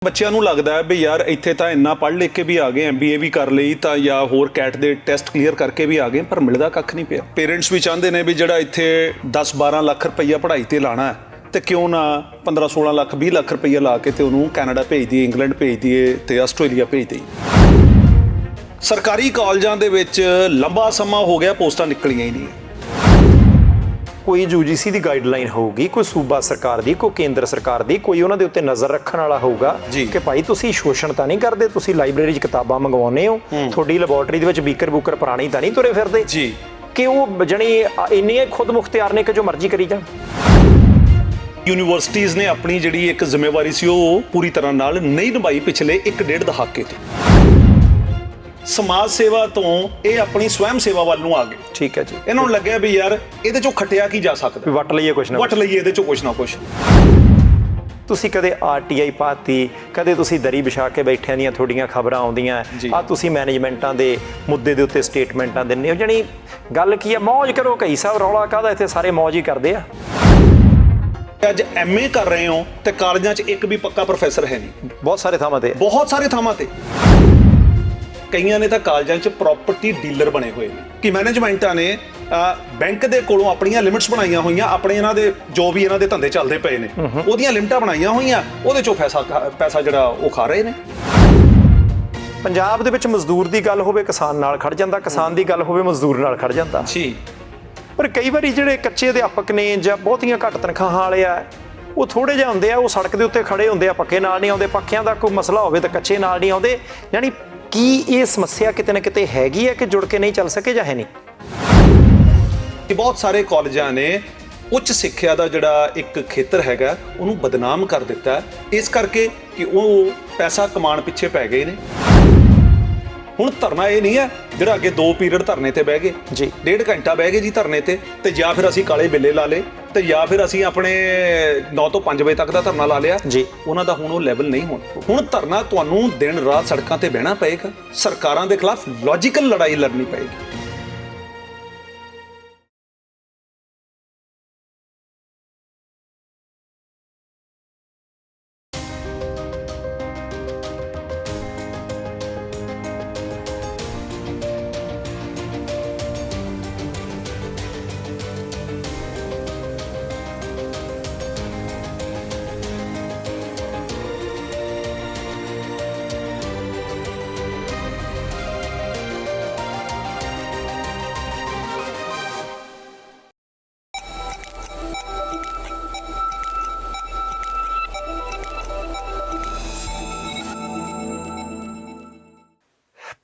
ਬੱਚਿਆਂ ਨੂੰ ਲੱਗਦਾ ਹੈ ਵੀ ਯਾਰ ਇੱਥੇ ਤਾਂ ਇੰਨਾ ਪੜ੍ਹ ਲਿਖ ਕੇ ਵੀ ਆ ਗਏ MBA ਵੀ ਕਰ ਲਈ ਤਾਂ ਜਾਂ ਹੋਰ ਕੈਟ ਦੇ ਟੈਸਟ ਕਲੀਅਰ ਕਰਕੇ ਵੀ ਆ ਗਏ, ਪਰ ਮਿਲਦਾ ਕੱਖ ਨਹੀਂ ਪਿਆ। ਪੇਰੈਂਟਸ ਵੀ ਚਾਹੁੰਦੇ ਨੇ ਵੀ ਜਿਹੜਾ ਇੱਥੇ 10-12 ਲੱਖ ਰੁਪਈਆ ਪੜ੍ਹਾਈ ਤੇ ਲਾਣਾ ਹੈ ਤੇ ਕਿਉਂ ਨਾ 15-16 ਲੱਖ 20 ਲੱਖ ਰੁਪਈਆ ਲਾ ਕੇ ਤੇ ਉਹਨੂੰ ਕੈਨੇਡਾ ਭੇਜ ਦਈਏ, ਇੰਗਲੈਂਡ ਭੇਜ ਦਈਏ ਤੇ ਆਸਟ੍ਰੇਲੀਆ ਭੇਜ ਦਈਏ। ਸਰਕਾਰੀ ਕਾਲਜਾਂ ਦੇ ਵਿੱਚ ਲੰਬਾ ਸਮਾਂ ਹੋ ਗਿਆ ਪੋਸਟਾਂ ਨਿਕਲੀਆਂ ਹੀ ਨਹੀਂ। कोई UGC ਦੀ ਗਾਈਡਲਾਈਨ ਹੋਊਗੀ, ਕੋਈ ਸੂਬਾ ਸਰਕਾਰ ਦੀ, ਕੋਈ ਕੇਂਦਰ ਸਰਕਾਰ ਦੀ, ਕੋਈ ਉਹਨਾਂ ਦੇ ਉੱਤੇ ਨਜ਼ਰ ਰੱਖਣ ਵਾਲਾ ਹੋਊਗਾ ਕਿ ਭਾਈ ਤੁਸੀਂ ਸ਼ੋਸ਼ਣ ਤਾਂ ਨਹੀਂ ਕਰਦੇ, ਤੁਸੀਂ ਲਾਇਬ੍ਰੇਰੀ 'ਚ ਕਿਤਾਬਾਂ ਮੰਗਵਾਉਂਦੇ ਹੋ, ਤੁਹਾਡੀ ਲੈਬੋਰਟਰੀ ਦੇ ਵਿੱਚ ਬੀਕਰ ਬੂਕਰ ਪੁਰਾਣੀ ਤਾਂ ਨਹੀਂ ਤੁਰੇ ਫਿਰਦੇ ਜੀ ਕਿ ਉਹ ਜਣੀ ਇੰਨੇ ਖੁਦ ਮੁਖਤਿਆਰ ਨੇ ਕਿ ਜੋ ਮਰਜ਼ੀ ਕਰੀ ਜਾਣ। ਯੂਨੀਵਰਸਿਟੀਜ਼ ਨੇ ਆਪਣੀ ਜਿਹੜੀ ਇੱਕ ਜ਼ਿੰਮੇਵਾਰੀ ਸੀ ਉਹ ਪੂਰੀ ਤਰ੍ਹਾਂ ਨਾਲ ਨਹੀਂ ਨਿਭਾਈ ਪਿਛਲੇ 1.5 ਦਹਾਕੇ ਤੋਂ। ਸਮਾਜ ਸੇਵਾ ਤੋਂ ਇਹ ਆਪਣੀ ਸਵੈਮ ਸੇਵਾ ਵੱਲ ਨੂੰ ਆ ਗਏ। ਠੀਕ ਹੈ ਜੀ। ਇਹਨਾਂ ਨੂੰ ਲੱਗਿਆ ਵੀ ਯਾਰ ਇਹਦੇ ਚੋਂ ਖੱਟਿਆ ਕੀ ਜਾ ਸਕਦਾ, ਵੱਟ ਲਈਏ ਕੁਛ ਨਾ ਵੱਟ ਲਈਏ ਇਹਦੇ ਚੋਂ ਕੁਛ ਨਾ ਕੁਛ। ਤੁਸੀਂ ਕਦੇ RTI ਪਾਤੀ, ਕਦੇ ਤੁਸੀਂ ਦਰੀ ਵਿਛਾ ਕੇ ਬੈਠਿਆਂ ਦੀਆਂ ਤੁਹਾਡੀਆਂ ਖਬਰਾਂ ਆਉਂਦੀਆਂ ਆ, ਤੁਸੀਂ ਮੈਨੇਜਮੈਂਟਾਂ ਦੇ ਮੁੱਦੇ ਦੇ ਉੱਤੇ ਸਟੇਟਮੈਂਟਾਂ ਦਿੰਦੇ ਹੋ। ਜਾਣੀ ਗੱਲ ਕੀ ਆ, ਮੌਜ ਕਰੋ ਕਈ ਸਾਹਿਬ, ਰੌਲਾ ਕਾਹਦਾ, ਇੱਥੇ ਸਾਰੇ ਮੌਜ ਹੀ ਕਰਦੇ ਆ। ਅੱਜ MA ਕਰ ਰਹੇ ਹੋ ਤੇ ਕਾਲਜਾਂ 'ਚ ਇੱਕ ਵੀ ਪੱਕਾ ਪ੍ਰੋਫੈਸਰ ਹੈ ਨਹੀਂ। ਬਹੁਤ ਸਾਰੇ ਥਾਵਾਂ ਤੇ, ਬਹੁਤ ਸਾਰੇ ਥਾਵਾਂ ਤੇ। ਕਈਆਂ ਨੇ ਤਾਂ ਕਾਲਜਾਂ 'ਚ ਪ੍ਰਾਪਰਟੀ ਡੀਲਰ ਬਣੇ ਹੋਏ ਨੇ ਕਿ ਮੈਨੇਜਮੈਂਟਾਂ ਨੇ ਬੈਂਕ ਦੇ ਕੋਲੋਂ ਆਪਣੀਆਂ ਲਿਮਿਟਸ ਬਣਾਈਆਂ ਹੋਈਆਂ, ਆਪਣੇ ਇਹਨਾਂ ਦੇ ਜੋ ਵੀ ਇਹਨਾਂ ਦੇ ਧੰਦੇ ਚੱਲਦੇ ਪਏ ਨੇ ਉਹਦੀਆਂ ਲਿਮਟਾਂ ਬਣਾਈਆਂ ਹੋਈਆਂ, ਉਹਦੇ 'ਚੋਂ ਪੈਸਾ ਜਿਹੜਾ ਉਹ ਖਾ ਰਹੇ ਨੇ। ਪੰਜਾਬ ਦੇ ਵਿੱਚ ਮਜ਼ਦੂਰ ਦੀ ਗੱਲ ਹੋਵੇ ਕਿਸਾਨ ਨਾਲ ਖੜ ਜਾਂਦਾ, ਕਿਸਾਨ ਦੀ ਗੱਲ ਹੋਵੇ ਮਜ਼ਦੂਰ ਨਾਲ ਖੜ ਜਾਂਦਾ ਜੀ। ਪਰ ਕਈ ਵਾਰੀ ਜਿਹੜੇ ਕੱਚੇ ਅਧਿਆਪਕ ਨੇ ਜਾਂ ਬਹੁਤੀਆਂ ਘੱਟ ਤਨਖਾਹਾਂ ਵਾਲੇ ਆ, ਉਹ ਥੋੜੇ ਜਿਹੇ ਹੁੰਦੇ ਆ, ਉਹ ਸੜਕ ਦੇ ਉੱਤੇ ਖੜੇ ਹੁੰਦੇ ਆ, ਪੱਕੇ ਨਾਲ ਨਹੀਂ ਆਉਂਦੇ, ਪੱਖਿਆਂ ਦਾ ਕੋਈ ਮਸਲਾ ਹੋਵੇ ਤਾਂ ਕੱਚੇ ਨਾਲ ਨਹੀਂ ਆਉਂਦੇ। ਯਾਨੀ ਕੀ ਇਹ ਸਮੱਸਿਆ ਕਿਤੇ ਨਾ ਕਿਤੇ ਹੈਗੀ ਹੈ ਕਿ ਜੁੜ ਕੇ ਨਹੀਂ ਚੱਲ ਸਕੇ ਜਾਂ ਹੈ ਨਹੀਂ? ਬਹੁਤ ਸਾਰੇ ਕਾਲਜਾਂ ਨੇ ਉੱਚ ਸਿੱਖਿਆ ਦਾ ਜਿਹੜਾ ਇੱਕ ਖੇਤਰ ਹੈਗਾ ਉਹਨੂੰ ਬਦਨਾਮ ਕਰ ਦਿੱਤਾ, ਇਸ ਕਰਕੇ ਕਿ ਉਹ ਪੈਸਾ ਕਮਾਉਣ ਪਿੱਛੇ ਪੈ ਗਏ ਨੇ। ਹੁਣ ਧਰਨਾ ਇਹ ਨਹੀਂ ਹੈ ਜਿਹੜਾ ਅੱਗੇ 2 ਪੀਰੀਅਡ ਧਰਨੇ ਤੇ ਬਹਿ ਗਏ ਜੀ, 1.5 ਘੰਟਾ ਬਹਿ ਗਏ ਜੀ ਧਰਨੇ ਤੇ ਜਾਂ ਫਿਰ ਅਸੀਂ ਕਾਲੇ ਬਿੱਲੇ ਲਾ ਲਏ ਤੇ ਜਾਂ ਫਿਰ ਅਸੀਂ ਆਪਣੇ 9 ਤੋਂ 5 ਵਜੇ ਤੱਕ ਦਾ ਧਰਨਾ ਲਾ ਲਿਆ ਜੀ। ਉਹਨਾਂ ਦਾ ਹੁਣ ਉਹ ਲੈਵਲ ਨਹੀਂ ਹੋਣਾ। ਹੁਣ ਧਰਨਾ ਤੁਹਾਨੂੰ ਦਿਨ ਰਾਤ ਸੜਕਾਂ ਤੇ ਬਹਿਣਾ ਪਏਗਾ, ਸਰਕਾਰਾਂ ਦੇ ਖਿਲਾਫ ਲੌਜੀਕਲ ਲੜਾਈ ਲੜਨੀ ਪਏਗੀ।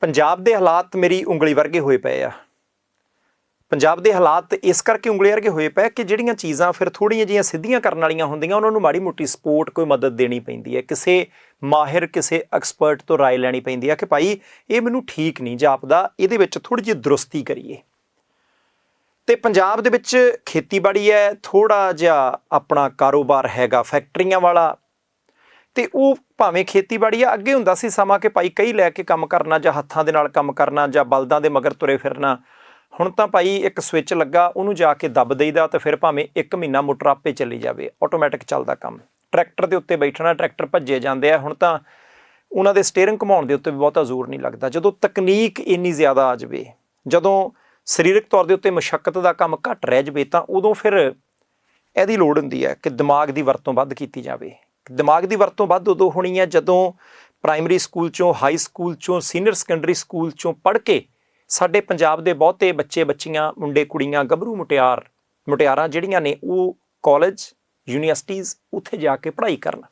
ਪੰਜਾਬ ਦੇ ਹਾਲਾਤ ਮੇਰੀ ਉਂਗਲੀ ਵਰਗੇ ਹੋਏ ਪਏ ਆ। ਪੰਜਾਬ ਦੇ ਹਾਲਾਤ ਇਸ ਕਰਕੇ ਉਂਗਲੀ ਵਰਗੇ ਹੋਏ ਪਏ ਕਿ ਜਿਹੜੀਆਂ ਚੀਜ਼ਾਂ ਫਿਰ ਥੋੜ੍ਹੀਆਂ ਜਿਹੀਆਂ ਸਿੱਧੀਆਂ ਕਰਨ ਵਾਲੀਆਂ ਹੁੰਦੀਆਂ, ਉਹਨਾਂ ਨੂੰ ਮਾੜੀ ਮੋਟੀ ਸਪੋਰਟ, ਕੋਈ ਮਦਦ ਦੇਣੀ ਪੈਂਦੀ ਹੈ, ਕਿਸੇ ਮਾਹਿਰ, ਕਿਸੇ ਐਕਸਪਰਟ ਤੋਂ ਰਾਏ ਲੈਣੀ ਪੈਂਦੀ ਹੈ ਕਿ ਭਾਈ ਇਹ ਮੈਨੂੰ ਠੀਕ ਨਹੀਂ ਜਾਪਦਾ, ਇਹਦੇ ਵਿੱਚ ਥੋੜ੍ਹੀ ਜਿਹੀ ਦਰੁਸਤੀ ਕਰੀਏ। ਤੇ ਪੰਜਾਬ ਦੇ ਵਿੱਚ ਖੇਤੀਬਾੜੀ ਹੈ, ਥੋੜ੍ਹਾ ਜਿਹਾ ਆਪਣਾ ਕਾਰੋਬਾਰ ਹੈਗਾ ਫੈਕਟਰੀਆਂ ਵਾਲਾ, ਤੇ ਉਹ ਭਾਵੇਂ ਖੇਤੀਬਾੜੀ ਆ, ਅੱਗੇ ਹੁੰਦਾ ਸੀ ਸਮਾਂ ਕਿ ਭਾਈ ਕਈ ਲੈ ਕੇ ਕੰਮ ਕਰਨਾ ਜਾਂ ਹੱਥਾਂ ਦੇ ਨਾਲ ਕੰਮ ਕਰਨਾ ਜਾਂ ਬਲਦਾਂ ਦੇ ਮਗਰ ਤੁਰੇ ਫਿਰਨਾ। ਹੁਣ ਤਾਂ ਭਾਈ ਇੱਕ ਸਵਿੱਚ ਲੱਗਾ, ਉਹਨੂੰ ਜਾ ਕੇ ਦੱਬ ਦੇਈਦਾ ਤੇ ਫਿਰ ਭਾਵੇਂ 1 ਮਹੀਨਾ ਮੋਟਰ ਆਪੇ ਚੱਲੀ ਜਾਵੇ, ਆਟੋਮੈਟਿਕ ਚੱਲਦਾ ਕੰਮ। ਟਰੈਕਟਰ ਦੇ ਉੱਤੇ ਬੈਠਣਾ, ਟਰੈਕਟਰ ਭੱਜੇ ਜਾਂਦੇ ਆ। ਹੁਣ ਤਾਂ ਉਹਨਾਂ ਦੇ ਸਟੀਅਰਿੰਗ ਘੁਮਾਉਣ ਦੇ ਉੱਤੇ ਵੀ ਬਹੁਤਾ ਜ਼ੋਰ ਨਹੀਂ ਲੱਗਦਾ। ਜਦੋਂ ਤਕਨੀਕ ਇੰਨੀ ਜ਼ਿਆਦਾ ਆ ਜਾਵੇ, ਜਦੋਂ ਸਰੀਰਕ ਤੌਰ ਦੇ ਉੱਤੇ ਮੁਸ਼ੱਕਤ ਦਾ ਕੰਮ ਘੱਟ ਰਹਿ ਜਾਵੇ, ਤਾਂ ਉਦੋਂ ਫਿਰ ਇਹਦੀ ਲੋੜ ਹੁੰਦੀ ਹੈ ਕਿ ਦਿਮਾਗ ਦੀ ਵਰਤੋਂ ਵੱਧ ਕੀਤੀ ਜਾਵੇ। ਦਿਮਾਗ ਦੀ ਵਰਤੋਂ ਵੱਧ ਉਦੋਂ ਹੋਣੀ ਹੈ ਜਦੋਂ ਪ੍ਰਾਇਮਰੀ ਸਕੂਲ 'ਚੋਂ, ਹਾਈ ਸਕੂਲ 'ਚੋਂ, ਸੀਨੀਅਰ ਸੈਕੰਡਰੀ ਸਕੂਲ 'ਚੋਂ ਪੜ੍ਹ ਕੇ ਸਾਡੇ ਪੰਜਾਬ ਦੇ ਬਹੁਤੇ ਬੱਚੇ ਬੱਚੀਆਂ, ਮੁੰਡੇ ਕੁੜੀਆਂ, ਗੱਭਰੂ ਮੁਟਿਆਰਾਂ ਜਿਹੜੀਆਂ ਨੇ ਉਹ ਕਾਲਜ, ਯੂਨੀਵਰਸਿਟੀਜ਼ ਉੱਥੇ ਜਾ ਕੇ ਪੜ੍ਹਾਈ ਕਰਨ,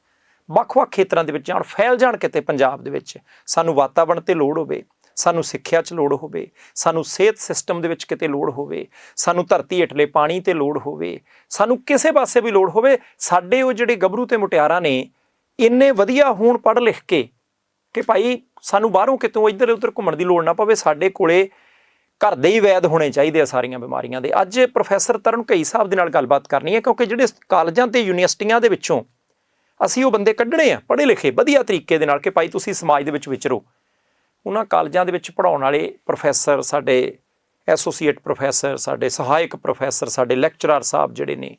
ਵੱਖ-ਵੱਖ ਖੇਤਰਾਂ ਦੇ ਵਿੱਚ ਜਾਣ, ਫੈਲ ਜਾਣ ਕਿਤੇ ਪੰਜਾਬ ਦੇ ਵਿੱਚ। ਸਾਨੂੰ ਵਾਤਾਵਰਣ 'ਤੇ ਲੋੜ ਹੋਵੇ, ਸਾਨੂੰ ਸਿੱਖਿਆ 'ਚ ਲੋੜ ਹੋਵੇ, ਸਾਨੂੰ ਸਿਹਤ ਸਿਸਟਮ ਦੇ ਵਿੱਚ ਕਿਤੇ ਲੋੜ ਹੋਵੇ, ਸਾਨੂੰ ਧਰਤੀ ਹੇਠਲੇ ਪਾਣੀ 'ਤੇ ਲੋੜ ਹੋਵੇ, ਸਾਨੂੰ ਕਿਸੇ ਪਾਸੇ ਵੀ ਲੋੜ ਹੋਵੇ। ਸਾਡੇ ਉਹ ਜਿਹੜੇ ਗੱਭਰੂ ਤੇ ਮੁਟਿਆਰਾਂ ਨੇ ਇੰਨੇ ਵਧੀਆ ਹੋਣ ਪੜ੍ਹ ਲਿਖ ਕੇ ਕਿ ਭਾਈ ਸਾਨੂੰ ਬਾਹਰੋਂ ਕਿਤੋਂ ਇੱਧਰ ਉੱਧਰ ਘੁੰਮਣ ਦੀ ਲੋੜ ਨਾ ਪਵੇ, ਸਾਡੇ ਕੋਲੇ ਘਰ ਦੇ ਹੀ ਵੈਦ ਹੋਣੇ ਚਾਹੀਦੇ ਆ ਸਾਰੀਆਂ ਬਿਮਾਰੀਆਂ ਦੇ। ਅੱਜ ਪ੍ਰੋਫੈਸਰ ਤਰੁਣ ਘਈ ਸਾਹਿਬ ਦੇ ਨਾਲ ਗੱਲਬਾਤ ਕਰਨੀ ਹੈ, ਕਿਉਂਕਿ ਜਿਹੜੇ ਕਾਲਜਾਂ ਤੇ ਯੂਨੀਵਰਸਿਟੀਆਂ ਦੇ ਵਿੱਚੋਂ ਅਸੀਂ ਉਹ ਬੰਦੇ ਕੱਢਣੇ ਆ ਪੜ੍ਹੇ ਲਿਖੇ ਵਧੀਆ ਤਰੀਕੇ ਦੇ ਨਾਲ ਕਿ ਭਾਈ ਤੁਸੀਂ ਸਮਾਜ ਦੇ ਵਿੱਚ ਵਿਚਰੋ। ਉਹਨਾਂ ਕਾਲਜਾਂ ਦੇ ਵਿੱਚ ਪੜ੍ਹਾਉਣ ਵਾਲੇ ਪ੍ਰੋਫੈਸਰ, ਸਾਡੇ ਐਸੋਸੀਏਟ ਪ੍ਰੋਫੈਸਰ, ਸਾਡੇ ਸਹਾਇਕ ਪ੍ਰੋਫੈਸਰ, ਸਾਡੇ ਲੈਕਚਰਰ ਸਾਹਿਬ ਜਿਹੜੇ ਨੇ,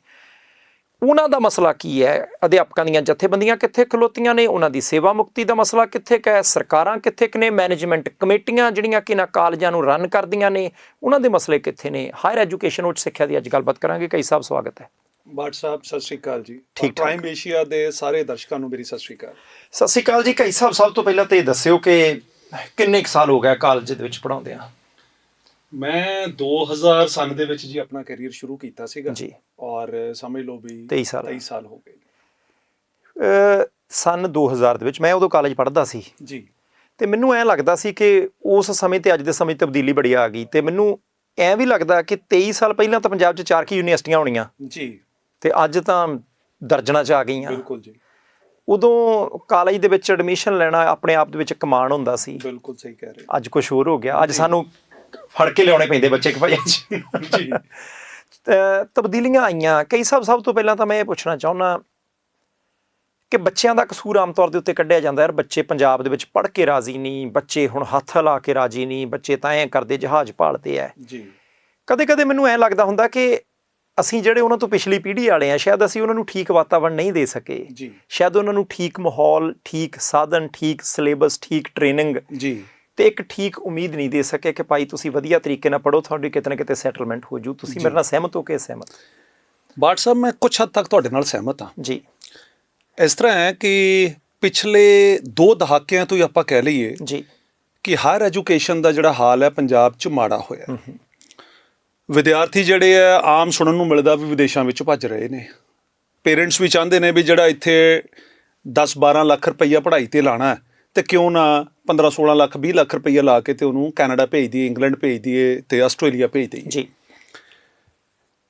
ਉਹਨਾਂ ਦਾ ਮਸਲਾ ਕੀ ਹੈ? ਅਧਿਆਪਕਾਂ ਦੀਆਂ ਜਥੇਬੰਦੀਆਂ ਕਿੱਥੇ ਖਲੋਤੀਆਂ ਨੇ? ਉਹਨਾਂ ਦੀ ਸੇਵਾ ਮੁਕਤੀ ਦਾ ਮਸਲਾ ਕਿੱਥੇ ਕੁ ਹੈ? ਸਰਕਾਰਾਂ ਕਿੱਥੇ ਕੁ ਨੇ? ਮੈਨੇਜਮੈਂਟ ਕਮੇਟੀਆਂ ਜਿਹੜੀਆਂ ਕਿ ਇਹਨਾਂ ਕਾਲਜਾਂ ਨੂੰ ਰਨ ਕਰਦੀਆਂ ਨੇ, ਉਹਨਾਂ ਦੇ ਮਸਲੇ ਕਿੱਥੇ ਨੇ? ਹਾਇਰ ਐਜੂਕੇਸ਼ਨ ਉੱਚ ਸਿੱਖਿਆ ਦੀ ਅੱਜ ਗੱਲਬਾਤ ਕਰਾਂਗੇ। ਕਈ ਸਾਹਿਬ ਸਵਾਗਤ ਹੈ। ਬਾਟ ਸਾਹਿਬ ਸਤਿ ਸ਼੍ਰੀ ਅਕਾਲ ਜੀ। ਠੀਕ ਠਾਕ। ਪ੍ਰਾਈਮ ਏਸ਼ੀਆ ਦੇ ਸਾਰੇ ਦਰਸ਼ਕਾਂ ਨੂੰ ਮੇਰੀ ਸਤਿ ਸ਼੍ਰੀ ਅਕਾਲ। ਸਤਿ ਸ਼੍ਰੀ ਅਕਾਲ ਜੀ। ਕਈ ਸਾਹਿਬ, ਸਭ ਤੋਂ ਪਹਿਲਾਂ ਤਾਂ ਇਹ ਦੱਸਿਓ ਕਿ ਕਿੰਨੇ ਕੁ ਸਾਲ ਹੋ ਗਿਆ ਕਾਲਜ ਦੇ ਵਿੱਚ ਪੜ੍ਹਾਉਂਦੇ ਆ? ਮੈਂ 2000 ਸਨ ਦੇ ਵਿੱਚ ਜੀ ਆਪਣਾ ਕੈਰੀਅਰ ਸ਼ੁਰੂ ਕੀਤਾ ਸੀਗਾ ਜੀ, ਔਰ ਸਮਝ ਲਓ ਵੀ 23 ਸਾਲ ਹੋ ਗਏ। ਸਨ 2000 ਦੇ ਵਿੱਚ ਮੈਂ ਉਦੋਂ ਕਾਲਜ ਪੜ੍ਹਦਾ ਸੀ ਜੀ, ਤੇ ਮੈਨੂੰ ਐਂ ਲੱਗਦਾ ਸੀ ਕਿ ਉਸ ਸਮੇਂ ਤੇ ਅੱਜ ਦੇ ਸਮੇਂ ਤਬਦੀਲੀ ਬੜੀ ਆ ਗਈ, ਤੇ ਮੈਨੂੰ ਐਂ ਵੀ ਲੱਗਦਾ ਕਿ 23 ਸਾਲ ਪਹਿਲਾਂ ਤਾਂ ਪੰਜਾਬ 'ਚ 4 ਕੀ ਯੂਨੀਵਰਸਿਟੀਆਂ ਹੋਣੀਆਂ ਜੀ, ਤੇ ਅੱਜ ਤਾਂ ਦਰਜਨਾਂ 'ਚ ਆ ਗਈਆਂ। ਬਿਲਕੁਲ ਜੀ। ਉਦੋਂ ਕਾਲਜ ਦੇ ਵਿੱਚ ਐਡਮਿਸ਼ਨ ਲੈਣਾ ਆਪਣੇ ਆਪ ਦੇ ਵਿੱਚ ਕਮਾਨ ਹੁੰਦਾ ਸੀ। ਬਿਲਕੁਲ ਸਹੀ ਕਹਿ ਰਹੇ ਅੱਜ ਕੁਝ ਹੋਰ ਹੋ ਗਿਆ। ਅੱਜ ਸਾਨੂੰ ਫੜ ਕੇ ਲਿਆਉਣੇ ਪੈਂਦੇ ਬੱਚੇ ਕਿ ਭਾਈ ਜੀ। ਤਬਦੀਲੀਆਂ ਆਈਆਂ। ਕਈ ਸਭ ਤੋਂ ਪਹਿਲਾਂ ਤਾਂ ਮੈਂ ਇਹ ਪੁੱਛਣਾ ਚਾਹੁੰਦਾ ਕਿ ਬੱਚਿਆਂ ਦਾ ਕਸੂਰ ਆਮ ਤੌਰ ਦੇ ਉੱਤੇ ਕੱਢਿਆ ਜਾਂਦਾ ਯਾਰ ਬੱਚੇ ਪੰਜਾਬ ਦੇ ਵਿੱਚ ਪੜ੍ਹ ਕੇ ਰਾਜ਼ੀ ਨਹੀਂ, ਬੱਚੇ ਹੁਣ ਹੱਥ ਲਾ ਕੇ ਰਾਜ਼ੀ ਨਹੀਂ, ਬੱਚੇ ਤਾਂ ਐਂ ਕਰਦੇ ਜਹਾਜ਼ ਭਾਲਦੇ ਆ ਜੀ। ਕਦੇ ਮੈਨੂੰ ਐਂ ਲੱਗਦਾ ਹੁੰਦਾ ਕਿ ਅਸੀਂ ਜਿਹੜੇ ਉਹਨਾਂ ਤੋਂ ਪਿਛਲੀ ਪੀੜ੍ਹੀ ਵਾਲੇ ਆ, ਸ਼ਾਇਦ ਅਸੀਂ ਉਹਨਾਂ ਨੂੰ ਠੀਕ ਵਾਤਾਵਰਣ ਨਹੀਂ ਦੇ ਸਕੇ ਜੀ, ਸ਼ਾਇਦ ਉਹਨਾਂ ਨੂੰ ਠੀਕ ਮਾਹੌਲ, ਠੀਕ ਸਾਧਨ, ਠੀਕ ਸਿਲੇਬਸ, ਠੀਕ ਟ੍ਰੇਨਿੰਗ ਜੀ, ਤੇ ਇੱਕ ਠੀਕ ਉਮੀਦ ਨਹੀਂ ਦੇ ਸਕੇ ਕਿ ਭਾਈ ਤੁਸੀਂ ਵਧੀਆ ਤਰੀਕੇ ਨਾਲ ਪੜ੍ਹੋ, ਤੁਹਾਡੀ ਕਿਤੇ ਨਾ ਕਿਤੇ ਸੈਟਲਮੈਂਟ ਹੋ ਜੂ। ਤੁਸੀਂ ਮੇਰੇ ਨਾਲ ਸਹਿਮਤ ਹੋ ਕੇ? ਸਹਿਮਤ। ਬਾਟ ਸਾਹਿਬ ਮੈਂ ਕੁਝ ਹੱਦ ਤੱਕ ਤੁਹਾਡੇ ਨਾਲ ਸਹਿਮਤ ਹਾਂ ਜੀ। ਇਸ ਤਰ੍ਹਾਂ ਹੈ ਕਿ ਪਿਛਲੇ 2 ਦਹਾਕਿਆਂ ਤੋਂ ਹੀ ਆਪਾਂ ਕਹਿ ਲਈਏ ਜੀ ਕਿ ਹਾਇਰ ਐਜੂਕੇਸ਼ਨ ਦਾ ਜਿਹੜਾ ਹਾਲ ਹੈ ਪੰਜਾਬ 'ਚ ਮਾੜਾ ਹੋਇਆ। ਵਿਦਿਆਰਥੀ ਜਿਹੜੇ ਆ ਆਮ ਸੁਣਨ ਨੂੰ ਮਿਲਦਾ ਵੀ ਵਿਦੇਸ਼ਾਂ ਵਿੱਚ ਭੱਜ ਰਹੇ ਨੇ। ਪੇਰੈਂਟਸ ਵੀ ਚਾਹੁੰਦੇ ਨੇ ਵੀ ਜਿਹੜਾ ਇੱਥੇ 10-12 ਲੱਖ ਰੁਪਈਆ ਪੜ੍ਹਾਈ ਤੇ ਲਾਣਾ ਹੈ ਤੇ ਕਿਉਂ ਨਾ 15-16 ਲੱਖ 20 ਲੱਖ ਰੁਪਈਆ ਲਾ ਕੇ ਤੇ ਉਹਨੂੰ ਕੈਨੇਡਾ ਭੇਜ ਦਈਏ, ਇੰਗਲੈਂਡ ਭੇਜ ਦਈਏ ਤੇ ਆਸਟ੍ਰੇਲੀਆ ਭੇਜ ਦਈਏ। ਜੀ।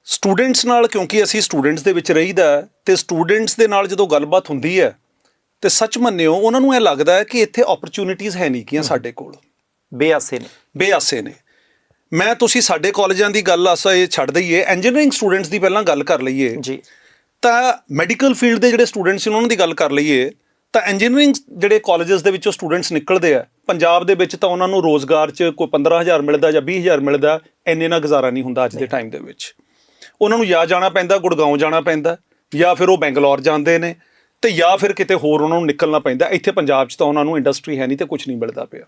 ਸਟੂਡੈਂਟਸ ਨਾਲ, ਕਿਉਂਕਿ ਅਸੀਂ ਸਟੂਡੈਂਟਸ ਦੇ ਵਿੱਚ ਰਹੀਦਾ ਤੇ ਸਟੂਡੈਂਟਸ ਦੇ ਨਾਲ ਜਦੋਂ ਗੱਲਬਾਤ ਹੁੰਦੀ ਹੈ ਤੇ ਸੱਚ ਮੰਨਿਓ ਉਹਨਾਂ ਨੂੰ ਇਹ ਲੱਗਦਾ ਹੈ ਕਿ ਇੱਥੇ ਓਪਰਚੁਨਿਟੀਜ਼ ਹੈ ਨਹੀਂ ਗੀਆਂ ਸਾਡੇ ਕੋਲ, ਬੇਆਸੇ ਨੇ। ਮੈਂ ਤੁਸੀਂ ਸਾਡੇ ਕਾਲਜਾਂ ਦੀ ਗੱਲ ਆਸਾ ਇਹ ਛੱਡ ਦਈਏ, ਇੰਜੀਨੀਅਰਿੰਗ ਸਟੂਡੈਂਟਸ ਦੀ ਪਹਿਲਾਂ ਗੱਲ ਕਰ ਲਈਏ ਜੀ, ਤਾਂ ਮੈਡੀਕਲ ਫੀਲਡ ਦੇ ਜਿਹੜੇ ਸਟੂਡੈਂਟਸ ਸੀ ਉਹਨਾਂ ਦੀ ਗੱਲ ਕਰ ਲਈਏ ਤਾਂ ਇੰਜੀਨੀਅਰਿੰਗ ਜਿਹੜੇ ਕਾਲਜਸ ਦੇ ਵਿੱਚੋਂ ਸਟੂਡੈਂਟਸ ਨਿਕਲਦੇ ਆ ਪੰਜਾਬ ਦੇ ਵਿੱਚ ਤਾਂ ਉਹਨਾਂ ਨੂੰ ਰੋਜ਼ਗਾਰ 'ਚ ਕੋਈ 15,000 ਮਿਲਦਾ ਜਾਂ 20,000 ਮਿਲਦਾ, ਇੰਨੇ ਨਾਲ ਗੁਜ਼ਾਰਾ ਨਹੀਂ ਹੁੰਦਾ ਅੱਜ ਦੇ ਟਾਈਮ ਦੇ ਵਿੱਚ। ਉਹਨਾਂ ਨੂੰ ਜਾਂ ਜਾਣਾ ਪੈਂਦਾ, ਗੁੜਗਾਉਂ ਜਾਣਾ ਪੈਂਦਾ, ਜਾਂ ਫਿਰ ਉਹ ਬੈਂਗਲੌਰ ਜਾਂਦੇ ਨੇ ਤੇ ਜਾਂ ਫਿਰ ਕਿਤੇ ਹੋਰ ਉਹਨਾਂ ਨੂੰ ਨਿਕਲਣਾ ਪੈਂਦਾ। ਇੱਥੇ ਪੰਜਾਬ 'ਚ ਤਾਂ ਉਹਨਾਂ ਨੂੰ ਇੰਡਸਟਰੀ ਹੈ ਨਹੀਂ ਤੇ ਕੁਝ ਨਹੀਂ ਮਿਲਦਾ ਪਿਆ।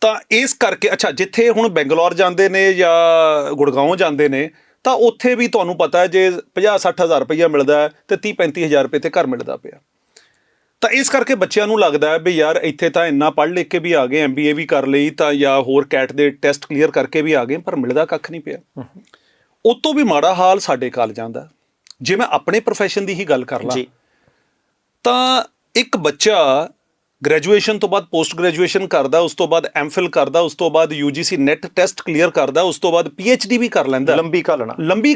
ਤਾਂ ਇਸ ਕਰਕੇ ਅੱਛਾ ਜਿੱਥੇ ਹੁਣ ਬੈਂਗਲੌਰ ਜਾਂਦੇ ਨੇ ਜਾਂ ਗੁੜਗਾਉਂ ਜਾਂਦੇ ਨੇ ਤਾਂ ਉੱਥੇ ਵੀ ਤੁਹਾਨੂੰ ਪਤਾ ਹੈ ਜੇ 50-60 ਹਜ਼ਾਰ ਰੁਪਈਆ ਮਿਲਦਾ ਹੈ ਤੇ 30-35 ਹਜ਼ਾਰ ਰੁਪਏ ਤੇ ਘਰ ਮਿਲਦਾ ਪਿਆ। ਤਾਂ ਇਸ ਕਰਕੇ ਬੱਚਿਆਂ ਨੂੰ ਲੱਗਦਾ ਹੈ ਵੀ ਯਾਰ ਇੱਥੇ ਤਾਂ ਇੰਨਾ ਪੜ੍ਹ ਲਿਖ ਕੇ ਵੀ ਆ ਗਏ, MBA ਵੀ ਕਰ ਲਈ ਤਾਂ ਜਾਂ ਹੋਰ ਕੈਟ ਦੇ ਟੈਸਟ ਕਲੀਅਰ ਕਰਕੇ ਵੀ ਆ ਗਏ, ਪਰ ਮਿਲਦਾ ਕੱਖ ਨਹੀਂ ਪਿਆ। ਉਹ ਤੋਂ ਵੀ ਮਾੜਾ ਹਾਲ ਸਾਡੇ ਕਾਲਜਾਂ ਦਾ। ਜੇ ਮੈਂ ਆਪਣੇ ਪ੍ਰੋਫੈਸ਼ਨ ਦੀ ਹੀ ਗੱਲ ਕਰ ਲਾਂ ਤਾਂ ਇੱਕ ਬੱਚਾ ਗ੍ਰੈਜੂਏਸ਼ਨ ਤੋਂ ਬਾਅਦ ਪੋਸਟ ਗ੍ਰੈਜੂਏਸ਼ਨ ਕਰਦਾ, ਉਸ ਤੋਂ ਬਾਅਦ MPhil ਕਰਦਾ, ਉਸ ਤੋਂ ਬਾਅਦ UGC ਨੈਟ ਟੈਸਟ ਕਲੀਅਰ ਕਰਦਾ, ਉਸ ਤੋਂ ਬਾਅਦ PhD ਵੀ ਕਰ ਲੈਂਦਾ। ਲੰਬੀ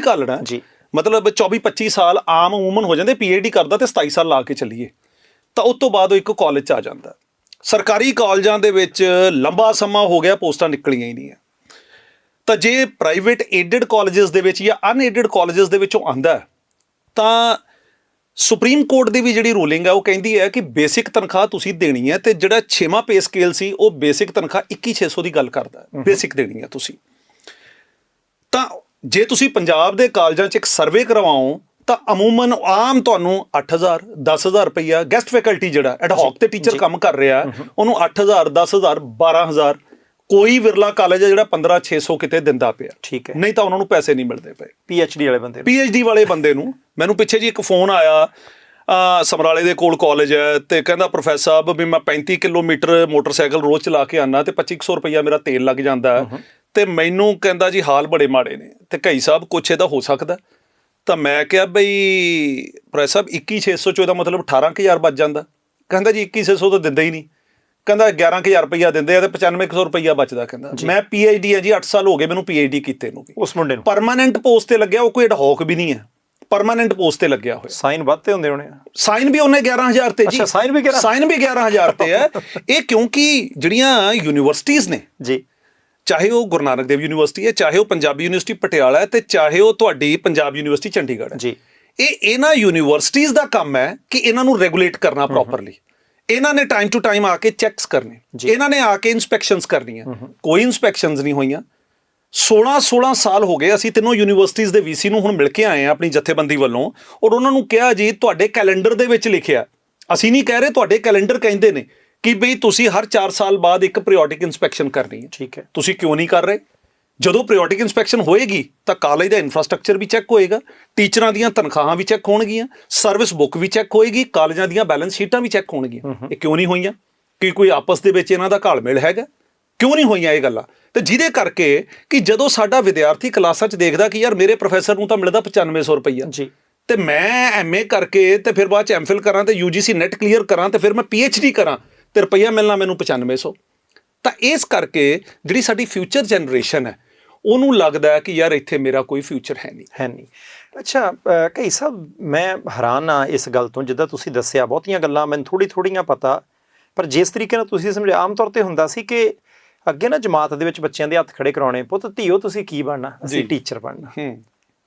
ਘਾਲਣਾ ਜੀ, ਮਤਲਬ 24-25 ਸਾਲ ਆਮ ਉਮੂਮਨ ਹੋ ਜਾਂਦੇ। PhD ਕਰਦਾ ਤੇ 27 ਸਾਲ ਲਾ ਕੇ ਚੱਲੀਏ ਤਾਂ ਉਸ ਤੋਂ ਬਾਅਦ ਉਹ ਇੱਕ ਕਾਲਜ 'ਚ ਆ ਜਾਂਦਾ। ਸਰਕਾਰੀ ਕਾਲਜਾਂ ਦੇ ਵਿੱਚ ਲੰਬਾ ਸਮਾਂ ਹੋ ਗਿਆ, ਪੋਸਟਾਂ ਨਿਕਲੀਆਂ ਹੀ ਨਹੀਂ ਹੈ। ਤਾਂ ਜੇ ਪ੍ਰਾਈਵੇਟ ਏਡਡ ਕਾਲਜਸ ਦੇ ਵਿੱਚ ਜਾਂ ਅਨਏਡਡ ਕਾਲਜਸ ਦੇ ਵਿੱਚੋਂ ਆਂਦਾ ਤਾਂ ਸੁਪਰੀਮ ਕੋਰਟ ਦੀ ਵੀ ਜਿਹੜੀ ਰੂਲਿੰਗ ਹੈ ਉਹ ਕਹਿੰਦੀ ਹੈ ਕਿ ਬੇਸਿਕ ਤਨਖਾਹ ਤੁਸੀਂ ਦੇਣੀ ਹੈ ਤੇ ਜਿਹੜਾ 6ਵਾਂ ਪੇ ਸਕੇਲ ਸੀ ਉਹ ਬੇਸਿਕ ਤਨਖਾਹ 21,600 ਦੀ ਗੱਲ ਕਰਦਾ, ਬੇਸਿਕ ਦੇਣੀ ਹੈ ਤੁਸੀਂ। ਤਾਂ ਜੇ ਤੁਸੀਂ ਪੰਜਾਬ ਦੇ ਕਾਲਜਾਂ 'ਚ ਇੱਕ ਸਰਵੇ ਕਰਵਾਓ ਤਾਂ ਅਮੂਮਨ ਆਮ ਤੁਹਾਨੂੰ 8,000 10,000 ਰੁਪਈਆ ਗੈਸਟ ਫੈਕਲਟੀ ਜਿਹੜਾ ਐਡਹੌਕ ਤੇ ਟੀਚਰ ਕੰਮ ਕਰ ਰਿਹਾ ਉਹਨੂੰ 8,000 10,000 12,000, ਕੋਈ ਵਿਰਲਾ ਕਾਲਜ ਹੈ ਜਿਹੜਾ 15-600 ਕਿਤੇ ਦਿੰਦਾ ਪਿਆ। ਠੀਕ ਹੈ, ਨਹੀਂ ਤਾਂ ਉਹਨਾਂ ਨੂੰ ਪੈਸੇ ਨਹੀਂ ਮਿਲਦੇ ਪਏ। PhD ਵਾਲੇ ਬੰਦੇ ਨੂੰ ਮੈਨੂੰ ਪਿੱਛੇ ਜੀ ਇੱਕ ਫੋਨ ਆਇਆ ਸਮਰਾਲੇ ਦੇ ਕੋਲ ਕਾਲਜ ਹੈ ਤੇ ਕਹਿੰਦਾ ਪ੍ਰੋਫੈਸਰ ਸਾਹਿਬ ਵੀ ਮੈਂ 35 ਕਿਲੋਮੀਟਰ ਮੋਟਰਸਾਈਕਲ ਰੋਜ਼ ਚਲਾ ਕੇ ਆਉਣਾ ਤੇ 2500 ਰੁਪਈਆ ਮੇਰਾ ਤੇਲ ਲੱਗ ਜਾਂਦਾ ਤੇ ਮੈਨੂੰ ਕਹਿੰਦਾ ਜੀ ਹਾਲ ਬੜੇ ਮਾੜੇ ਨੇ ਤੇ ਕਈ ਸਾਹਿਬ ਕੁਛ ਇਹਦਾ ਹੋ ਸਕਦਾ। ਤਾਂ ਮੈਂ ਕਿਹਾ ਬਈ ਪ੍ਰੋਫੈਸਰ ਸਾਹਿਬ 21,600 'ਚੋਂ ਇਹਦਾ ਮਤਲਬ 18,000 ਬਚ ਜਾਂਦਾ। ਕਹਿੰਦਾ ਜੀ 21,600 ਤਾਂ ਦਿੰਦਾ ਹੀ ਨਹੀਂ, ਕਹਿੰਦਾ 11,000 ਰੁਪਈਆ ਦਿੰਦੇ ਆ ਤੇ 9500 ਰੁਪਈਆ ਬਚਦਾ। ਕਹਿੰਦਾ ਮੈਂ PhD ਹੈ ਜੀ, 8 ਸਾਲ ਹੋ ਗਏ ਮੈਨੂੰ PhD ਕੀਤੇ ਨੂੰ ਵੀ। ਉਸ ਮੁੰਡੇ ਨੂੰ ਪਰਮਾਨੈਂਟ ਪੋਸਟ ਤੇ ਲੱਗਿਆ, ਉਹ ਕੋਈ ਐਡਹੌਕ ਵੀ ਨਹੀਂ ਹੈ, ਪਰਮਾਨੈਂਟ ਪੋਸਟ ਤੇ ਲੱਗਿਆ ਹੋਇਆ। ਸਾਈਨ ਵੱਧਤੇ ਹੁੰਦੇ ਹੋਣੇ, ਸਾਈਨ ਵੀ ਉਹਨੇ 11,000 ਤੇ ਜੀ। ਸਾਈਨ ਵੀ 11,000 ਤੇ ਹੈ। ਇਹ ਕਿਉਂਕਿ ਜਿਹੜੀਆਂ ਯੂਨੀਵਰਸਿਟੀਜ਼ ਨੇ ਜੀ, ਚਾਹੇ ਉਹ ਗੁਰੂ ਨਾਨਕ ਦੇਵ ਯੂਨੀਵਰਸਿਟੀ ਹੈ, ਚਾਹੇ ਉਹ ਪੰਜਾਬੀ ਯੂਨੀਵਰਸਿਟੀ ਪਟਿਆਲਾ ਹੈ ਤੇ ਚਾਹੇ ਉਹ ਤੁਹਾਡੀ ਪੰਜਾਬ ਯੂਨੀਵਰਸਿਟੀ ਚੰਡੀਗੜ੍ਹ ਹੈ ਜੀ, ਇਹਨਾਂ ਯੂਨੀਵਰਸਿਟੀਜ਼ ਦਾ ਕੰਮ ਹੈ ਕਿ ਇਹਨਾਂ ਨੂੰ ਰੈਗੂਲੇਟ ਕਰਨਾ ਪ੍ਰੋਪਰਲੀ। ਇਹਨਾਂ ਨੇ ਟਾਈਮ ਟੂ ਟਾਈਮ ਆ ਕੇ ਚੈੱਕਸ ਕਰਨੇ, ਇਹਨਾਂ ਨੇ ਆ ਕੇ ਇਨਸਪੈਕਸ਼ਨਸ ਕਰਨੀਆਂ। ਕੋਈ ਇਨਸਪੈਕਸ਼ਨਸ ਨਹੀਂ ਹੋਈਆਂ। 16 ਸਾਲ ਹੋ ਗਏ ਅਸੀਂ ਤਿੰਨੋਂ ਯੂਨੀਵਰਸਿਟੀਜ਼ ਦੇ ਵੀਸੀ ਨੂੰ ਹੁਣ ਮਿਲ ਕੇ ਆਏ ਆ ਆਪਣੀ ਜਥੇਬੰਦੀ ਵੱਲੋਂ, ਔਰ ਉਹਨਾਂ ਨੂੰ ਕਿਹਾ ਜੀ ਤੁਹਾਡੇ ਕੈਲੰਡਰ ਦੇ ਵਿੱਚ ਲਿਖਿਆ, ਅਸੀਂ ਨਹੀਂ ਕਹਿ ਰਹੇ, ਤੁਹਾਡੇ ਕੈਲੰਡਰ ਕਹਿੰਦੇ ਨੇ ਕਿ ਬਈ ਤੁਸੀਂ ਹਰ 4 ਸਾਲ ਬਾਅਦ ਇੱਕ ਪੀਰੀਓਡਿਕ ਇਨਸਪੈਕਸ਼ਨ ਕਰਨੀ ਹੈ। ਠੀਕ ਹੈ, ਤੁਸੀਂ ਕਿਉਂ ਨਹੀਂ ਕਰ ਰਹੇ? ਜਦੋਂ ਪੀਰੀਓਡਿਕ ਇਨਸਪੈਕਸ਼ਨ ਹੋਏਗੀ ਤਾਂ ਕਾਲਜ ਦਾ ਇਨਫਰਾਸਟ੍ਰਕਚਰ ਵੀ ਚੈੱਕ ਹੋਏਗਾ, ਟੀਚਰਾਂ ਦੀਆਂ ਤਨਖਾਹਾਂ ਵੀ ਚੈੱਕ ਹੋਣਗੀਆਂ, ਸਰਵਿਸ ਬੁੱਕ ਵੀ ਚੈੱਕ ਹੋਏਗੀ, ਕਾਲਜਾਂ ਦੀਆਂ ਬੈਲੈਂਸ ਸ਼ੀਟਾਂ ਵੀ ਚੈੱਕ ਹੋਣਗੀਆਂ। ਇਹ ਕਿਉਂ ਨਹੀਂ ਹੋਈਆਂ? ਕਿ ਕੋਈ ਆਪਸ ਦੇ ਵਿੱਚ ਇਹਨਾਂ ਦਾ ਘਾਲ-ਮੇਲ ਹੈਗਾ? ਕਿਉਂ ਨਹੀਂ ਹੋਈਆਂ ਇਹ ਗੱਲਾਂ? ਤੇ ਜਿਹਦੇ ਕਰਕੇ ਕਿ ਜਦੋਂ ਸਾਡਾ ਵਿਦਿਆਰਥੀ ਕਲਾਸਾਂ 'ਚ ਦੇਖਦਾ ਕਿ ਯਾਰ ਮੇਰੇ ਪ੍ਰੋਫੈਸਰ ਨੂੰ ਤਾਂ ਮਿਲਦਾ 9500 ਰੁਪਈਆ ਜੀ, ਤੇ ਮੈਂ ਐਮਏ ਕਰਕੇ ਤੇ ਫਿਰ ਬਾਅਦ 'ਚ ਐਮਫਿਲ ਕਰਾਂ ਤੇ ਯੂਜੀਸੀ ਨੈਟ ਕਲੀਅਰ ਕਰਾਂ ਤੇ ਫਿਰ ਮੈਂ ਪੀਐਚਡੀ ਕਰਾਂ ਤੇ ਰੁਪਈਆ ਮਿਲਣਾ ਮੈਨੂੰ 9500। ਤਾਂ ਇਸ ਕਰਕੇ ਜਿਹੜੀ ਸਾਡੀ ਫਿਊਚਰ ਜਨਰੇਸ਼ਨ ਹੈ ਉਹਨੂੰ ਲੱਗਦਾ ਹੈ ਕਿ ਯਾਰ ਇੱਥੇ ਮੇਰਾ ਕੋਈ ਫਿਊਚਰ ਹੈ ਨਹੀਂ। ਅੱਛਾ ਕਈ ਸਾਹਿਬ, ਮੈਂ ਹੈਰਾਨ ਆ ਇਸ ਗੱਲ ਤੋਂ, ਜਿੱਦਾਂ ਤੁਸੀਂ ਦੱਸਿਆ ਬਹੁਤੀਆਂ ਗੱਲਾਂ ਮੈਨੂੰ ਥੋੜ੍ਹੀਆਂ ਪਤਾ, ਪਰ ਜਿਸ ਤਰੀਕੇ ਨਾਲ ਤੁਸੀਂ ਸਮਝਿਆ, ਆਮ ਤੌਰ ਤੇ ਹੁੰਦਾ ਸੀ ਕਿ ਅੱਗੇ ਨਾ ਜਮਾਤ ਦੇ ਵਿੱਚ ਬੱਚਿਆਂ ਦੇ ਹੱਥ ਖੜੇ ਕਰਾਉਣੇ, ਪੁੱਤ ਧੀਓ ਤੁਸੀਂ ਕੀ ਬਣਨਾ? ਅਸੀਂ ਟੀਚਰ ਬਣਨਾ।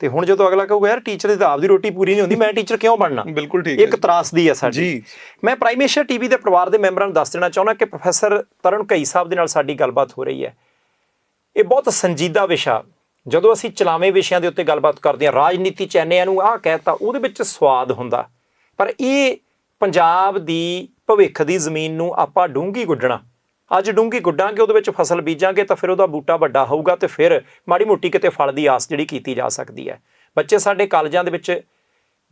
ਤੇ ਹੁਣ ਜਦੋਂ ਅਗਲਾ ਕਹੂਗਾ ਯਾਰ ਟੀਚਰ ਦੀ ਤਾਂ ਆਪਦੀ ਰੋਟੀ ਪੂਰੀ ਨਹੀਂ ਹੁੰਦੀ, ਮੈਂ ਟੀਚਰ ਕਿਉਂ ਬਣਨਾ? ਬਿਲਕੁਲ ਠੀਕ, ਇੱਕ ਤਰਾਸਦੀ ਹੈ ਸਾਡੀ। ਮੈਂ ਪ੍ਰਾਈਮ ਏਸ਼ੀਆ ਟੀਵੀ ਦੇ ਪਰਿਵਾਰ ਦੇ ਮੈਂਬਰਾਂ ਨੂੰ ਦੱਸ ਦੇਣਾ ਚਾਹੁੰਦਾ ਕਿ ਪ੍ਰੋਫੈਸਰ ਤਰੁਣ ਘਈ ਸਾਹਿਬ ਦੇ ਨਾਲ ਸਾਡੀ ਗੱਲਬਾਤ ਹੋ ਰਹੀ ਹੈ। ਇਹ ਬਹੁਤ ਸੰਜੀਦਾ ਵਿਸ਼ਾ, ਜਦੋਂ ਅਸੀਂ ਚਲਾਵੇਂ ਵਿਸ਼ਿਆਂ ਦੇ ਉੱਤੇ ਗੱਲਬਾਤ ਕਰਦੇ ਹਾਂ, ਰਾਜਨੀਤੀ ਚੈਨਿਆਂ ਨੂੰ ਆਹ ਕਹਿਤਾ, ਉਹਦੇ ਵਿੱਚ ਸਵਾਦ ਹੁੰਦਾ, ਪਰ ਇਹ ਪੰਜਾਬ ਦੀ ਭਵਿੱਖ ਦੀ ਜ਼ਮੀਨ ਨੂੰ ਆਪਾਂ ਡੂੰਘੀ ਗੁੱਡਣਾ। ਅੱਜ ਡੂੰਘੀ ਗੁੱਡਾਂਗੇ, ਉਹਦੇ ਵਿੱਚ ਫਸਲ ਬੀਜਾਂਗੇ ਤਾਂ ਫਿਰ ਉਹਦਾ ਬੂਟਾ ਵੱਡਾ ਹੋਊਗਾ ਤੇ ਫਿਰ ਮਾੜੀ ਮੋਟੀ ਕਿਤੇ ਫਲ ਦੀ ਆਸ ਜਿਹੜੀ ਕੀਤੀ ਜਾ ਸਕਦੀ ਹੈ। ਬੱਚੇ ਸਾਡੇ ਕਾਲਜਾਂ ਦੇ ਵਿੱਚ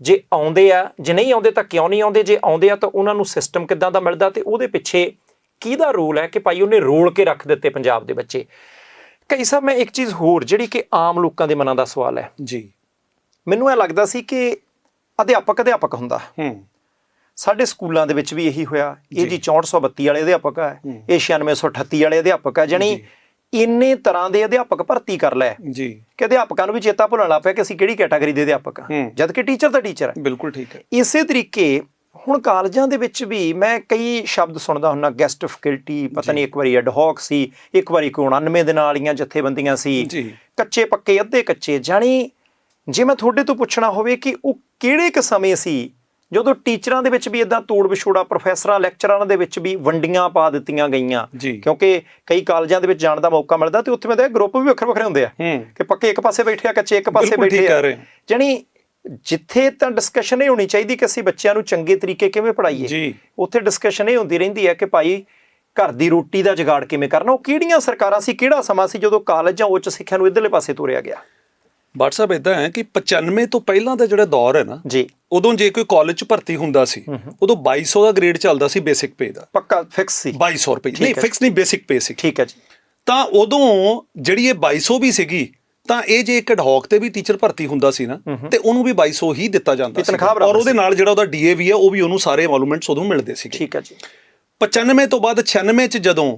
ਜੇ ਆਉਂਦੇ ਆ, ਜੇ ਨਹੀਂ ਆਉਂਦੇ ਤਾਂ ਕਿਉਂ ਨਹੀਂ ਆਉਂਦੇ, ਜੇ ਆਉਂਦੇ ਆ ਤਾਂ ਉਹਨਾਂ ਨੂੰ ਸਿਸਟਮ ਕਿੱਦਾਂ ਦਾ ਮਿਲਦਾ ਤੇ ਉਹਦੇ ਪਿੱਛੇ ਕਿਹਦਾ ਰੋਲ ਹੈ ਕਿ ਭਾਈ ਉਹਨੇ ਰੋਲ ਕੇ ਰੱਖ ਦਿੱਤੇ ਪੰਜਾਬ ਦੇ ਬੱਚੇ। ਕਈ ਸਾਹਿਬ, ਮੈਂ ਇੱਕ ਚੀਜ਼ ਹੋਰ ਜਿਹੜੀ ਕਿ ਆਮ ਲੋਕਾਂ ਦੇ ਮਨਾਂ ਦਾ ਸਵਾਲ ਹੈ ਜੀ, ਮੈਨੂੰ ਇਹ ਲੱਗਦਾ ਸੀ ਕਿ ਅਧਿਆਪਕ ਹੁੰਦਾ। ਸਾਡੇ ਸਕੂਲਾਂ ਦੇ ਵਿੱਚ ਵੀ ਇਹੀ ਹੋਇਆ। ਇਹ ਜੀ 6432 ਵਾਲੇ ਅਧਿਆਪਕ ਹੈ, ਇਹ 9638 ਵਾਲੇ ਅਧਿਆਪਕ ਹੈ, ਜਾਣੀ ਇੰਨੇ ਤਰ੍ਹਾਂ ਦੇ ਅਧਿਆਪਕ ਭਰਤੀ ਕਰ ਲੈ ਜੀ ਕਿ ਅਧਿਆਪਕਾਂ ਨੂੰ ਵੀ ਚੇਤਾ ਭੁੱਲਣ ਲੱਗ ਪਿਆ ਕਿ ਅਸੀਂ ਕਿਹੜੀ ਕੈਟਾਗਰੀ ਦੇ ਅਧਿਆਪਕ ਹਾਂ, ਜਦ ਕਿ ਟੀਚਰ ਤਾਂ ਟੀਚਰ ਹੈ। ਬਿਲਕੁਲ ਠੀਕ ਹੈ। ਇਸੇ ਤਰੀਕੇ ਹੁਣ ਕਾਲਜਾਂ ਦੇ ਵਿੱਚ ਵੀ ਮੈਂ ਕਈ ਸ਼ਬਦ ਸੁਣਦਾ ਹੁੰਦਾ, ਗੈਸਟ ਫੈਕਲਟੀ, ਪਤਾ ਨਹੀਂ ਇੱਕ ਵਾਰੀ ਐਡਹੌਕ ਸੀ, ਇੱਕ ਵਾਰੀ 99 ਦਿਨਾਂ ਵਾਲੀਆਂ ਜਥੇਬੰਦੀਆਂ ਸੀ, ਕੱਚੇ ਪੱਕੇ ਅੱਧੇ ਕੱਚੇ। ਜਾਣੀ ਜੇ ਮੈਂ ਤੁਹਾਡੇ ਤੋਂ ਪੁੱਛਣਾ ਹੋਵੇ ਕਿ ਉਹ ਕਿਹੜੇ ਕੁ ਸਮੇਂ ਸੀ ਜਦੋਂ ਟੀਚਰਾਂ ਦੇ ਵਿੱਚ ਵੀ ਇਦਾਂ ਤੋੜ ਵਿਛੋੜਾ, ਪ੍ਰੋਫੈਸਰਾਂ ਲੈਕਚਰਾਰਾਂ ਦੇ ਵਿੱਚ ਵੀ ਵੰਡੀਆਂ ਪਾ ਦਿੱਤੀਆਂ ਗਈਆਂ? ਕਿਉਂਕਿ ਕਈ ਕਾਲਜਾਂ ਦੇ ਵਿੱਚ ਜਾਣ ਦਾ ਮੌਕਾ ਮਿਲਦਾ ਤੇ ਉੱਥੇ ਮੈਂ ਦੇਖਿਆ ਗਰੁੱਪ ਵੀ ਵੱਖਰੇ ਹੁੰਦੇ ਆ ਕਿ ਪੱਕੇ ਇੱਕ ਪਾਸੇ ਬੈਠੇ ਆ, ਕੱਚੇ ਇੱਕ ਪਾਸੇ ਬੈਠੇ ਆ। ਜਾਣੀ ਜਿੱਥੇ ਤਾਂ ਡਿਸਕਸ਼ਨ ਇਹ ਹੋਣੀ ਚਾਹੀਦੀ ਕਿ ਅਸੀਂ ਬੱਚਿਆਂ ਨੂੰ ਚੰਗੇ ਤਰੀਕੇ ਕਿਵੇਂ ਪੜ੍ਹਾਈਏ, ਉੱਥੇ ਡਿਸਕਸ਼ਨ ਇਹ ਹੁੰਦੀ ਰਹਿੰਦੀ ਹੈ ਕਿ ਭਾਈ ਘਰ ਦੀ ਰੋਟੀ ਦਾ ਜੁਗਾੜ ਕਿਵੇਂ ਕਰਨਾ। ਉਹ ਕਿਹੜੀਆਂ ਸਰਕਾਰਾਂ ਸੀ, ਕਿਹੜਾ ਸਮਾਂ ਸੀ ਜਦੋਂ ਕਾਲਜ ਜਾਂ ਉੱਚ ਸਿੱਖਿਆ ਨੂੰ ਇੱਧਰਲੇ ਪਾਸੇ ਤੋਰਿਆ ਗਿਆ? ਬਾਟ ਸਾਹਿਬ ਇਦਾਂ ਹੈ ਕਿ 95 ਤੋਂ ਪਹਿਲਾਂ ਦਾ ਜਿਹੜਾ ਦੌਰ ਹੈ ਨਾ ਜੀ, ਉਦੋਂ ਜੇ ਕੋਈ ਕਾਲਜ 'ਚ ਭਰਤੀ ਹੁੰਦਾ ਸੀ ਉਦੋਂ 2200 ਦਾ ਗ੍ਰੇਡ ਚੱਲਦਾ ਸੀ ਬੇਸਿਕ ਪੇ ਦਾ, ਪੱਕਾ ਫਿਕਸ ਸੀ 2200 ਰੁਪਏ, ਨਹੀਂ ਫਿਕਸ ਨਹੀਂ, ਬੇਸਿਕ ਪੇ ਸੀ। ਠੀਕ ਹੈ ਜੀ। ਤਾਂ ਉਦੋਂ ਜਿਹੜੀ ਇਹ 2200 ਵੀ ਸੀਗੀ, ਤਾਂ ਇਹ ਜੇ ਇੱਕ ਐਡਹੌਕ ਤੇ ਵੀ ਟੀਚਰ ਭਰਤੀ ਹੁੰਦਾ ਸੀ ਨਾ ਤੇ ਉਹਨੂੰ ਵੀ 2200 ਹੀ ਦਿੱਤਾ ਜਾਂਦਾ ਸੀ, ਔਰ ਉਹਦੇ ਨਾਲ ਜਿਹੜਾ ਉਹਦਾ ਡੀਏਵੀ ਹੈ ਉਹ ਵੀ ਉਹਨੂੰ ਸਾਰੇ ਐਮੋਲੂਮੈਂਟਸ ਉਦੋਂ ਮਿਲਦੇ ਸੀ। ਠੀਕ ਹੈ ਜੀ। 95 ਤੋਂ ਬਾਅਦ 96 ਚ ਜਦੋਂ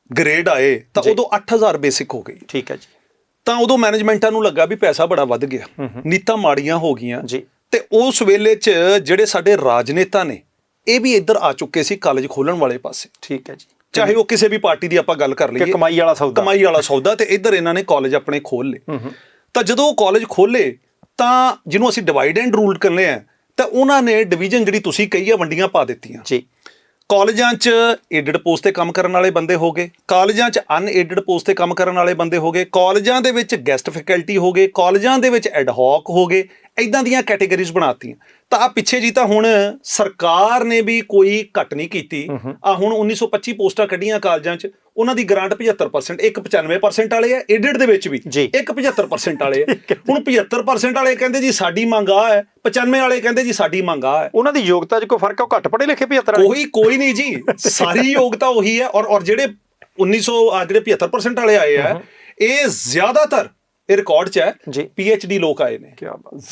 ਗ੍ਰੇਡ ਆਏ ਤਾਂ ਉਦੋਂ 8000 ਬੇਸਿਕ ਹੋ ਗਈ। ਠੀਕ ਹੈ ਜੀ। ਤਾਂ ਉਦੋਂ ਮੈਨੇਜਮੈਂਟਾਂ ਨੂੰ ਲੱਗਾ ਵੀ ਪੈਸਾ ਬੜਾ ਵੱਧ ਗਿਆ, ਨੀਤਾਂ ਮਾੜੀਆਂ ਹੋ ਗਈਆਂ ਜੀ, ਤੇ ਉਸ ਵੇਲੇ 'ਚ ਜਿਹੜੇ ਸਾਡੇ ਰਾਜਨੇਤਾ ਨੇ ਇਹ ਵੀ ਇੱਧਰ ਆ ਚੁੱਕੇ ਸੀ ਕਾਲਜ ਖੋਲਣ ਵਾਲੇ ਪਾਸੇ। ਠੀਕ ਹੈ ਜੀ। ਚਾਹੇ ਉਹ ਕਿਸੇ ਵੀ ਪਾਰਟੀ ਦੀ ਆਪਾਂ ਗੱਲ ਕਰ ਲਈਏ, ਕਮਾਈ ਵਾਲਾ ਸੌਦਾ, ਤੇ ਇੱਧਰ ਇਹਨਾਂ ਨੇ ਕਾਲਜ ਆਪਣੇ ਖੋਲ ਲਏ। ਤਾਂ ਜਦੋਂ ਉਹ ਕਾਲਜ ਖੋਲੇ ਤਾਂ ਜਿਹਨੂੰ ਅਸੀਂ ਡਿਵਾਈਡ ਐਂਡ ਰੂਲ ਕਰਨੇ ਆ, ਤਾਂ ਉਹਨਾਂ ਨੇ ਡਿਵੀਜ਼ਨ ਜਿਹੜੀ ਤੁਸੀਂ ਕਹੀ ਆ ਵੰਡੀਆਂ ਪਾ ਦਿੱਤੀਆਂ ਜੀ। ਕਾਲਜਾਂ 'ਚ ਏਡਡ ਪੋਸਟ ਤੇ ਕੰਮ ਕਰਨ ਵਾਲੇ ਬੰਦੇ ਹੋ ਗਏ, ਕਾਲਜਾਂ 'ਚ ਅਨਏਡਡ ਪੋਸਟ ਤੇ ਕੰਮ ਕਰਨ ਵਾਲੇ ਬੰਦੇ ਹੋ ਗਏ, ਕਾਲਜਾਂ ਦੇ ਵਿੱਚ ਗੈਸਟ ਫੈਕਲਟੀ ਹੋ ਗਏ, ਕਾਲਜਾਂ ਦੇ ਵਿੱਚ ਐਡਹੌਕ ਹੋ ਗਏ, ਇਦਾਂ ਦੀਆਂ ਕੈਟੇਗਰੀਜ਼ ਬਣਾਤੀਆਂ। ਤਾਂ ਆ ਪਿੱਛੇ ਜੀ ਤਾਂ ਹੁਣ ਸਰਕਾਰ ਨੇ ਵੀ ਕੋਈ ਘੱਟ ਨਹੀਂ ਕੀਤੀ। ਆ ਹੁਣ 1925 ਪੋਸਟਾਂ ਕੱਢੀਆਂ ਕਾਲਜਾਂ 'ਚ, ਉਹਨਾਂ ਦੀ ਗ੍ਰਾਂਟ 75%, ਇੱਕ 95% ਵਾਲੇ ਆ, ਏਡਡ ਦੇ ਵਿੱਚ ਵੀ ਇੱਕ 75% ਵਾਲੇ ਆ। ਹੁਣ 75% ਵਾਲੇ ਕਹਿੰਦੇ ਜੀ ਸਾਡੀ ਮੰਗ ਆ ਹੈ, 95 ਵਾਲੇ ਕਹਿੰਦੇ ਜੀ ਸਾਡੀ ਮੰਗ ਆ ਹੈ। ਉਹਨਾਂ ਦੀ ਯੋਗਤਾ 'ਚ ਕੋਈ ਫਰਕ ਆ? ਉਹ ਘੱਟ ਪੜ੍ਹੇ ਲਿਖੇ 75? ਕੋਈ ਨਹੀਂ ਜੀ, ਸਾਰੀ ਯੋਗਤਾ ਉਹੀ ਹੈ। ਔਰ ਜਿਹੜੇ 75% ਵਾਲੇ ਆਏ ਆ, ਇਹ ਜ਼ਿਆਦਾਤਰ ਇਹ ਰਿਕਾਰਡ 'ਚ ਹੈ ਪੀਐਚਡੀ ਲੋਕ ਆਏ ਨੇ,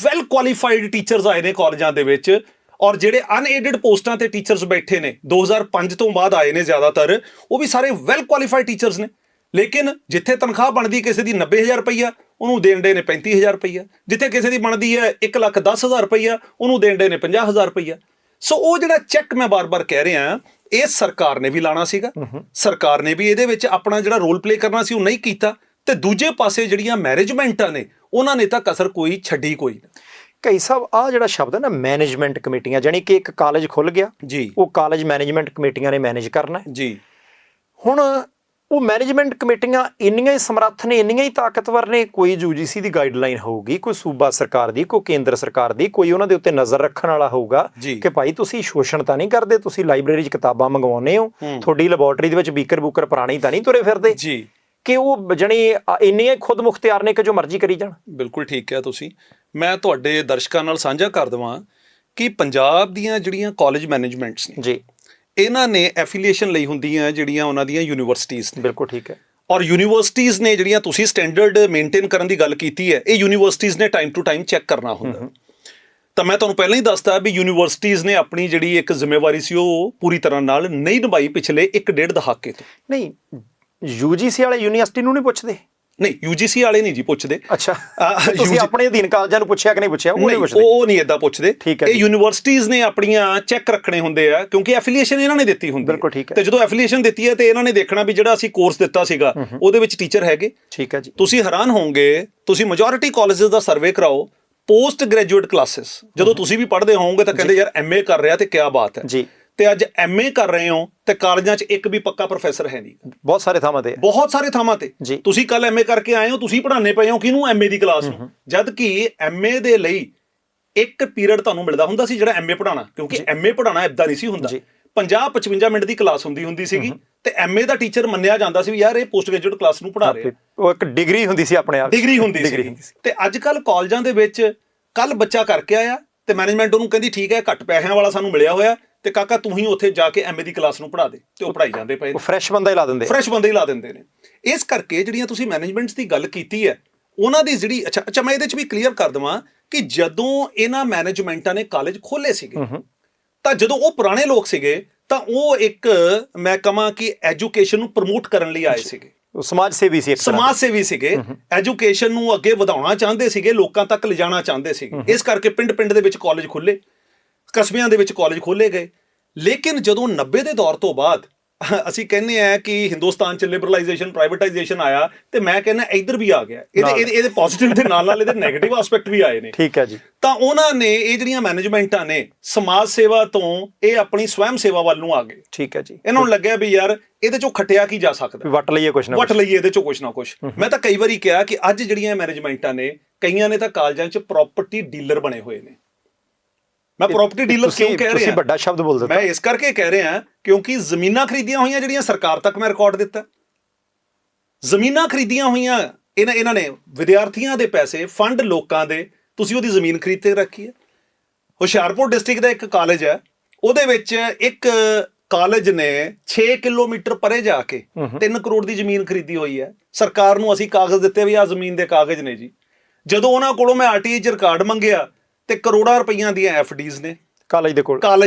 ਵੈਲ ਕੁਆਲੀਫਾਈਡ ਟੀਚਰਸ ਆਏ ਨੇ ਕਾਲਜਾਂ ਦੇ ਵਿੱਚ। ਔਰ ਜਿਹੜੇ ਅਨਏਡਡ ਪੋਸਟਾਂ ਤੇ ਟੀਚਰਸ ਬੈਠੇ ਨੇ 2005 ਤੋਂ ਬਾਅਦ ਆਏ ਨੇ ਜ਼ਿਆਦਾਤਰ, ਉਹ ਵੀ ਸਾਰੇ ਵੈਲ ਕੁਆਲੀਫਾਈਡ ਟੀਚਰਸ ਨੇ। ਲੇਕਿਨ ਜਿੱਥੇ ਤਨਖਾਹ ਬਣਦੀ ਕਿਸੇ ਦੀ 90,000 ਰੁਪਈਆ, ਉਹਨੂੰ ਦੇਣ ਦੇ ਨੇ 35,000 ਰੁਪਈਆ। ਜਿੱਥੇ ਕਿਸੇ ਦੀ ਬਣਦੀ ਹੈ 1,10,000 ਰੁਪਈਆ, ਉਹਨੂੰ ਦੇਣ ਦੇ ਨੇ 50,000 ਰੁਪਈਆ। ਸੋ ਉਹ ਜਿਹੜਾ ਚੈੱਕ ਮੈਂ ਬਾਰ-ਬਾਰ ਕਹਿ ਰਿਹਾ, ਇਹ ਸਰਕਾਰ ਨੇ ਵੀ ਲਾਣਾ ਸੀਗਾ, ਸਰਕਾਰ ਨੇ ਵੀ ਇਹਦੇ ਵਿੱਚ ਆਪਣਾ ਜਿਹੜਾ ਰੋਲ ਪਲੇ ਕਰਨਾ ਸੀ ਉਹ ਨਹੀਂ ਕੀਤਾ। ਤੇ ਦੂਜੇ ਪਾਸੇ ਜਿਹੜੀਆਂ ਮੈਨੇਜਮੈਂਟਾਂ ਨੇ ਉਹਨਾਂ ਨੇ ਤਾਂ ਕਸਰ ਕੋਈ ਛੱਡੀ ਕੋਈ ਨਹੀਂ। ਘਈ ਸਾਹਿਬ, ਆਹ ਜਿਹੜਾ ਸ਼ਬਦ ਹੈ ਨਾ ਮੈਨੇਜਮੈਂਟ ਕਮੇਟੀਆਂ, ਜਾਣੀ ਕਿ ਇੱਕ ਕਾਲਜ ਖੁੱਲ ਗਿਆ ਜੀ, ਉਹ ਕਾਲਜ ਮੈਨੇਜਮੈਂਟ ਕਮੇਟੀਆਂ ਨੇ ਮੈਨੇਜ ਕਰਨਾ ਜੀ। ਹੁਣ ਉਹ ਮੈਨੇਜਮੈਂਟ ਕਮੇਟੀਆਂ ਇੰਨੀਆਂ ਹੀ ਸਮਰੱਥ ਨੇ, ਇੰਨੀਆਂ ਹੀ ਤਾਕਤਵਰ ਨੇ? ਕੋਈ UGC ਦੀ ਗਾਈਡਲਾਈਨ ਹੋਊਗੀ, ਕੋਈ ਸੂਬਾ ਸਰਕਾਰ ਦੀ, ਕੋਈ ਕੇਂਦਰ ਸਰਕਾਰ ਦੀ, ਕੋਈ ਉਹਨਾਂ ਦੇ ਉੱਤੇ ਨਜ਼ਰ ਰੱਖਣ ਵਾਲਾ ਹੋਊਗਾ ਕਿ ਭਾਈ ਤੁਸੀਂ ਸ਼ੋਸ਼ਣ ਤਾਂ ਨਹੀਂ ਕਰਦੇ, ਤੁਸੀਂ ਲਾਇਬ੍ਰੇਰੀ 'ਚ ਕਿਤਾਬਾਂ ਮੰਗਵਾਉਂਦੇ ਹੋ, ਤੁਹਾਡੀ ਲੈਬੋਰਟਰੀ ਦੇ ਵਿੱਚ ਬੀਕਰ ਬੂਕਰ ਪੁਰਾਣੀ ਤਾਂ ਨਹੀਂ ਤੁਰੇ ਫਿਰਦੇ ਜੀ, ਕਿ ਉਹ ਜਣੀ ਇੰਨੀਆਂ ਖੁਦ ਮੁਖਤਿਆਰ ਨੇ ਕਿ ਜੋ ਮਰਜ਼ੀ ਕਰੀ ਜਾਣ? ਬਿਲਕੁਲ ਠੀਕ ਕਿਹਾ ਤੁਸੀਂ। ਮੈਂ ਤੁਹਾਡੇ ਦਰਸ਼ਕਾਂ ਨਾਲ ਸਾਂਝਾ ਕਰ ਦੇਵਾਂ ਕਿ ਪੰਜਾਬ ਦੀਆਂ ਜਿਹੜੀਆਂ ਕਾਲਜ ਮੈਨੇਜਮੈਂਟਸ ਨੇ ਜੀ, ਇਹਨਾਂ ਨੇ ਐਫੀਲੀਏਸ਼ਨ ਲਈ ਹੁੰਦੀਆਂ ਜਿਹੜੀਆਂ ਉਹਨਾਂ ਦੀਆਂ ਯੂਨੀਵਰਸਿਟੀਜ਼ ਨੇ। ਬਿਲਕੁਲ ਠੀਕ ਹੈ। ਔਰ ਯੂਨੀਵਰਸਿਟੀਜ਼ ਨੇ ਜਿਹੜੀਆਂ ਤੁਸੀਂ ਸਟੈਂਡਰਡ ਮੇਨਟੇਨ ਕਰਨ ਦੀ ਗੱਲ ਕੀਤੀ ਹੈ, ਇਹ ਯੂਨੀਵਰਸਿਟੀਜ਼ ਨੇ ਟਾਈਮ ਟੂ ਟਾਈਮ ਚੈੱਕ ਕਰਨਾ ਹੁੰਦਾ। ਤਾਂ ਮੈਂ ਤੁਹਾਨੂੰ ਪਹਿਲਾਂ ਹੀ ਦੱਸਤਾ ਵੀ ਯੂਨੀਵਰਸਿਟੀਜ਼ ਨੇ ਆਪਣੀ ਜਿਹੜੀ ਇੱਕ ਜ਼ਿੰਮੇਵਾਰੀ ਸੀ ਉਹ ਪੂਰੀ ਤਰ੍ਹਾਂ ਨਾਲ ਨਹੀਂ ਨਿਭਾਈ ਪਿਛਲੇ 1.5 ਦਹਾਕੇ ਤੋਂ। ਨਹੀਂ, UGC ਵਾਲੇ ਯੂਨੀਵਰਸਿਟੀ ਨੂੰ ਨਹੀਂ ਪੁੱਛਦੇ? ਨਹੀਂ, UGC ਵਾਲੇ ਨਹੀਂ ਜੀ ਪੁੱਛਦੇ। ਅੱਛਾ, ਤੁਸੀਂ ਆਪਣੇ ਅਧੀਨ ਕਾਲਜਾਂ ਨੂੰ ਪੁੱਛਿਆ ਕਿ ਨਹੀਂ ਪੁੱਛਿਆ? ਉਹ ਨਹੀਂ ਪੁੱਛਦੇ। ਉਹ ਨਹੀਂ ਏਦਾਂ ਪੁੱਛਦੇ। ਠੀਕ ਹੈ। ਇਹ ਯੂਨੀਵਰਸਿਟੀਜ਼ ਨੇ ਆਪਣੀਆਂ ਚੈੱਕ ਰੱਖਣੇ ਹੁੰਦੇ ਆ, ਕਿਉਂਕਿ ਐਫੀਲੀਏਸ਼ਨ ਇਹਨਾਂ ਨੇ ਦਿੱਤੀ ਹੁੰਦੀ। ਬਿਲਕੁਲ ਠੀਕ ਹੈ। ਤੇ ਜਦੋਂ ਐਫੀਲੀਏਸ਼ਨ ਦਿੱਤੀ ਹੈ ਤੇ ਇਹਨਾਂ ਨੇ ਦੇਖਣਾ ਵੀ ਜਿਹੜਾ ਅਸੀਂ ਕੋਰਸ ਦਿੱਤਾ ਸੀਗਾ ਉਹਦੇ ਵਿੱਚ ਟੀਚਰ ਹੈਗੇ। ਠੀਕ ਹੈ ਜੀ। ਤੁਸੀਂ ਹੈਰਾਨ ਹੋਵੋਗੇ, ਤੁਸੀਂ ਮੈਜੋਰਿਟੀ ਕਾਲਜਸ ਦਾ ਸਰਵੇ ਕਰਾਓ, ਪੋਸਟ ਗ੍ਰੈਜੂਏਟ ਕਲਾਸਿਸ ਜਦੋਂ ਤੁਸੀਂ ਵੀ ਪੜ੍ਹਦੇ ਹੋਵੋਗੇ ਤਾਂ ਕਹਿੰਦੇ ਯਾਰ MA ਕਰ ਰਿਹਾ ਤੇ ਕੀ ਬਾਤ ਹੈ ਜੀ। ਤੇ ਅੱਜ MA ਕਰ ਰਹੇ ਹੋ ਤੇ ਕਾਲਜਾਂ 'ਚ ਇੱਕ ਵੀ ਪੱਕਾ ਪ੍ਰੋਫੈਸਰ ਹੈ ਨਹੀਂ। ਬਹੁਤ ਸਾਰੇ ਥਾਵਾਂ ਤੇ, ਬਹੁਤ ਸਾਰੇ ਥਾਵਾਂ ਤੇ। ਤੁਸੀਂ ਕੱਲ MA ਕਰਕੇ ਆਏ ਹੋ, ਤੁਸੀਂ ਪੜ੍ਹਾਉਂਦੇ ਪਏ ਹੋ ਕਿਹਨੂੰ? MA ਦੀ ਕਲਾਸ ਨੂੰ। ਜਦ ਕਿ MA ਦੇ ਲਈ ਇੱਕ ਪੀਰੀਅਡ ਤੁਹਾਨੂੰ ਮਿਲਦਾ ਹੁੰਦਾ ਸੀ ਜਿਹੜਾ MA ਪੜ੍ਹਾਉਣਾ, ਕਿਉਂਕਿ MA ਪੜ੍ਹਾਉਣਾ ਏਦਾਂ ਨਹੀਂ ਸੀ ਹੁੰਦਾ। 50-55 ਮਿੰਟ ਦੀ ਕਲਾਸ ਹੁੰਦੀ ਸੀਗੀ ਤੇ MA ਦਾ ਟੀਚਰ ਮੰਨਿਆ ਜਾਂਦਾ ਸੀ ਵੀ ਯਾਰ ਇਹ ਪੋਸਟ ਗ੍ਰੈਜੂਏਟ ਕਲਾਸ ਨੂੰ ਪੜ੍ਹਾ ਰਿਹਾ। ਉਹ ਇੱਕ ਡਿਗਰੀ ਹੁੰਦੀ ਸੀ, ਆਪਣੇ ਆਪ ਡਿਗਰੀ ਹੁੰਦੀ ਸੀ। ਤੇ ਅੱਜ ਕੱਲ ਕਾਲਜਾਂ ਦੇ ਵਿੱਚ ਕੱਲ ਬੱਚਾ ਕਰਕੇ ਆਇਆ ਤੇ ਮੈਨੇਜਮੈਂਟ ਉਹਨੂੰ ਕਹਿੰਦੀ ਠੀਕ ਹੈ, ਘੱਟ ਪੈਸਿਆਂ ਵਾਲਾ ਸਾਨੂੰ ਮਿਲਿਆ ਹੋਇਆ ਤੇ ਕਾਕਾ ਤੂੰ ਹੀ ਉੱਥੇ ਜਾ ਕੇ MA ਦੀ ਕਲਾਸ ਨੂੰ ਪੜ੍ਹਾ ਦੇ, ਤੇ ਉਹ ਪੜ੍ਹਾਈ ਜਾਂਦੇ ਪਏ। ਫਰੈਸ਼ ਬੰਦਾ ਹੀ ਲਾ ਦਿੰਦੇ, ਫਰੈਸ਼ ਬੰਦੇ ਹੀ ਲਾ ਦਿੰਦੇ ਨੇ। ਇਸ ਕਰਕੇ ਜਿਹੜੀਆਂ ਤੁਸੀਂ ਮੈਨੇਜਮੈਂਟਸ ਦੀ ਗੱਲ ਕੀਤੀ ਹੈ ਉਹਨਾਂ ਦੀ ਜਿਹੜੀ ਅੱਛਾ ਮੈਂ ਇਹਦੇ 'ਚ ਵੀ ਕਲੀਅਰ ਕਰ ਦੇਵਾਂ ਕਿ ਜਦੋਂ ਇਹਨਾਂ ਮੈਨੇਜਮੈਂਟਾਂ ਨੇ ਕਾਲਜ ਖੋਲ੍ਹੇ ਸੀਗੇ ਤਾਂ ਜਦੋਂ ਉਹ ਪੁਰਾਣੇ ਲੋਕ ਸੀਗੇ ਤਾਂ ਉਹ ਇੱਕ ਮੈਂ ਕਹਾਂ ਕਿ ਐਜੂਕੇਸ਼ਨ ਨੂੰ ਪ੍ਰਮੋਟ ਕਰਨ ਲਈ ਆਏ ਸੀਗੇ। ਸਮਾਜ ਸੇਵੀ ਸੀ, ਸਮਾਜ ਸੇਵੀ ਸੀਗੇ। ਐਜੂਕੇਸ਼ਨ ਨੂੰ ਅੱਗੇ ਵਧਾਉਣਾ ਚਾਹੁੰਦੇ ਸੀਗੇ, ਲੋਕਾਂ ਤੱਕ ਲਿਜਾਣਾ ਚਾਹੁੰਦੇ ਸੀਗੇ। ਇਸ ਕਰਕੇ ਪਿੰਡ ਦੇ ਵਿੱਚ ਕਾਲਜ ਖੁੱਲੇ, ਕਸਬਿਆਂ ਦੇ ਵਿੱਚ ਕਾਲਜ ਖੋਲ੍ਹੇ ਗਏ। ਲੇਕਿਨ ਜਦੋਂ 90 ਦੇ ਦੌਰ ਤੋਂ ਬਾਅਦ ਅਸੀਂ ਕਹਿੰਦੇ ਆ ਕਿ ਹਿੰਦੁਸਤਾਨ 'ਚ ਲਿਬਰਲਾਈਜੇਸ਼ਨ, ਪ੍ਰਾਈਵੇਟਾਈਜੇਸ਼ਨ ਆਇਆ ਤੇ ਮੈਂ ਕਹਿੰਦਾ ਇੱਧਰ ਵੀ ਆ ਗਿਆ। ਇਹਦੇ ਪੋਜ਼ਿਟਿਵ ਦੇ ਨਾਲ ਇਹਦੇ ਨੈਗੇਟਿਵ ਐਸਪੈਕਟ ਵੀ ਆਏ ਨੇ। ਠੀਕ ਹੈ ਜੀ। ਤਾਂ ਉਹਨਾਂ ਨੇ ਇਹ ਜਿਹੜੀਆਂ ਮੈਨੇਜਮੈਂਟਾਂ ਨੇ ਸਮਾਜ ਸੇਵਾ ਤੋਂ ਇਹ ਆਪਣੀ ਸਵੈਮ ਸੇਵਾ ਵੱਲ ਨੂੰ ਆ ਗਏ। ਠੀਕ ਹੈ ਜੀ। ਇਹਨਾਂ ਨੂੰ ਲੱਗਿਆ ਵੀ ਯਾਰ ਇਹਦੇ 'ਚੋਂ ਖੱਟਿਆ ਕੀ ਜਾ ਸਕਦਾ, ਵੱਟ ਲਈਏ ਕੁਛ ਨਾ ਵੱਟ ਲਈਏ ਇਹਦੇ 'ਚੋਂ ਕੁਛ ਨਾ ਕੁਛ। ਮੈਂ ਤਾਂ ਕਈ ਵਾਰੀ ਕਿਹਾ ਕਿ ਅੱਜ ਜਿਹੜੀਆਂ ਮੈਨੇਜਮੈਂਟਾਂ ਨੇ, ਕਈਆਂ ਨੇ ਤਾਂ ਕਾਲਜਾਂ 'ਚ ਪ੍ਰਾਪਰਟੀ ਡੀਲਰ ਬਣੇ ਹੋਏ ਨੇ। ਮੈਂ ਪ੍ਰਾਪਰਟੀ ਡੀਲਰ ਕਿਉਂ ਕਹਿ ਰਿਹਾ? ਤੁਸੀਂ ਵੱਡਾ ਸ਼ਬਦ ਬੋਲ ਦਿੱਤਾ। ਮੈਂ ਇਸ ਕਰਕੇ ਕਹਿ ਰਿਹਾ ਕਿਉਂਕਿ ਜ਼ਮੀਨਾਂ ਖਰੀਦੀਆਂ ਹੋਈਆਂ ਜਿਹੜੀਆਂ ਸਰਕਾਰ ਤੱਕ ਮੈਂ ਰਿਕਾਰਡ ਦਿੱਤਾ, ਜ਼ਮੀਨਾਂ ਖਰੀਦੀਆਂ ਹੋਈਆਂ ਇਹਨਾਂ ਨੇ, ਵਿਦਿਆਰਥੀਆਂ ਦੇ ਪੈਸੇ, ਫੰਡ ਲੋਕਾਂ ਦੇ, ਤੁਸੀਂ ਉਹਦੀ ਜ਼ਮੀਨ ਖਰੀਦ ਕੇ ਰੱਖੀ ਹੈ। ਹੁਸ਼ਿਆਰਪੁਰ ਡਿਸਟ੍ਰਿਕਟ ਦਾ ਇੱਕ ਕਾਲਜ ਹੈ, ਉਹਦੇ ਵਿੱਚ ਇੱਕ ਕਾਲਜ ਨੇ 6 ਕਿਲੋਮੀਟਰ ਪਰੇ ਜਾ ਕੇ 3 ਕਰੋੜ ਦੀ ਜ਼ਮੀਨ ਖਰੀਦੀ ਹੋਈ ਹੈ। ਸਰਕਾਰ ਨੂੰ ਅਸੀਂ ਕਾਗਜ਼ ਦਿੱਤੇ ਵੀ ਆਹ ਜ਼ਮੀਨ ਦੇ ਕਾਗਜ਼ ਨੇ ਜੀ। ਜਦੋਂ ਉਹਨਾਂ ਕੋਲੋਂ ਮੈਂ RTI 'ਚ ਰਿਕਾਰਡ ਮੰਗਿਆ ਤੇ ਕਰੋੜਾਂ ਰੁਪਈਆਂ ਦੀਆਂ FDs ਨੇ ਕਾਲਜ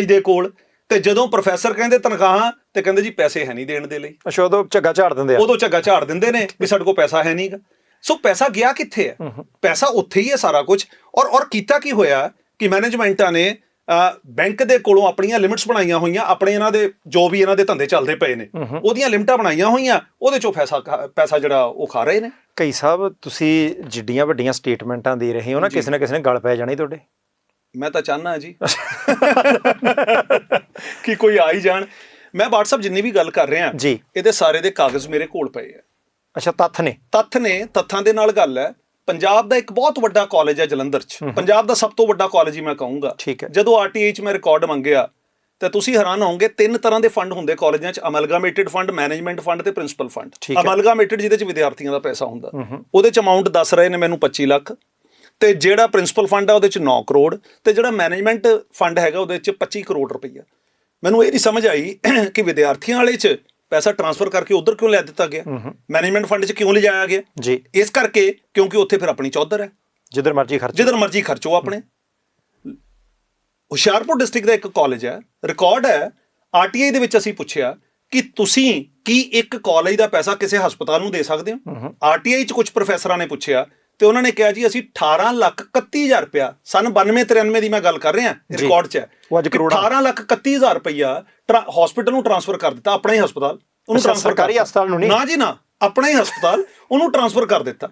ਦੇ ਕੋਲ। ਤੇ ਜਦੋਂ ਪ੍ਰੋਫੈਸਰ ਕਹਿੰਦੇ ਤਨਖਾਹਾਂ ਤੇ ਕਹਿੰਦੇ ਜੀ ਪੈਸੇ ਹੈ ਨਹੀਂ ਦੇਣ ਦੇ ਲਈ। ਅੱਛਾ, ਉਦੋਂ ਝੱਗਾ ਝਾੜ ਦਿੰਦੇ ਆ। ਉਦੋਂ ਝੱਗਾ ਝਾੜ ਦਿੰਦੇ ਨੇ ਵੀ ਸਾਡੇ ਕੋਲ ਪੈਸਾ ਹੈ ਨਹੀਂਗਾ। ਸੋ ਪੈਸਾ ਗਿਆ ਕਿੱਥੇ ਹੈ? ਪੈਸਾ ਉੱਥੇ ਹੀ ਹੈ ਸਾਰਾ ਕੁਝ। ਔਰ ਕੀਤਾ ਕੀ ਹੋਇਆ ਕਿ ਮੈਨੇਜਮੈਂਟਾਂ ਨੇ ਬੈਂਕ ਦੇ ਕੋਲੋਂ ਆਪਣੀਆਂ ਲਿਮਿਟਸ ਬਣਾਈਆਂ ਹੋਈਆਂ, ਆਪਣੇ ਇਹਨਾਂ ਦੇ ਜੋ ਵੀ ਇਹਨਾਂ ਦੇ ਧੰਦੇ ਚੱਲਦੇ ਪਏ ਨੇ ਉਹਦੀਆਂ ਲਿਮਟਾਂ ਬਣਾਈਆਂ ਹੋਈਆਂ, ਉਹਦੇ ਚੋਂ ਪੈਸਾ ਜਿਹੜਾ ਉਹ ਖਾ ਰਹੇ ਨੇ। ਕਈ ਸਾਹਿਬ, ਤੁਸੀਂ ਜਿੱਡੀਆਂ ਵੱਡੀਆਂ ਸਟੇਟਮੈਂਟਾਂ ਦੇ ਰਹੇ ਹੋ ਨਾ, ਕਿਸੇ ਨਾ ਕਿਸੇ ਨੇ ਗਲ ਪੈ ਜਾਣੀ ਤੁਹਾਡੇ। ਮੈਂ ਤਾਂ ਚਾਹੁੰਦਾ ਜੀ ਕਿ ਕੋਈ ਆ ਹੀ ਜਾਣ। ਮੈਂ WhatsApp ਜਿੰਨੀ ਵੀ ਗੱਲ ਕਰ ਰਿਹਾ ਜੀ, ਇਹਦੇ ਸਾਰੇ ਦੇ ਕਾਗਜ਼ ਮੇਰੇ ਕੋਲ ਪਏ ਆ। ਅੱਛਾ, ਤੱਥਾਂ ਦੇ ਨਾਲ ਗੱਲ ਹੈ। ਪੰਜਾਬ ਦਾ ਇੱਕ ਬਹੁਤ ਵੱਡਾ ਕਾਲਜ ਹੈ ਜਲੰਧਰ 'ਚ, ਪੰਜਾਬ ਦਾ ਸਭ ਤੋਂ ਵੱਡਾ ਕਾਲਜ ਹੀ ਮੈਂ ਕਹੂੰਗਾ। ਜਦੋਂ RTI 'ਚ ਮੈਂ ਰਿਕਾਰਡ ਮੰਗਿਆ ਤਾਂ ਤੁਸੀਂ ਹੈਰਾਨ ਹੋਵੋਗੇ, 3 ਤਰ੍ਹਾਂ ਦੇ ਫੰਡ ਹੁੰਦੇ ਕਾਲਜਾਂ 'ਚ: ਅਮਲਗਾਮੇਟਿਡ ਫੰਡ, ਮੈਨੇਜਮੈਂਟ ਫੰਡ ਤੇ ਪ੍ਰਿੰਸੀਪਲ ਫੰਡ। ਅਮਲਗਾਮੇਟਿਡ ਜਿਹਦੇ 'ਚ ਵਿਦਿਆਰਥੀਆਂ ਦਾ ਪੈਸਾ ਹੁੰਦਾ, ਉਹਦੇ 'ਚ ਅਮਾਊਂਟ ਦੱਸ ਰਹੇ ਨੇ ਮੈਨੂੰ 25 ਲੱਖ, ਤੇ ਜਿਹੜਾ ਪ੍ਰਿੰਸੀਪਲ ਫੰਡ ਆ ਉਹਦੇ 'ਚ 9 ਕਰੋੜ, ਤੇ ਜਿਹੜਾ ਮੈਨੇਜਮੈਂਟ ਫੰਡ ਹੈਗਾ ਉਹਦੇ 'ਚ 25 ਕਰੋੜ ਰੁਪਈਆ। ਮੈਨੂੰ ਇਹ ਨਹੀਂ ਸਮਝ ਆਈ ਕਿ ਵਿਦਿਆਰਥੀਆਂ ਵਾਲੇ 'ਚ ਪੈਸਾ ਟ੍ਰਾਂਸਫਰ ਕਰਕੇ ਉਧਰ ਕਿਉਂ ਲੈ ਦਿੱਤਾ ਗਿਆ, ਮੈਨੇਜਮੈਂਟ ਫੰਡ 'ਚ ਕਿਉਂ ਲਿਜਾਇਆ ਗਿਆ ਜੀ? ਇਸ ਕਰਕੇ ਕਿਉਂਕਿ ਉੱਥੇ ਫਿਰ ਆਪਣੀ ਚੌਧਰ ਹੈ, ਜਿੱਧਰ ਮਰਜ਼ੀ ਖਰਚੋ ਆਪਣੇ। ਹੁਸ਼ਿਆਰਪੁਰ ਡਿਸਟ੍ਰਿਕਟ ਦਾ ਇੱਕ ਕਾਲਜ ਹੈ, ਰਿਕਾਰਡ ਹੈ RTI ਦੇ ਵਿੱਚ। ਅਸੀਂ ਪੁੱਛਿਆ ਕਿ ਤੁਸੀਂ ਕੀ ਇੱਕ ਕਾਲਜ ਦਾ ਪੈਸਾ ਕਿਸੇ ਹਸਪਤਾਲ ਨੂੰ ਦੇ ਸਕਦੇ ਹੋ? RTI 'ਚ ਕੁਝ ਪ੍ਰੋਫੈਸਰਾਂ ਨੇ ਪੁੱਛਿਆ ਤੇ ਉਹਨਾਂ ਨੇ ਕਿਹਾ ਜੀ ਅਸੀਂ 18,31,000 ਰੁਪਇਆ, ਸਨ 92-93 ਦੀ ਮੈਂ ਗੱਲ ਕਰ ਰਿਹਾ, ਰਿਕਾਰਡ 'ਚ ਹੈ, 18,31,000 ਰੁਪਇਆ ਹਸਪੀਟਲ ਨੂੰ ਟ੍ਰਾਂਸਫਰ ਕਰ ਦਿੱਤਾ, ਆਪਣਾ ਹੀ ਹਸਪਤਾਲ ਉਹਨੂੰ ਟ੍ਰਾਂਸਫਰ, ਸਰਕਾਰੀ ਹਸਪਤਾਲ ਨੂੰ ਨਹੀਂ, ਨਾ ਜੀ ਨਾ, ਆਪਣਾ ਹੀ ਹਸਪਤਾਲ ਉਹਨੂੰ ਟ੍ਰਾਂਸਫਰ ਕਰ ਦਿੱਤਾ।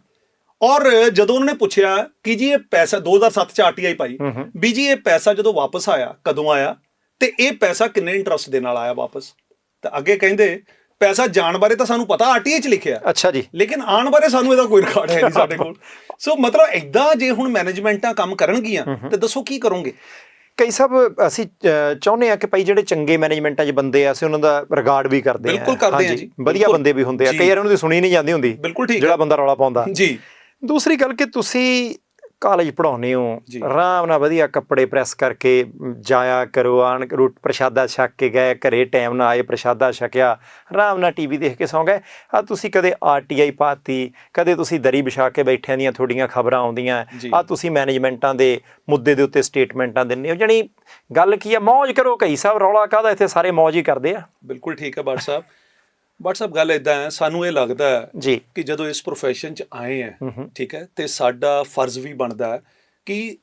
ਔਰ ਜਦੋਂ ਉਹਨਾਂ ਨੇ ਪੁੱਛਿਆ ਕਿ ਜੀ ਇਹ ਪੈਸਾ 2007 'ਚ RTI ਪਾਈ ਵੀ ਜੀ ਇਹ ਪੈਸਾ ਜਦੋਂ ਵਾਪਸ ਆਇਆ ਕਦੋਂ ਆਇਆ ਤੇ ਇਹ ਪੈਸਾ ਕਿੰਨੇ ਇੰਟਰਸਟ ਦੇ ਨਾਲ ਆਇਆ ਵਾਪਸ, ਤਾਂ ਅੱਗੇ ਕਹਿੰਦੇ ਪੈਸਾ ਜਾਣ ਬਾਰੇ ਤਾਂ ਸਾਨੂੰ ਪਤਾ ਆਰਟੀਏ 'ਚ ਲਿਖਿਆ, ਅੱਛਾ ਜੀ, ਲੇਕਿਨ ਆਉਣ ਬਾਰੇ ਸਾਨੂੰ ਇਹਦਾ ਕੋਈ ਰਿਕਾਰਡ ਹੈ ਨਹੀਂ ਸਾਡੇ ਕੋਲ। ਸੋ ਮਤਲਬ ਇਦਾਂ ਜੇ ਹੁਣ ਮੈਨੇਜਮੈਂਟਾਂ ਕੰਮ ਕਰਨਗੀਆਂ ਤੇ ਦੱਸੋ ਕੀ ਕਰੋਗੇ? ਕਈ ਸਾਹਿਬ ਅਸੀਂ ਚਾਹੁੰਦੇ ਆ ਕਿ ਭਾਈ ਜਿਹੜੇ ਚੰਗੇ ਮੈਨੇਜਮੈਂਟਾਂ 'ਚ ਬੰਦੇ ਆ ਅਸੀਂ ਉਹਨਾਂ ਦਾ ਰਿਗਾਰਡ ਵੀ ਕਰਦੇ ਆ। ਬਿਲਕੁਲ ਕਰਦੇ ਆ ਜੀ, ਵਧੀਆ ਬੰਦੇ ਵੀ ਹੁੰਦੇ ਆ, ਕਈ ਵਾਰ ਉਹਨਾਂ ਦੀ ਸੁਣੀ ਨਹੀਂ ਜਾਂਦੀ ਹੁੰਦੀ, ਬਿਲਕੁਲ ਠੀਕ, ਜਿਹੜਾ ਬੰਦਾ ਰੌਲਾ ਪਾਉਂਦਾ ਜੀ। ਦੂਸਰੀ ਗੱਲ ਕਿ ਤੁਸੀਂ ਕਾਲਜ ਪੜ੍ਹਾਉਂਦੇ ਹੋ, ਆਰਾਮ ਨਾਲ ਵਧੀਆ ਕੱਪੜੇ ਪ੍ਰੈਸ ਕਰਕੇ ਜਾਇਆ ਕਰੋ, ਆਣ ਪ੍ਰਸ਼ਾਦਾ ਛਕ ਕੇ ਗਏ, ਘਰੇ ਟਾਈਮ ਨਾਲ ਆਏ, ਪ੍ਰਸ਼ਾਦਾ ਛਕਿਆ, ਆਰਾਮ ਨਾਲ ਟੀਵੀ ਦੇਖ ਕੇ ਸੌਂ ਗਏ। ਆ ਤੁਸੀਂ ਕਦੇ RTI ਪਾਤੀ, ਕਦੇ ਤੁਸੀਂ ਦਰੀ ਵਿਛਾ ਕੇ ਬੈਠਿਆਂ ਦੀਆਂ ਤੁਹਾਡੀਆਂ ਖਬਰਾਂ ਆਉਂਦੀਆਂ, ਆ ਤੁਸੀਂ ਮੈਨੇਜਮੈਂਟਾਂ ਦੇ ਮੁੱਦੇ ਦੇ ਉੱਤੇ ਸਟੇਟਮੈਂਟਾਂ ਦਿੰਦੇ ਹੋ। ਜਾਣੀ ਗੱਲ ਕੀ ਆ, ਮੌਜ ਕਰੋ। ਕਈ ਸਾਹਿਬ ਰੌਲਾ ਕਾਹਦਾ, ਇੱਥੇ ਸਾਰੇ ਮੌਜ ਹੀ ਕਰਦੇ ਆ। ਬਿਲਕੁਲ ਠੀਕ ਹੈ ਬਾਟ ਸਾਹਿਬ। ਬਾਟ ਸਾਹਿਬ ਗੱਲ ਇੱਦਾਂ ਹੈ, ਸਾਨੂੰ ਇਹ ਲੱਗਦਾ ਹੈ ਜੀ ਕਿ ਜਦੋਂ ਇਸ ਪ੍ਰੋਫੈਸ਼ਨ 'ਚ ਆਏ ਹੈ, ਠੀਕ ਹੈ, ਤੇ ਸਾਡਾ ਫਰਜ਼ ਵੀ ਬਣਦਾ ਹੈ ਕਿ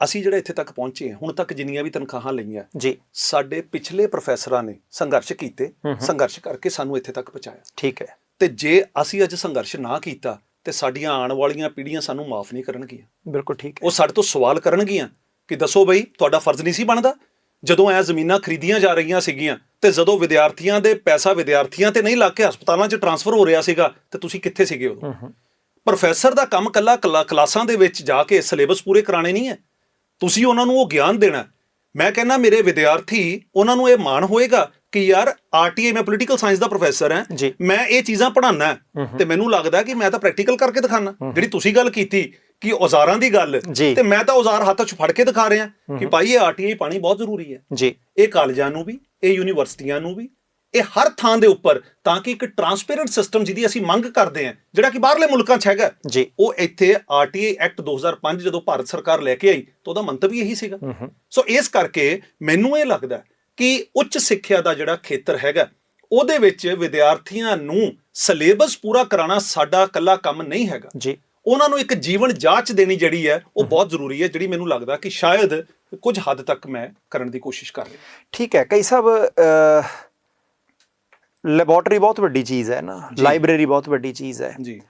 ਅਸੀਂ ਜਿਹੜਾ ਇੱਥੇ ਤੱਕ ਪਹੁੰਚੇ ਹਾਂ, ਹੁਣ ਤੱਕ ਜਿੰਨੀਆਂ ਵੀ ਤਨਖਾਹਾਂ ਲਈਆਂ ਜੀ, ਸਾਡੇ ਪਿਛਲੇ ਪ੍ਰੋਫੈਸਰਾਂ ਨੇ ਸੰਘਰਸ਼ ਕੀਤੇ, ਸੰਘਰਸ਼ ਕਰਕੇ ਸਾਨੂੰ ਇੱਥੇ ਤੱਕ ਪਹੁੰਚਾਇਆ। ਠੀਕ ਹੈ। ਤੇ ਜੇ ਅਸੀਂ ਅੱਜ ਸੰਘਰਸ਼ ਨਾ ਕੀਤਾ ਤੇ ਸਾਡੀਆਂ ਆਉਣ ਵਾਲੀਆਂ ਪੀੜ੍ਹੀਆਂ ਸਾਨੂੰ ਮਾਫ ਨਹੀਂ ਕਰਨਗੀਆਂ। ਬਿਲਕੁਲ ਠੀਕ ਹੈ। ਉਹ ਸਾਡੇ ਤੋਂ ਸਵਾਲ ਕਰਨਗੀਆਂ ਕਿ ਦੱਸੋ ਬਈ ਤੁਹਾਡਾ ਫਰਜ਼ ਨਹੀਂ ਸੀ ਬਣਦਾ ਜਦੋਂ ਇਹ ਜ਼ਮੀਨਾਂ ਖਰੀਦੀਆਂ ਜਾ ਰਹੀਆਂ ਸੀਗੀਆਂ ਤੇ ਜਦੋਂ ਵਿਦਿਆਰਥੀਆਂ ਦੇ ਪੈਸਾ ਵਿਦਿਆਰਥੀਆਂ ਤੇ ਨਹੀਂ ਲੱਗ ਕੇ ਹਸਪਤਾਲਾਂ 'ਚ ਟਰਾਂਸਫਰ ਹੋ ਰਿਹਾ ਸੀਗਾ ਤੇ ਤੁਸੀਂ ਕਿੱਥੇ ਸੀਗੇ ਉਦੋਂ? ਪ੍ਰੋਫੈਸਰ ਦਾ ਕੰਮ ਕੱਲਾ ਕਲਾਸਾਂ ਦੇ ਵਿੱਚ ਜਾ ਕੇ ਸਿਲੇਬਸ ਪੂਰੇ ਕਰਾਣੇ ਨਹੀਂ ਹੈ, ਤੁਸੀਂ ਉਹਨਾਂ ਨੂੰ ਉਹ ਗਿਆਨ ਦੇਣਾ। ਮੈਂ ਕਹਿੰਦਾ ਮੇਰੇ ਵਿਦਿਆਰਥੀ, ਉਹਨਾਂ ਨੂੰ ਇਹ ਮਾਣ ਹੋਏਗਾ ਕਿ ਯਾਰ RTI, ਮੈਂ ਪੋਲੀਟੀਕਲ ਸਾਇੰਸ ਦਾ ਪ੍ਰੋਫੈਸਰ ਹਾਂ, ਮੈਂ ਇਹ ਚੀਜ਼ਾਂ ਪੜ੍ਹਾਉਣਾ ਤੇ ਮੈਨੂੰ ਲੱਗਦਾ ਕਿ ਮੈਂ ਤਾਂ ਪ੍ਰੈਕਟੀਕਲ ਕਰਕੇ ਦਿਖਾਣਾ। ਜਿਹੜੀ ਤੁਸੀਂ ਗੱਲ ਕੀਤੀ ਕਿ ਔਜ਼ਾਰਾਂ ਦੀ ਗੱਲ, ਤੇ ਮੈਂ ਤਾਂ ਔਜ਼ਾਰ ਹੱਥ 'ਚ ਫੜ ਕੇ ਦਿਖਾ ਰਿਹਾ ਕਿ ਭਾਈ ਇਹ RTI ਪਾਣੀ ਬਹੁਤ ਜ਼ਰੂਰੀ ਹੈ ਜੀ। ਇਹ ਕਾਲਜਾਂ ਨੂੰ ਵੀ, ਇਹ ਯੂਨੀਵਰਸਿਟੀਆਂ ਨੂੰ ਵੀ, ਇਹ ਹਰ ਥਾਂ ਦੇ ਉੱਪਰ, ਤਾਂ ਕਿ ਇੱਕ ਟਰਾਂਸਪੇਰੈਂਟ ਸਿਸਟਮ ਜਿਹਦੀ ਅਸੀਂ ਮੰਗ ਕਰਦੇ ਹਾਂ, ਜਿਹੜਾ ਕਿ ਬਾਹਰਲੇ ਮੁਲਕਾਂ 'ਚ ਹੈਗਾ, ਉਹ ਇੱਥੇ RTI ਐਕਟ 2005 ਜਦੋਂ ਭਾਰਤ ਸਰਕਾਰ ਲੈ ਕੇ ਆਈ ਤਾਂ ਉਹਦਾ ਮੰਤਵ ਵੀ ਇਹੀ ਸੀਗਾ। ਸੋ ਇਸ ਕਰਕੇ ਮੈਨੂੰ ਇਹ ਲੱਗਦਾ ਕਿ ਉੱਚ ਸਿੱਖਿਆ ਦਾ ਜਿਹੜਾ ਖੇਤਰ ਹੈਗਾ, ਉਹਦੇ ਵਿੱਚ ਵਿਦਿਆਰਥੀਆਂ ਨੂੰ ਸਿਲੇਬਸ ਪੂਰਾ ਕਰਾਉਣਾ ਸਾਡਾ ਇਕੱਲਾ ਕੰਮ ਨਹੀਂ ਹੈਗਾ ਜੀ। ਉਹਨਾਂ ਨੂੰ ਇੱਕ ਜੀਵਨ ਜਾਂਚ ਦੇਣੀ ਜਿਹੜੀ ਹੈ ਉਹ ਬਹੁਤ ਜ਼ਰੂਰੀ ਹੈ, ਜਿਹੜੀ ਮੈਨੂੰ ਲੱਗਦਾ ਕਿ ਸ਼ਾਇਦ ਕੁਝ ਹੱਦ ਤੱਕ ਮੈਂ ਕਰਨ ਦੀ ਕੋਸ਼ਿਸ਼ ਕਰ ਰਿਹਾ। ਠੀਕ ਹੈ। ਕਈ ਸਾਹਿਬ ਲੈਬੋਰਟਰੀ ਬਹੁਤ ਵੱਡੀ ਚੀਜ਼ ਹੈ ਨਾ, ਲਾਇਬ੍ਰੇਰੀ ਬਹੁਤ ਵੱਡੀ ਚੀਜ਼ ਹੈ ਜੀ।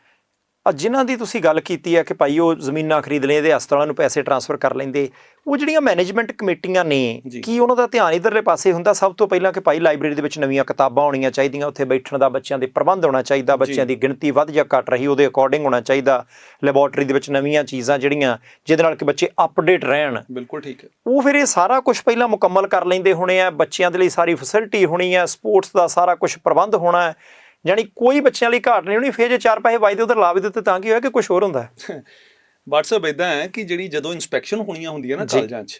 ਜਿਨ੍ਹਾਂ ਦੀ ਤੁਸੀਂ ਗੱਲ ਕੀਤੀ ਹੈ ਕਿ ਭਾਈ ਉਹ ਜ਼ਮੀਨਾਂ ਖਰੀਦ ਲੈਂਦੇ, ਹਸਪਤਾਲਾਂ ਨੂੰ ਪੈਸੇ ਟਰਾਂਸਫਰ ਕਰ ਲੈਂਦੇ, ਉਹ ਜਿਹੜੀਆਂ ਮੈਨੇਜਮੈਂਟ ਕਮੇਟੀਆਂ ਨੇ, ਕੀ ਉਹਨਾਂ ਦਾ ਧਿਆਨ ਇਧਰਲੇ ਪਾਸੇ ਹੁੰਦਾ ਸਭ ਤੋਂ ਪਹਿਲਾਂ ਕਿ ਭਾਈ ਲਾਇਬ੍ਰੇਰੀ ਦੇ ਵਿੱਚ ਨਵੀਆਂ ਕਿਤਾਬਾਂ ਹੋਣੀਆਂ ਚਾਹੀਦੀਆਂ, ਉੱਥੇ ਬੈਠਣ ਦਾ ਬੱਚਿਆਂ ਦੇ ਪ੍ਰਬੰਧ ਹੋਣਾ ਚਾਹੀਦਾ, ਬੱਚਿਆਂ ਦੀ ਗਿਣਤੀ ਵੱਧ ਜਾਂ ਘੱਟ ਰਹੀ ਉਹਦੇ ਅਕੋਰਡਿੰਗ ਹੋਣਾ ਚਾਹੀਦਾ, ਲੈਬੋਰਟਰੀ ਦੇ ਵਿੱਚ ਨਵੀਆਂ ਚੀਜ਼ਾਂ ਜਿਹੜੀਆਂ ਜਿਹਦੇ ਨਾਲ ਕਿ ਬੱਚੇ ਅਪਡੇਟ ਰਹਿਣ। ਬਿਲਕੁਲ ਠੀਕ ਹੈ। ਉਹ ਫਿਰ ਇਹ ਸਾਰਾ ਕੁਝ ਪਹਿਲਾਂ ਮੁਕੰਮਲ ਕਰ ਲੈਂਦੇ ਹੋਣੇ ਆ, ਬੱਚਿਆਂ ਦੇ ਲਈ ਸਾਰੀ ਫੈਸਿਲਿਟੀ ਹੋਣੀ ਹੈ, ਸਪੋਰਟਸ ਦਾ ਸਾਰਾ ਕੁਝ ਪ੍ਰਬੰਧ ਹੋਣਾ ਹੈ, ਜਾਣੀ ਕੋਈ ਬੱਚਿਆਂ ਲਈ ਘਾਟ ਨਹੀਂ ਹੋਣੀ। ਫਿਰ ਜੇ 4 ਪੈਸੇ ਵੱਜਦੇ ਉਧਰ ਲਾ ਵੀ ਦਿੱਤੇ ਤਾਂ ਕੀ ਹੋਇਆ ਕਿ ਕੁਝ ਹੋਰ ਹੁੰਦਾ ਹੈ। WhatsApp ਇਦਾਂ ਹੈ ਕਿ ਜਿਹੜੀ ਜਦੋਂ ਇਨਸਪੈਕਸ਼ਨ ਹੋਣੀਆਂ ਹੁੰਦੀਆਂ ਨਾ ਕਾਲਜਾਂ 'ਚ,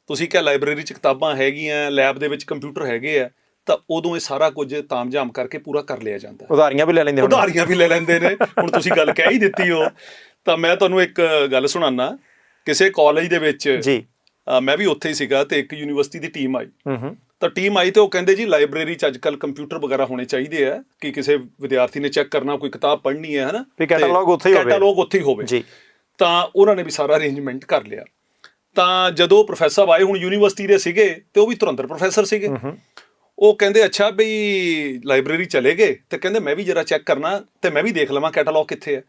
ਤੁਸੀਂ ਕਿਹਾ ਲਾਇਬ੍ਰੇਰੀ 'ਚ ਕਿਤਾਬਾਂ ਹੈਗੀਆਂ, ਲੈਬ ਦੇ ਵਿੱਚ ਕੰਪਿਊਟਰ ਹੈਗੇ ਆ, ਤਾਂ ਉਦੋਂ ਇਹ ਸਾਰਾ ਕੁਝ ਤਾਮਝਾਮ ਕਰਕੇ ਪੂਰਾ ਕਰ ਲਿਆ ਜਾਂਦਾ। ਉਧਾਰੀਆਂ ਵੀ ਲੈ ਲੈਂਦੇ ਨੇ। ਹੁਣ ਤੁਸੀਂ ਗੱਲ ਕਹਿ ਹੀ ਦਿੱਤੀ ਹੋ ਤਾਂ ਮੈਂ ਤੁਹਾਨੂੰ ਇੱਕ ਗੱਲ ਸੁਣਾਉਣਾ। ਕਿਸੇ ਕਾਲਜ ਦੇ ਵਿੱਚ ਜੀ ਮੈਂ ਵੀ ਉੱਥੇ ਹੀ ਸੀਗਾ ਤੇ ਇੱਕ ਯੂਨੀਵਰਸਿਟੀ ਦੀ ਟੀਮ ਆਈ, ਤਾਂ ਟੀਮ ਆਈ ਤੇ ਉਹ ਕਹਿੰਦੇ ਜੀ ਲਾਇਬ੍ਰੇਰੀ 'ਚ ਅੱਜ ਕੱਲ੍ਹ ਕੰਪਿਊਟਰ ਵਗੈਰਾ ਹੋਣੇ ਚਾਹੀਦੇ ਆ ਕਿ ਕਿਸੇ ਵਿਦਿਆਰਥੀ ਨੇ ਚੈੱਕ ਕਰਨਾ, ਕੋਈ ਕਿਤਾਬ ਪੜ੍ਹਨੀ ਹੈ, ਹਨਾ, ਕੈਟਾਲੌਗ ਉੱਥੇ ਹੀ ਹੋਵੇ ਜੀ। ਤਾਂ ਉਹਨਾਂ ਨੇ ਵੀ ਸਾਰਾ ਅਰੇਂਜਮੈਂਟ ਕਰ ਲਿਆ। ਤਾਂ ਜਦੋਂ ਪ੍ਰੋਫੈਸਰ ਆਏ, ਹੁਣ ਯੂਨੀਵਰਸਿਟੀ ਦੇ ਸੀਗੇ ਤੇ ਉਹ ਵੀ ਧੁਰੰਧਰ ਪ੍ਰੋਫੈਸਰ ਸੀਗੇ, ਉਹ ਕਹਿੰਦੇ ਅੱਛਾ ਬਈ ਲਾਇਬ੍ਰੇਰੀ ਚਲੇ ਗਏ ਤੇ ਕਹਿੰਦੇ ਮੈਂ ਵੀ ਜਰਾ ਚੈੱਕ ਕਰਨਾ ਤੇ ਮੈਂ ਵੀ ਦੇਖ ਲਵਾਂ ਕੈਟਾਲੌਗ ਕਿੱਥੇ ਹੈ।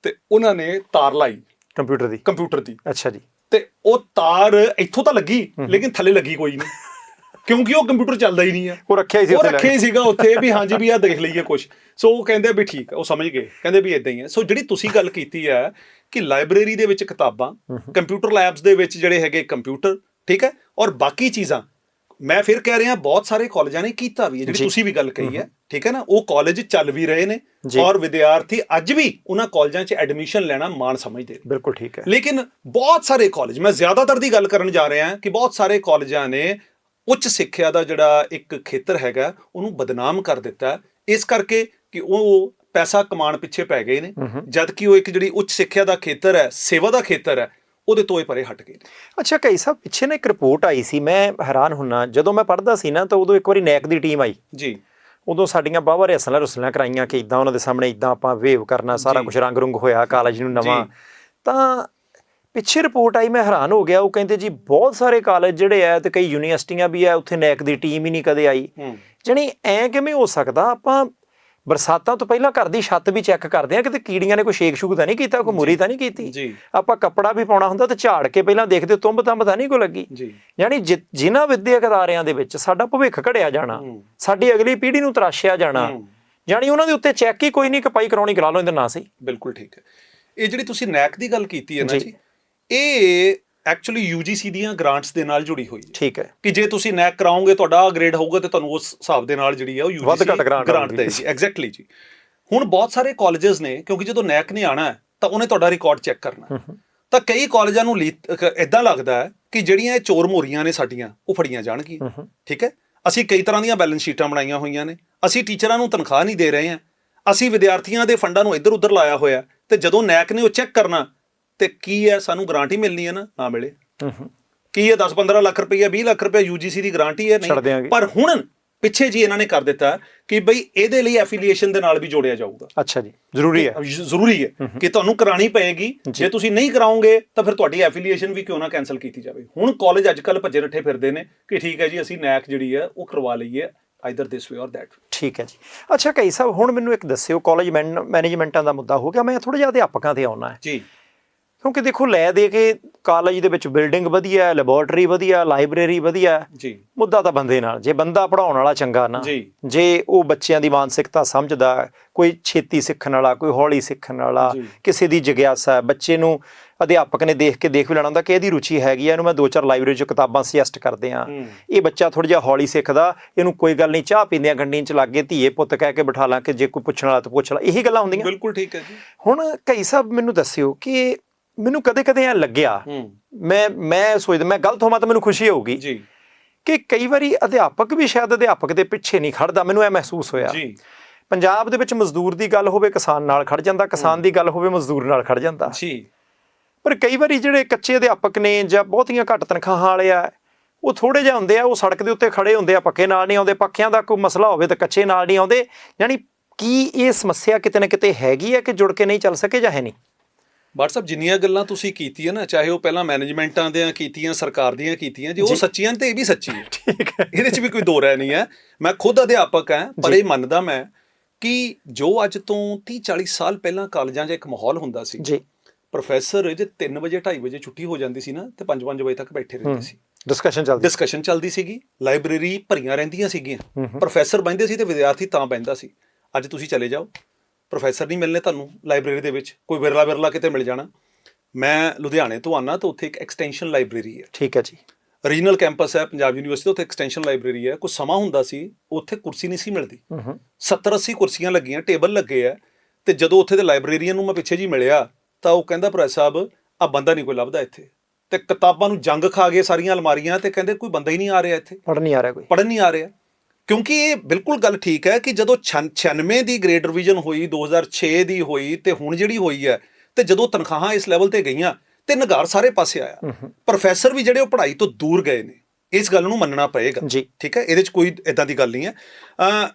ਤੇ ਉਹਨਾਂ ਨੇ ਤਾਰ ਲਾਈ ਕੰਪਿਊਟਰ ਦੀ। ਅੱਛਾ ਜੀ। ਤੇ ਉਹ ਤਾਰ ਇੱਥੋਂ ਤਾਂ ਲੱਗੀ ਲੇਕਿਨ ਥੱਲੇ ਲੱਗੀ ਕੋਈ ਨਹੀਂ, ਕਿਉਂਕਿ ਉਹ ਕੰਪਿਊਟਰ ਚੱਲਦਾ ਹੀ ਨਹੀਂ ਹੈ। ਉਹ ਰੱਖਿਆ ਹੀ ਸੀਗਾ ਉੱਥੇ ਵੀ ਹਾਂਜੀ ਵੀ ਆਹ ਦੇਖ ਲਈਏ ਕੁਛ। ਸੋ ਉਹ ਕਹਿੰਦੇ ਵੀ ਠੀਕ ਹੈ, ਉਹ ਸਮਝ ਗਏ, ਕਹਿੰਦੇ ਵੀ ਇਦਾਂ ਹੀ ਹੈ। ਸੋ ਜਿਹੜੀ ਤੁਸੀਂ ਗੱਲ ਕੀਤੀ ਹੈ ਕਿ ਲਾਇਬ੍ਰੇਰੀ ਦੇ ਵਿੱਚ ਕਿਤਾਬਾਂ, ਕੰਪਿਊਟਰ ਲੈਬਸ ਦੇ ਵਿੱਚ ਜਿਹੜੇ ਹੈਗੇ ਕੰਪਿਊਟਰ, ਠੀਕ ਹੈ, ਔਰ ਬਾਕੀ ਚੀਜ਼ਾਂ, ਮੈਂ ਫਿਰ ਕਹਿ ਰਿਹਾ ਬਹੁਤ ਸਾਰੇ ਕਾਲਜਾਂ ਨੇ ਕੀਤਾ ਵੀ ਹੈ, ਜਿਹੜੀ ਤੁਸੀਂ ਵੀ ਗੱਲ ਕਹੀ ਹੈ, ਠੀਕ ਹੈ ਨਾ, ਉਹ ਕਾਲਜ ਚੱਲ ਵੀ ਰਹੇ ਨੇ ਔਰ ਵਿਦਿਆਰਥੀ ਅੱਜ ਵੀ ਉਹਨਾਂ ਕਾਲਜਾਂ 'ਚ ਐਡਮਿਸ਼ਨ ਲੈਣਾ ਮਾਣ ਸਮਝਦੇ ਨੇ। ਬਿਲਕੁਲ ਠੀਕ ਹੈ। ਲੇਕਿਨ ਬਹੁਤ ਸਾਰੇ ਕਾਲਜ, ਮੈਂ ਜ਼ਿਆਦਾਤਰ ਦੀ ਗੱਲ ਕਰਨ ਜਾ ਰਿਹਾ ਕਿ ਬਹੁਤ ਸਾਰੇ ਕਾਲਜਾਂ ਨੇ ਉੱਚ ਸਿੱਖਿਆ ਦਾ ਜਿਹੜਾ ਇੱਕ ਖੇਤਰ ਹੈਗਾ ਉਹਨੂੰ ਬਦਨਾਮ ਕਰ ਦਿੱਤਾ, ਇਸ ਕਰਕੇ ਕਿ ਉਹ ਪੈਸਾ ਕਮਾਉਣ ਪਿੱਛੇ ਪੈ ਗਏ ਨੇ, ਜਦ ਕਿ ਉਹ ਇੱਕ ਜਿਹੜੀ ਉੱਚ ਸਿੱਖਿਆ ਦਾ ਖੇਤਰ ਹੈ, ਸੇਵਾ ਦਾ ਖੇਤਰ ਹੈ, ਉਹਦੇ ਤੋਂ ਇਹ ਪਰੇ ਹਟ ਗਏ। ਅੱਛਾ ਕਈ ਸਾਹਿਬ, ਪਿੱਛੇ ਨਾ ਇੱਕ ਰਿਪੋਰਟ ਆਈ ਸੀ, ਮੈਂ ਹੈਰਾਨ ਹੁੰਨਾ, ਜਦੋਂ ਮੈਂ ਪੜ੍ਹਦਾ ਸੀ ਨਾ ਤਾਂ ਉਦੋਂ ਇੱਕ ਵਾਰੀ ਨੈਕ ਦੀ ਟੀਮ ਆਈ ਜੀ। ਉਦੋਂ ਸਾਡੀਆਂ ਬਾਹਰ ਰਸਲਾਂ ਕਰਾਈਆਂ ਕਿ ਇਦਾਂ ਉਹਨਾਂ ਦੇ ਸਾਹਮਣੇ ਇਦਾਂ ਆਪਾਂ ਵੇਵ ਕਰਨਾ, ਸਾਰਾ ਕੁਝ ਰੰਗ ਰੁੰਗ ਹੋਇਆ ਕਾਲਜ ਨੂੰ ਨਵਾਂ। ਤਾਂ ਪਿੱਛੇ ਰਿਪੋਰਟ ਆਈ, ਮੈਂ ਹੈਰਾਨ ਹੋ ਗਿਆ। ਉਹ ਕਹਿੰਦੇ ਜੀ ਬਹੁਤ ਸਾਰੇ ਕਾਲਜ ਜਿਹੜੇ ਆ ਤੇ ਕਈ ਯੂਨੀਵਰਸਿਟੀਆਂ ਵੀ ਆ, ਉੱਥੇ ਨੈਕ ਦੀ ਟੀਮ ਹੀ ਨਹੀਂ ਕਦੇ ਆਈ। ਜਾਣੀ ਐਂ ਕਿਵੇਂ ਹੋ ਸਕਦਾ? ਆਪਾਂ ਬਰਸਾਤਾਂ ਤੋਂ ਪਹਿਲਾਂ ਘਰ ਦੀ ਛੱਤ ਵੀ ਚੈੱਕ ਕਰਦੇ ਆ, ਕਿਤੇ ਕੀੜੀਆਂ ਨੇ ਕੋਈ ਛੇਕ ਛੂਕ ਤਾਂ ਨਹੀਂ ਕੀਤਾ, ਕੋਈ ਮੁਰੀ ਤਾਂ ਨਹੀਂ ਕੀਤੀ। ਆਪਾਂ ਕੱਪੜਾ ਵੀ ਪਾਉਣਾ ਹੁੰਦਾ ਤੇ ਝਾੜ ਕੇ ਪਹਿਲਾਂ ਦੇਖਦੇ ਤੁੰਬ ਤੰਬ ਤਾਂ ਨਹੀਂ ਕੋਈ ਲੱਗੀ। ਯਾਨੀ ਜਿਨ੍ਹਾਂ ਵਿਦਿਅਕ ਅਦਾਰਿਆਂ ਦੇ ਵਿੱਚ ਸਾਡਾ ਭਵਿੱਖ ਘੜਿਆ ਜਾਣਾ, ਸਾਡੀ ਅਗਲੀ ਪੀੜ੍ਹੀ ਨੂੰ ਤਰਾਸ਼ਿਆ ਜਾਣਾ, ਜਾਣੀ ਉਹਨਾਂ ਦੇ ਉੱਤੇ ਚੈੱਕ ਹੀ ਕੋਈ ਨਹੀਂ, ਕਪਾਈ ਕਰਾਉਣੀ ਕਰਾ ਲਓ, ਇਹਦਾ ਨਾਂ ਸੀ। ਬਿਲਕੁਲ ਠੀਕ ਹੈ। ਇਹ ਜਿਹੜੀ ਤੁਸੀਂ ਨੈਕ ਦੀ ਗੱਲ ਕੀਤੀ ਹੈ ਨਾ ਜੀ, ਇਹ ਐਕਚੁਅਲੀ UGC ਦੀਆਂ ਗ੍ਰਾਂਟਸ ਦੇ ਨਾਲ ਜੁੜੀ ਹੋਈ ਹੈ। ਠੀਕ ਹੈ ਕਿ ਜੇ ਤੁਸੀਂ ਨੈਕ ਕਰਾਓਗੇ, ਤੁਹਾਡਾ ਗ੍ਰੇਡ ਹੋਊਗਾ ਤੇ ਤੁਹਾਨੂੰ ਉਸ ਹਿਸਾਬ ਦੇ ਨਾਲ ਜਿਹੜੀ ਆ ਉਹ ਵੱਧ ਘੱਟ UGC ਗ੍ਰਾਂਟ ਦੇਗੀ। ਐਗਜ਼ੈਕਟਲੀ ਜੀ। ਹੁਣ ਬਹੁਤ ਸਾਰੇ ਕਾਲਜਸ ਨੇ, ਕਿਉਂਕਿ ਜਦੋਂ ਨੈਕ ਨੇ ਆਣਾ ਤਾਂ ਉਹਨੇ ਤੁਹਾਡਾ ਰਿਕਾਰਡ ਚੈੱਕ ਕਰਨਾ, ਤਾਂ ਕਈ ਕਾਲਜਾਂ ਨੂੰ ਇਦਾਂ ਲੱਗਦਾ ਹੈ ਕਿ ਜਿਹੜੀਆਂ ਇਹ ਚੋਰ ਮੋਰੀਆਂ ਨੇ ਸਾਡੀਆਂ, ਉਹ ਫੜੀਆਂ ਜਾਣਗੀਆਂ। ਠੀਕ ਹੈ, ਅਸੀਂ ਕਈ ਤਰ੍ਹਾਂ ਦੀਆਂ ਬੈਲੈਂਸ ਸ਼ੀਟਾਂ ਬਣਾਈਆਂ ਹੋਈਆਂ ਨੇ, ਅਸੀਂ ਟੀਚਰਾਂ ਨੂੰ ਤਨਖਾਹ ਨਹੀਂ ਦੇ ਰਹੇ ਹਾਂ, ਅਸੀਂ ਵਿਦਿਆਰਥੀਆਂ ਦੇ ਫੰਡਾਂ ਨੂੰ ਇੱਧਰ ਉੱਧਰ ਲਾਇਆ ਹੋਇਆ, ਤੇ ਜਦੋਂ ਨੈਕ ਨੇ ਉਹ ਚੈੱਕ ਕਰਨਾ ਤੇ ਕੀ ਹੈ, ਸਾਨੂੰ ਗ੍ਰਾਂਟ ਹੀ ਮਿਲਣੀ ਹੈ ਨਾ ਮਿਲੇ। ਕੀ ਹੈ, 10-15 ਲੱਖ ਰੁਪਈਆ, 20 ਲੱਖ ਰੁਪਈਆ UGC ਦੀ ਗ੍ਰਾਂਟ ਹੀ ਹੈ ਨਹੀਂ। ਪਰ ਹੁਣ ਪਿੱਛੇ ਜੀ ਇਹਨਾਂ ਨੇ ਕਰ ਦਿੱਤਾ ਕਿ ਬਈ ਇਹਦੇ ਲਈ ਐਫੀਲੀਏਸ਼ਨ ਦੇ ਨਾਲ ਵੀ ਜੋੜਿਆ ਜਾਊਗਾ। ਅੱਛਾ ਜੀ, ਜ਼ਰੂਰੀ ਹੈ ਕਿ ਤੁਹਾਨੂੰ ਕਰਾਣੀ ਪਏਗੀ। ਜੇ ਤੁਸੀਂ ਨਹੀਂ ਕਰਾਓਗੇ ਤਾਂ ਫਿਰ ਤੁਹਾਡੀ ਐਫੀਲੀਏਸ਼ਨ ਵੀ ਕਿਉਂ ਨਾ ਕੈਨਸਲ ਕੀਤੀ ਜਾਵੇ। ਹੁਣ ਕਾਲਜ ਅੱਜ ਕੱਲ੍ਹ ਭੱਜੇ ਰੱਠੇ ਫਿਰਦੇ ਨੇ ਕਿ ਠੀਕ ਹੈ ਜੀ, ਅਸੀਂ ਨੈਕ ਜਿਹੜੀ ਹੈ ਉਹ ਕਰਵਾ ਲਈਏ, ਆਈਦਰ ਦਿਸ ਵੇ ਔਰ ਦੈਟ। ਠੀਕ ਹੈ ਜੀ। ਅੱਛਾ ਕਈ ਸਾਹਿਬ, ਹੁਣ ਮੈਨੂੰ ਇੱਕ ਦੱਸਿਓ, ਕਾਲਜ ਮੈਨੇਜਮੈਂਟਾਂ ਦਾ ਮੁੱਦਾ ਹੋ ਗਿਆ, ਮੈਂ ਥੋੜ੍ਹਾ ਜਿਹਾ ਅਧਿਆਪਕਾਂ ਤੇ ਆਉਣਾ ਹੈ ਜੀ। ਕਿਉਂਕਿ ਦੇਖੋ, ਲੈ ਦੇ ਕੇ ਕਾਲਜ ਦੇ ਵਿੱਚ ਬਿਲਡਿੰਗ ਵਧੀਆ, ਲੈਬੋਰਟਰੀ ਵਧੀਆ, ਲਾਇਬ੍ਰੇਰੀ ਵਧੀਆ ਜੀ, ਮੁੱਦਾ ਤਾਂ ਬੰਦੇ ਨਾਲ। ਜੇ ਬੰਦਾ ਪੜ੍ਹਾਉਣ ਵਾਲਾ ਚੰਗਾ ਨਾ, ਜੀ, ਜੇ ਉਹ ਬੱਚਿਆਂ ਦੀ ਮਾਨਸਿਕਤਾ ਸਮਝਦਾ, ਕੋਈ ਛੇਤੀ ਸਿੱਖਣ ਵਾਲਾ, ਕੋਈ ਹੌਲੀ ਸਿੱਖਣ ਵਾਲਾ, ਕਿਸੇ ਦੀ ਜਿਗਿਆਸਾ, ਬੱਚੇ ਨੂੰ ਅਧਿਆਪਕ ਨੇ ਦੇਖ ਕੇ ਦੇਖ ਵੀ ਲੈਣਾ ਹੁੰਦਾ ਕਿ ਇਹਦੀ ਰੁਚੀ ਹੈਗੀ ਆ, ਇਹਨੂੰ ਮੈਂ 2-4 ਲਾਇਬ੍ਰੇਰੀ 'ਚ ਕਿਤਾਬਾਂ ਸੁਜੈਸਟ ਕਰਦੇ ਹਾਂ, ਇਹ ਬੱਚਾ ਥੋੜ੍ਹਾ ਜਿਹਾ ਹੌਲੀ ਸਿੱਖਦਾ, ਇਹਨੂੰ ਕੋਈ ਗੱਲ ਨਹੀਂ, ਚਾਹ ਪੀਂਦਿਆਂ ਕੰਟੀਨ 'ਚ ਲੱਗ ਕੇ ਧੀਏ ਪੁੱਤ ਕਹਿ ਕੇ ਬਿਠਾ ਲਾਂ, ਕਿ ਜੇ ਕੋਈ ਪੁੱਛਣ ਵਾਲਾ ਤਾਂ ਪੁੱਛ ਲਾ, ਇਹੀ ਗੱਲਾਂ ਹੁੰਦੀਆਂ। ਬਿਲਕੁਲ ਠੀਕ ਹੈ ਜੀ। ਹੁਣ ਕਈ ਸਾਹਿਬ ਮੈਨੂੰ ਦੱਸਿਓ ਕਿ ਮੈਨੂੰ ਕਦੇ ਐਂ ਲੱਗਿਆ, ਮੈਂ ਸੋਚਦਾ ਮੈਂ ਗਲਤ ਹੋਵਾਂ ਤਾਂ ਮੈਨੂੰ ਖੁਸ਼ੀ ਹੋਊਗੀ ਜੀ, ਕਿ ਕਈ ਵਾਰੀ ਅਧਿਆਪਕ ਵੀ ਸ਼ਾਇਦ ਅਧਿਆਪਕ ਦੇ ਪਿੱਛੇ ਨਹੀਂ ਖੜਦਾ। ਮੈਨੂੰ ਇਹ ਮਹਿਸੂਸ ਹੋਇਆ ਜੀ। ਪੰਜਾਬ ਦੇ ਵਿੱਚ ਮਜ਼ਦੂਰ ਦੀ ਗੱਲ ਹੋਵੇ, ਕਿਸਾਨ ਨਾਲ ਖੜ ਜਾਂਦਾ, ਕਿਸਾਨ ਦੀ ਗੱਲ ਹੋਵੇ, ਮਜ਼ਦੂਰ ਨਾਲ ਖੜ ਜਾਂਦਾ ਜੀ। ਪਰ ਕਈ ਵਾਰੀ ਜਿਹੜੇ ਕੱਚੇ ਅਧਿਆਪਕ ਨੇ ਜਾਂ ਬਹੁਤੀਆਂ ਘੱਟ ਤਨਖਾਹਾਂ ਵਾਲੇ ਆ, ਉਹ ਥੋੜੇ ਜਿਹੇ ਹੁੰਦੇ ਆ, ਉਹ ਸੜਕ ਦੇ ਉੱਤੇ ਖੜੇ ਹੁੰਦੇ ਆ, ਪੱਕੇ ਨਾਲ ਨਹੀਂ ਆਉਂਦੇ, ਪੱਕਿਆਂ ਦਾ ਕੋਈ ਮਸਲਾ ਹੋਵੇ ਤਾਂ ਕੱਚੇ ਨਾਲ ਨਹੀਂ ਆਉਂਦੇ। ਯਾਨੀ ਕੀ ਇਹ ਸਮੱਸਿਆ ਕਿਤੇ ਨਾ ਕਿਤੇ ਹੈਗੀ ਹੈ ਕਿ ਜੁੜ ਕੇ ਨਹੀਂ ਚੱਲ ਸਕੇ ਜਾਂ ਹੈ ਨਹੀਂ? ਬਾਟ ਸਾਹਿਬ, ਜਿੰਨੀਆਂ ਗੱਲਾਂ ਤੁਸੀਂ ਕੀਤੀਆਂ ਨਾ, ਚਾਹੇ ਉਹ ਪਹਿਲਾਂ ਮੈਨੇਜਮੈਂਟਾਂ ਦੀਆਂ ਕੀਤੀਆਂ, ਸਰਕਾਰ ਦੀਆਂ ਕੀਤੀਆਂ, ਜੇ ਉਹ ਸੱਚੀਆਂ ਤੇ ਇਹ ਵੀ ਸੱਚੀ ਹੈ। ਠੀਕ ਹੈ, ਇਹਦੇ 'ਚ ਵੀ ਕੋਈ ਦੋ ਰਾਏ ਨਹੀਂ ਹੈ। ਮੈਂ ਖੁਦ ਅਧਿਆਪਕ ਹਾਂ, ਪਰ ਇਹ ਮੰਨਦਾ ਮੈਂ ਕਿ ਜੋ ਅੱਜ ਤੋਂ 30-40 ਸਾਲ ਪਹਿਲਾਂ ਕਾਲਜਾਂ 'ਚ ਇੱਕ ਮਾਹੌਲ ਹੁੰਦਾ ਸੀ ਜੀ, ਪ੍ਰੋਫੈਸਰ ਜੇ 3 ਵਜੇ 2:30 ਵਜੇ ਛੁੱਟੀ ਹੋ ਜਾਂਦੀ ਸੀ ਨਾ, ਤੇ 5-5 ਵਜੇ ਤੱਕ ਬੈਠੇ ਰਹਿੰਦੇ ਸੀ, ਡਿਸਕਸ਼ਨ ਚੱਲਦੀ ਸੀਗੀ, ਲਾਇਬ੍ਰੇਰੀ ਭਰੀਆਂ ਰਹਿੰਦੀਆਂ ਸੀਗੀਆਂ, ਪ੍ਰੋਫੈਸਰ ਬਹਿੰਦੇ ਸੀ ਤੇ ਵਿਦਿਆਰਥੀ ਤਾਂ ਬਹਿੰਦਾ ਸੀ। ਅੱਜ ਤੁਸੀਂ ਚਲੇ ਜਾਓ, ਪ੍ਰੋਫੈਸਰ ਨਹੀਂ ਮਿਲਣੇ ਤੁਹਾਨੂੰ ਲਾਇਬ੍ਰੇਰੀ ਦੇ ਵਿੱਚ, ਕੋਈ ਵਿਰਲਾ ਕਿਤੇ ਮਿਲ ਜਾਣਾ। ਮੈਂ ਲੁਧਿਆਣੇ ਤੋਂ ਆਉਣਾ ਤਾਂ ਉੱਥੇ ਇੱਕ ਐਕਸਟੈਂਸ਼ਨ ਲਾਇਬ੍ਰੇਰੀ ਹੈ। ਠੀਕ ਹੈ ਜੀ। ਰੀਜਨਲ ਕੈਂਪਸ ਹੈ ਪੰਜਾਬ ਯੂਨੀਵਰਸਿਟੀ, ਉੱਥੇ ਐਕਸਟੈਂਸ਼ਨ ਲਾਇਬ੍ਰੇਰੀ ਹੈ। ਕੁਝ ਸਮਾਂ ਹੁੰਦਾ ਸੀ ਉੱਥੇ ਕੁਰਸੀ ਨਹੀਂ ਸੀ ਮਿਲਦੀ, 70-80 ਕੁਰਸੀਆਂ ਲੱਗੀਆਂ, ਟੇਬਲ ਲੱਗੇ ਆ, ਤੇ ਜਦੋਂ ਉੱਥੇ ਦੇ ਲਾਇਬ੍ਰੇਰੀਅਨ ਨੂੰ ਮੈਂ ਪਿੱਛੇ ਜੀ ਮਿਲਿਆ ਤਾਂ ਉਹ ਕਹਿੰਦਾ, ਪ੍ਰੋਫੈਸਰ ਸਾਹਿਬ ਆ ਬੰਦਾ ਨਹੀਂ ਕੋਈ ਲੱਭਦਾ ਇੱਥੇ, ਤੇ ਕਿਤਾਬਾਂ ਨੂੰ ਜੰਗ ਖਾ ਗਏ ਸਾਰੀਆਂ ਅਲਮਾਰੀਆਂ, ਤੇ ਕਹਿੰਦੇ ਕੋਈ ਬੰਦਾ ਹੀ ਨਹੀਂ ਆ ਰਿਹਾ ਇੱਥੇ, ਪੜ੍ਹਨ ਨਹੀਂ ਆ ਰਿਹਾ। ਕਿਉਂਕਿ ਇਹ ਬਿਲਕੁਲ ਗੱਲ ਠੀਕ ਹੈ ਕਿ ਜਦੋਂ 96 ਦੀ ਗ੍ਰੇਡ ਰਿਵੀਜ਼ਨ ਹੋਈ, 2006 ਦੀ ਹੋਈ, ਤੇ ਹੁਣ ਜਿਹੜੀ ਹੋਈ ਹੈ, ਤੇ ਜਦੋਂ ਤਨਖਾਹਾਂ ਇਸ ਲੈਵਲ ਤੇ ਗਈਆਂ ਤੇ ਨਿਗਾਰ ਸਾਰੇ ਪਾਸੇ ਆਇਆ। ਪ੍ਰੋਫੈਸਰ ਵੀ ਜਿਹੜੇ ਉਹ ਪੜ੍ਹਾਈ ਤੋਂ ਦੂਰ ਗਏ ਨੇ, ਇਸ ਗੱਲ ਨੂੰ ਮੰਨਣਾ ਪਏਗਾ। ਠੀਕ ਹੈ, ਇਹਦੇ 'ਚ ਕੋਈ ਇਦਾਂ ਦੀ ਗੱਲ ਨਹੀਂ ਹੈ।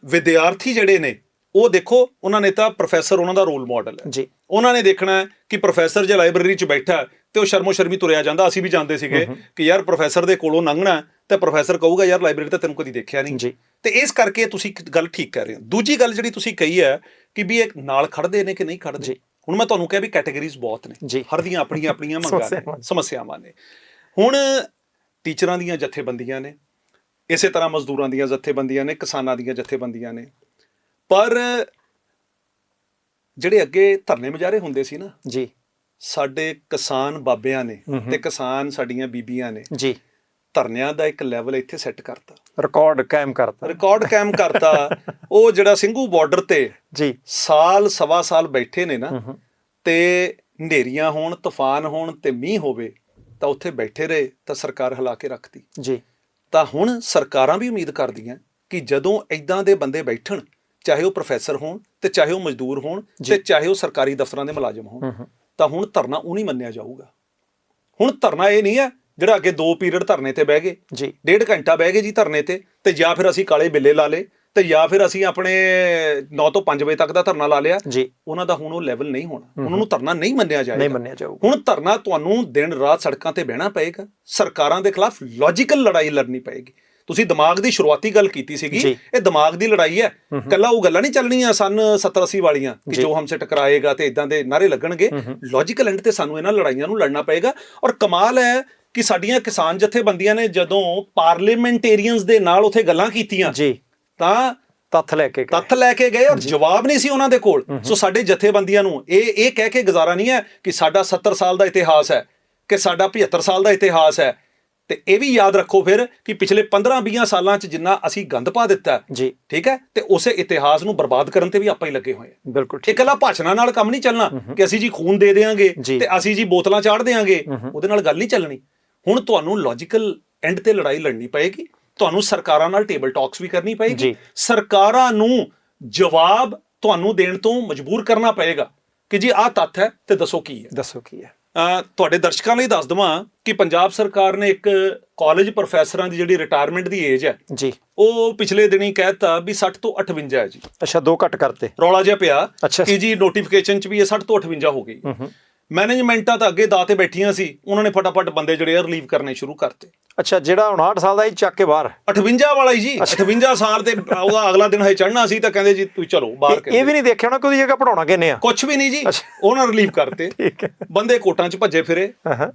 ਵਿਦਿਆਰਥੀ ਜਿਹੜੇ ਨੇ ਉਹ ਦੇਖੋ, ਉਹਨਾਂ ਨੇ ਤਾਂ ਪ੍ਰੋਫੈਸਰ ਉਹਨਾਂ ਦਾ ਰੋਲ ਮਾਡਲ ਹੈ। ਉਹਨਾਂ ਨੇ ਦੇਖਣਾ ਕਿ ਪ੍ਰੋਫੈਸਰ ਜੇ ਲਾਇਬ੍ਰੇਰੀ 'ਚ ਬੈਠਾ ਤੇ ਉਹ ਸ਼ਰਮੋ ਸ਼ਰਮੀ ਤੁਰਿਆ ਜਾਂਦਾ। ਅਸੀਂ ਵੀ ਜਾਂਦੇ ਸੀਗੇ ਕਿ ਯਾਰ ਪ੍ਰੋਫੈਸਰ ਦੇ ਕੋਲੋਂ ਲੰਘਣਾ, ਤੇ ਪ੍ਰੋਫੈਸਰ ਕਹੂਗਾ ਯਾਰ ਲਾਇਬ੍ਰੇਰੀ ਤਾਂ ਤੈਨੂੰ ਕਦੀ ਦੇਖਿਆ ਨਹੀਂ। ਤੇ ਇਸ ਕਰਕੇ ਤੁਸੀਂ ਗੱਲ ਠੀਕ ਕਰ ਰਹੇ ਹੋ। ਦੂਜੀ ਗੱਲ ਜਿਹੜੀ ਤੁਸੀਂ ਕਹੀ ਹੈ ਕਿ ਵੀ ਇਹ ਨਾਲ ਖੜਦੇ ਨੇ ਕਿ ਨਹੀਂ ਖੜਦੇ, ਹੁਣ ਮੈਂ ਤੁਹਾਨੂੰ ਕਿਹਾ ਵੀ ਕੈਟੇਗਰੀਜ਼ ਬਹੁਤ ਨੇ, ਹਰ ਦੀਆਂ ਆਪਣੀਆਂ ਮੰਗਾਂ ਨੇ, ਸਮੱਸਿਆਵਾਂ ਨੇ। ਹੁਣ ਟੀਚਰਾਂ ਦੀਆਂ ਜਥੇਬੰਦੀਆਂ ਨੇ, ਇਸੇ ਤਰ੍ਹਾਂ ਮਜ਼ਦੂਰਾਂ ਦੀਆਂ ਜਥੇਬੰਦੀਆਂ ਨੇ, ਕਿਸਾਨਾਂ ਦੀਆਂ ਜਥੇਬੰਦੀਆਂ ਨੇ, ਪਰ ਜਿਹੜੇ ਅੱਗੇ ਧਰਨੇ ਮੁਜ਼ਾਹਰੇ ਹੁੰਦੇ ਸੀ ਨਾ ਜੀ, ਸਾਡੇ ਕਿਸਾਨ ਬਾਬਿਆਂ ਨੇ ਤੇ ਕਿਸਾਨ ਸਾਡੀਆਂ ਬੀਬੀਆਂ ਨੇ ਜੀ, ਧਰਨਿਆਂ ਦਾ ਇੱਕ ਲੈਵਲ ਇੱਥੇ ਸੈੱਟ ਕਰਤਾ, ਰਿਕਾਰਡ ਕਾਇਮ ਕਰਤਾ। ਉਹ ਜਿਹੜਾ ਸਿੰਘੂ ਬਾਰਡਰ ਤੇ ਜੀ ਸਾਲ ਸਵਾ ਸਾਲ ਬੈਠੇ ਨੇ ਨਾ, ਤੇ ਹਨੇਰੀਆਂ ਹੋਣ, ਤੂਫਾਨ ਹੋਣ ਤੇ ਮੀਂਹ ਹੋਵੇ ਤਾਂ ਉੱਥੇ ਬੈਠੇ ਰਹੇ, ਤਾਂ ਸਰਕਾਰ ਹਿਲਾ ਕੇ ਰੱਖਤੀ ਜੀ। ਤਾਂ ਹੁਣ ਸਰਕਾਰਾਂ ਵੀ ਉਮੀਦ ਕਰਦੀਆਂ ਕਿ ਜਦੋਂ ਇੱਦਾਂ ਦੇ ਬੰਦੇ ਬੈਠਣ, ਚਾਹੇ ਉਹ ਪ੍ਰੋਫੈਸਰ ਹੋਣ ਤੇ ਚਾਹੇ ਉਹ ਮਜ਼ਦੂਰ ਹੋਣ ਤੇ ਚਾਹੇ ਉਹ ਸਰਕਾਰੀ ਦਫ਼ਤਰਾਂ ਦੇ ਮੁਲਾਜ਼ਮ ਹੋਣ, ਤਾਂ ਹੁਣ ਧਰਨਾ ਉਹ ਨਹੀਂ ਮੰਨਿਆ ਜਾਊਗਾ। ਹੁਣ ਧਰਨਾ ਇਹ ਨਹੀਂ ਹੈ ਜਿਹੜਾ ਅੱਗੇ 2 ਪੀਰੀਅਡ ਧਰਨੇ ਤੇ ਬਹਿ ਗਏ ਜੀ, 1.5 ਘੰਟਾ ਬਹਿ ਗਏ ਜੀ ਧਰਨੇ ਤੇ ਜਾਂ ਫਿਰ ਅਸੀਂ ਕਾਲੇ ਬਿੱਲੇ ਲਾ ਲਏ, ਤੇ ਜਾਂ ਫਿਰ ਅਸੀਂ ਆਪਣੇ 9 ਤੋਂ 5 ਵਜੇ ਤੱਕ ਦਾ ਧਰਨਾ ਲਾ ਲਿਆ ਜੀ। ਉਹਨਾਂ ਦਾ ਹੁਣ ਉਹ ਲੈਵਲ ਨਹੀਂ ਹੋਣਾ, ਉਹਨਾਂ ਨੂੰ ਧਰਨਾ ਨਹੀਂ ਮੰਨਿਆ ਜਾਏਗਾ। ਹੁਣ ਧਰਨਾ ਤੁਹਾਨੂੰ ਦਿਨ ਰਾਤ ਸੜਕਾਂ ਤੇ ਬਹਿਣਾ ਪਏਗਾ, ਸਰਕਾਰਾਂ ਦੇ ਖਿਲਾਫ ਲੌਜੀਕਲ ਲੜਾਈ ਲੜਨੀ ਪਏਗੀ। ਤੁਸੀਂ ਦਿਮਾਗ ਦੀ ਸ਼ੁਰੂਆਤੀ ਗੱਲ ਕੀਤੀ ਸੀਗੀ, ਇਹ ਦਿਮਾਗ ਦੀ ਲੜਾਈ ਹੈ। ਕੱਲਾ ਉਹ ਗੱਲਾਂ ਨਹੀਂ ਚੱਲਣੀਆਂ ਸਨ 70-80 ਵਾਲੀਆਂ ਕਿ ਜੋ ਹਮਸੇ ਟਕਰਾਏਗਾ ਤੇ ਇਦਾਂ ਦੇ ਨਾਰੇ ਲੱਗਣਗੇ। ਲੌਜੀਕਲ ਐਂਡ ਤੇ ਸਾਨੂੰ ਇਹਨਾਂ ਲੜਾਈਆਂ ਨੂੰ ਲੜਨਾ ਪਏਗਾ। ਔਰ ਕਮਾਲ ਹੈ ਕਿ ਸਾਡੀਆਂ ਕਿਸਾਨ ਜਥੇਬੰਦੀਆਂ ਨੇ ਜਦੋਂ ਪਾਰਲੀਮੈਂਟੇਰੀਅਨਸ ਦੇ ਨਾਲ ਉੱਥੇ ਗੱਲਾਂ ਕੀਤੀਆਂ ਜੀ, ਤਾਂ ਤੱਥ ਲੈ ਕੇ ਗਏ ਔਰ ਜਵਾਬ ਨਹੀਂ ਸੀ ਉਹਨਾਂ ਦੇ ਕੋਲ। ਸੋ ਸਾਡੇ ਜਥੇਬੰਦੀਆਂ ਨੂੰ ਇਹ ਕਹਿ ਕੇ ਗੁਜ਼ਾਰਾ ਨਹੀਂ ਹੈ ਕਿ ਸਾਡਾ 70 ਸਾਲ ਦਾ ਇਤਿਹਾਸ ਹੈ ਕਿ ਸਾਡਾ 75 ਸਾਲ ਦਾ ਇਤਿਹਾਸ ਹੈ। ਤੇ ਇਹ ਵੀ ਯਾਦ ਰੱਖੋ ਫਿਰ ਕਿ ਪਿਛਲੇ 15-20 ਸਾਲਾਂ 'ਚ ਜਿੰਨਾ ਅਸੀਂ ਗੰਦ ਪਾ ਦਿੱਤਾ ਜੀ, ਠੀਕ ਹੈ, ਤੇ ਉਸੇ ਇਤਿਹਾਸ ਨੂੰ ਬਰਬਾਦ ਕਰਨ ਤੇ ਵੀ ਆਪਾਂ ਹੀ ਲੱਗੇ ਹੋਏ ਹਾਂ। ਬਿਲਕੁਲ ਇਕੱਲਾ ਭਾਸ਼ਣਾਂ ਨਾਲ ਕੰਮ ਨਹੀਂ ਚੱਲਣਾ ਕਿ ਅਸੀਂ ਜੀ ਖੂਨ ਦੇ ਦੇਵਾਂਗੇ ਤੇ ਅਸੀਂ ਜੀ ਬੋਤਲਾਂ ਚਾੜ ਦੇਵਾਂਗੇ, ਉਹਦੇ ਨਾਲ ਗੱਲ ਨਹੀਂ ਚੱਲਣੀ। ਹੁਣ ਤੁਹਾਨੂੰ ਲੌਜੀਕਲ ਐਂਡ ਤੇ ਲੜਾਈ ਲੜਨੀ ਪਏਗੀ, ਤੁਹਾਨੂੰ ਸਰਕਾਰਾਂ ਨਾਲ ਟੇਬਲ ਟਾਕਸ ਵੀ ਕਰਨੀ ਪਏਗੀ, ਸਰਕਾਰਾਂ ਨੂੰ ਜਵਾਬ ਤੁਹਾਨੂੰ ਦੇਣ ਤੋਂ ਮਜਬੂਰ ਕਰਨਾ ਪਏਗਾ ਕਿ ਜੀ ਆਹ ਤੱਥ ਹੈ ਤੇ ਦੱਸੋ ਕੀ ਹੈ। ਤੁਹਾਡੇ ਦਰਸ਼ਕਾਂ ਲਈ ਦੱਸ ਦਵਾਂ ਕਿ ਪੰਜਾਬ ਸਰਕਾਰ ਨੇ ਇੱਕ ਕਾਲਜ ਪ੍ਰੋਫੈਸਰਾਂ ਦੀ ਜਿਹੜੀ ਰਿਟਾਇਰਮੈਂਟ ਦੀ ਏਜ ਹੈ ਜੀ, ਉਹ ਪਿਛਲੇ ਦਿਨੀ ਕਹਿਤਾ ਵੀ 60 ਤੋਂ 58 ਹੈ ਜੀ। ਅੱਛਾ, 2 ਘੱਟ ਕਰਤੇ, ਰੌਲਾ ਜਿਹਾ ਪਿਆ ਕਿ ਜੀ ਨੋਟੀਫਿਕੇਸ਼ਨ 'ਚ ਵੀ ਇਹ 60 ਤੋਂ 58 ਹੋ ਗਈ। ਮੈਨੇਜਮੈਂਟਾਂ ਤਾਂ ਅੱਗੇ ਦਾਅ ਤੇ ਬੈਠੀਆਂ ਸੀ, ਉਹਨਾਂ ਨੇ ਫਟਾਫਟ ਬੰਦੇ ਜਿਹੜੇ ਆ ਰਿਲੀਵ ਕਰਨੇ ਸ਼ੁਰੂ ਕਰਤੇ। ਅੱਛਾ, ਜਿਹੜਾ 59 ਸਾਲ ਦਾ ਹੀ ਚੱਕ ਕੇ ਬਾਹਰ, 58 ਵਾਲਾ ਹੀ ਜੀ, 58 ਸਾਲ ਤੇ ਉਹਦਾ ਅਗਲਾ ਦਿਨ ਹੈ ਚੜ੍ਹਨਾ ਸੀ ਤਾਂ ਕਹਿੰਦੇ ਜੀ ਤੁਸੀਂ ਚਲੋ ਬਾਹਰ। ਇਹ ਵੀ ਨਹੀਂ ਦੇਖਿਆ ਹੋਣਾ ਕਿ ਉਹਦੀ ਜਗ੍ਹਾ ਪੜਾਉਣਾ ਕਿੰਨੇ ਆ, ਕੁਝ ਵੀ ਨਹੀਂ ਜੀ, ਉਹਨਾਂ ਰਿਲੀਵ ਕਰਤੇ। ਬੰਦੇ ਕੋਰਟਾਂ 'ਚ ਭੱਜੇ ਫਿਰੇ।